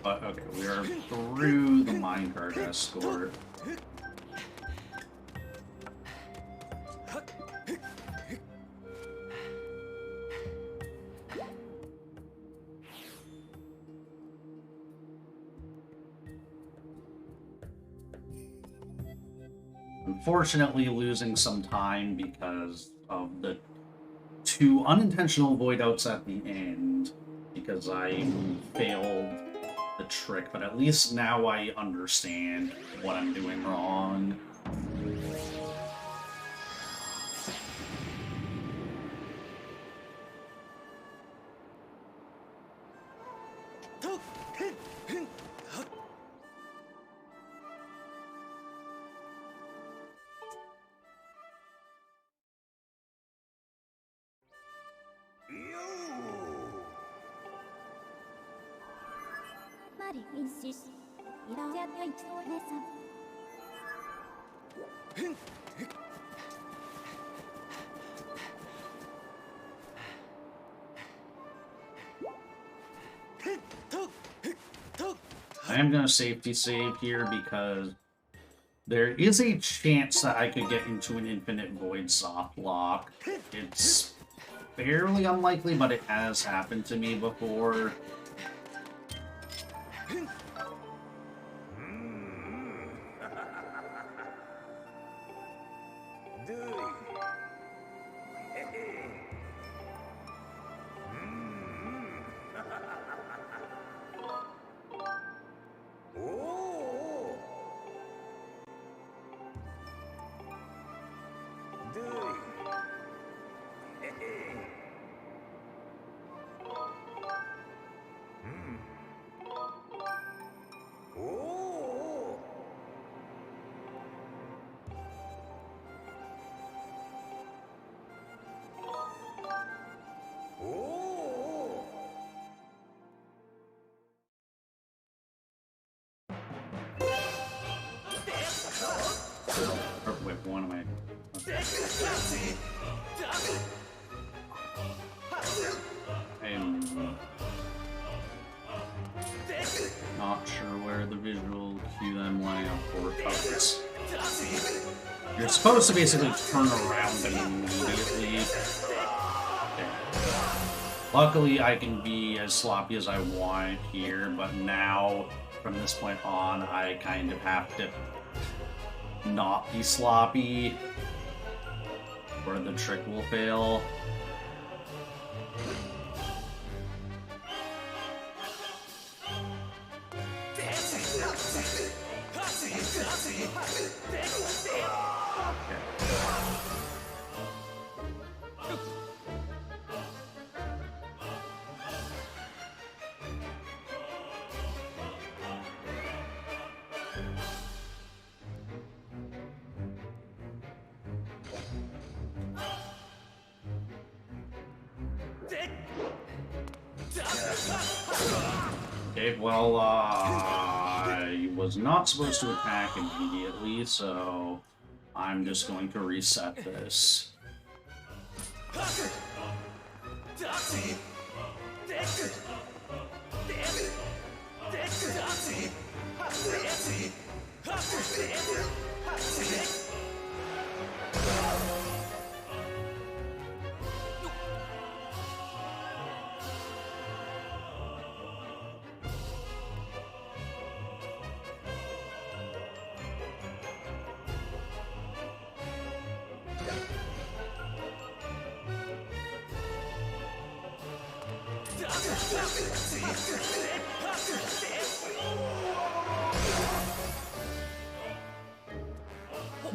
But okay, we are through the minecart escort. Unfortunately, losing some time because of the 2 unintentional void outs at the end, because I failed the trick, but at least now I understand what I'm doing wrong. I am going to safety save here because there is a chance that I could get into an infinite void soft lock. It's fairly unlikely, but it has happened to me before. Or, wait, one of my... Okay. I'm not sure where the visual cue that I'm lining up for covers. You're supposed to basically turn around immediately. Okay. Luckily, I can be as sloppy as I want here, but now, from this point on, I kind of have to not be sloppy, or the trick will fail. Okay, well, I was not supposed to attack immediately, so I'm just going to reset this.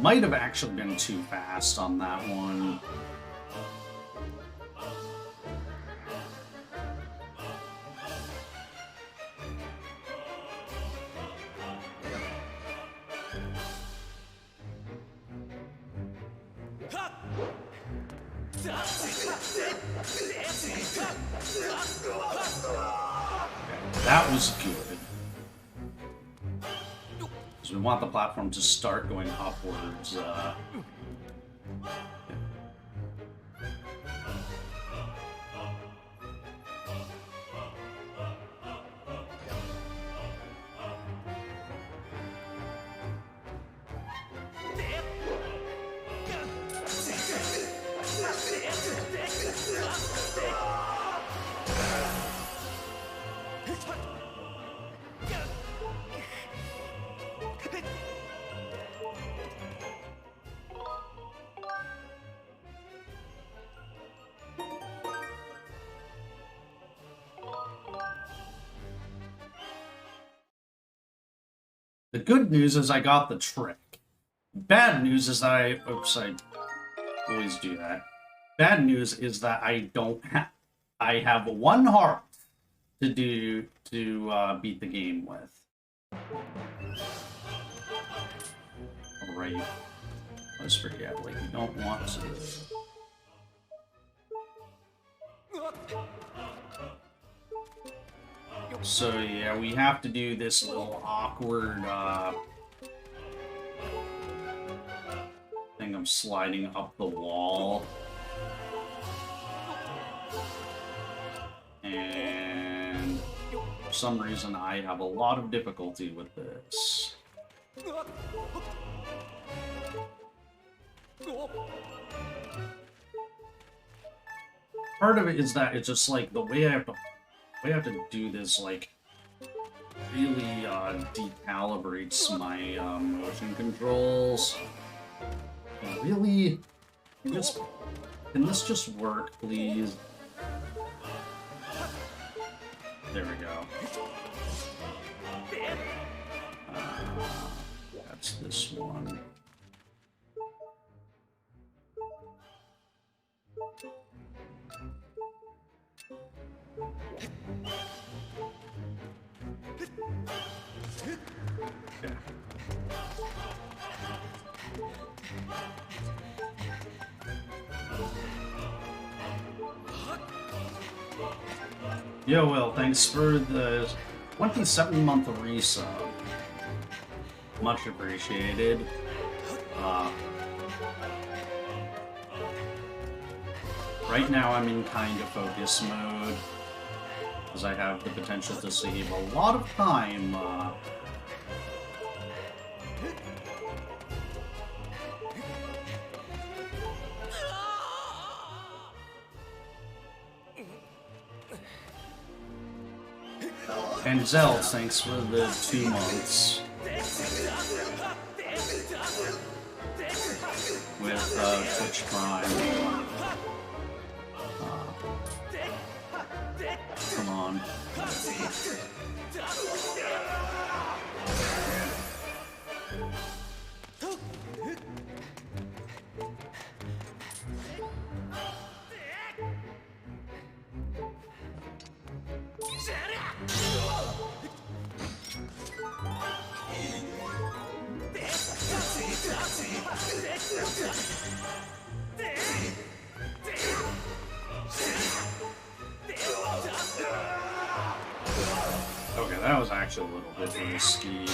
Might have actually been too fast on that one. That was good. Because we want the platform to start going upwards. The good news is I got the trick. Bad news is that I always do that. Bad news is that I don't have. I have one heart to beat the game with. Alright. Let's forget. Like, you don't want to. So yeah, we have to do this little awkward thing of sliding up the wall. And for some reason I have a lot of difficulty with this. Part of it is that it's just like the way I have to do this, like, really decalibrates my motion controls. And really, can this just work, please? There we go. That's this one. Yo, Will, thanks for the 27-month resub. Much appreciated. Right now I'm in kind of focus mode, because I have the potential to save a lot of time. And Zells, thanks for the 2 months. With Twitch Prime. Come on. Okay, that was actually a little bit risky.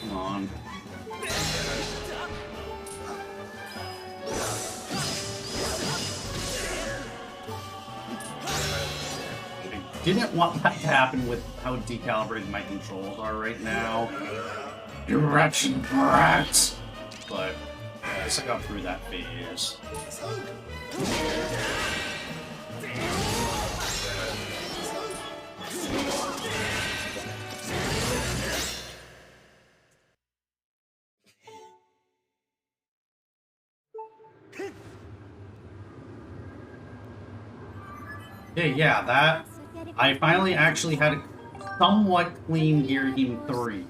Come on. I didn't want that to happen with how decalibrated my controls are right now. You wretched brat! But I guess I got through that phase. Okay, yeah, that... I finally actually had a somewhat clean Gear Team 3.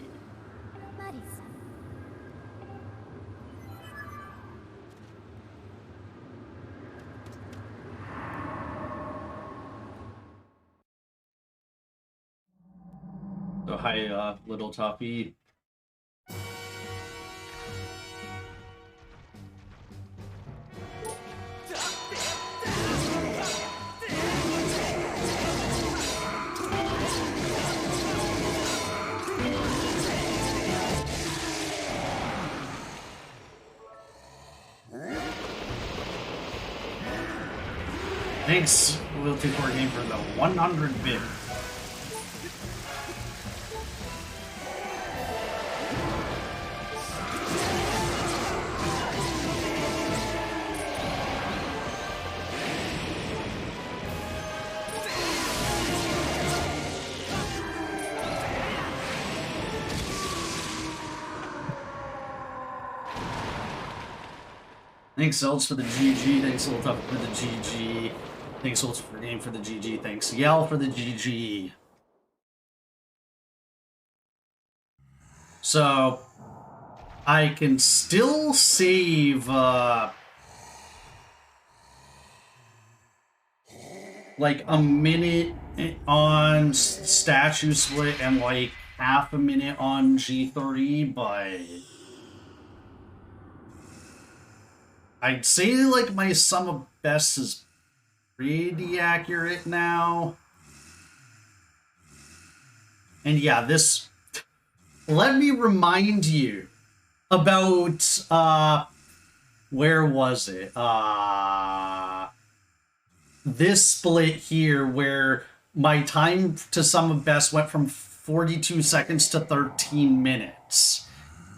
So hi, little toughy. Thanks, Will 24 Game, for the 100 bit. Thanks, Zelts, for the GG. Thanks, Little Tough, for the GG. Thanks, Zelts, for Game, for the GG. Thanks, Yell, for the GG. So, I can still save, like, a minute on Statue Split and, like, half a minute on G30, but... I'd say, like, my sum of best is pretty accurate now. And yeah, this... Let me remind you about, where was it? This split here, where my time to sum of best went from 42 seconds to 13 minutes.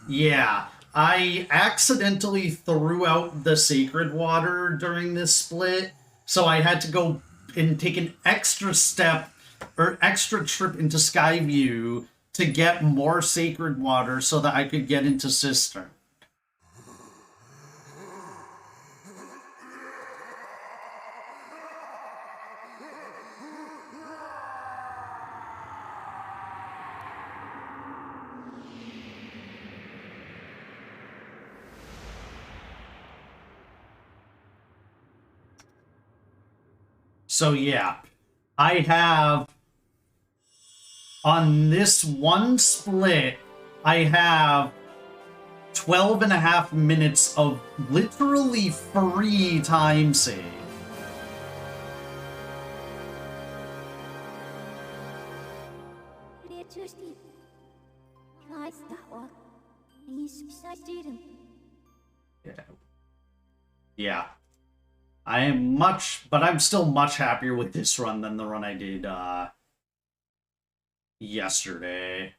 Yeah. I accidentally threw out the sacred water during this split, so I had to go and take an extra step or extra trip into Skyview to get more sacred water so that I could get into Cistern. So yeah, I have, on this one split, I have 12 and a half minutes of literally free time save. Yeah. I am but I'm still much happier with this run than the run I did, yesterday.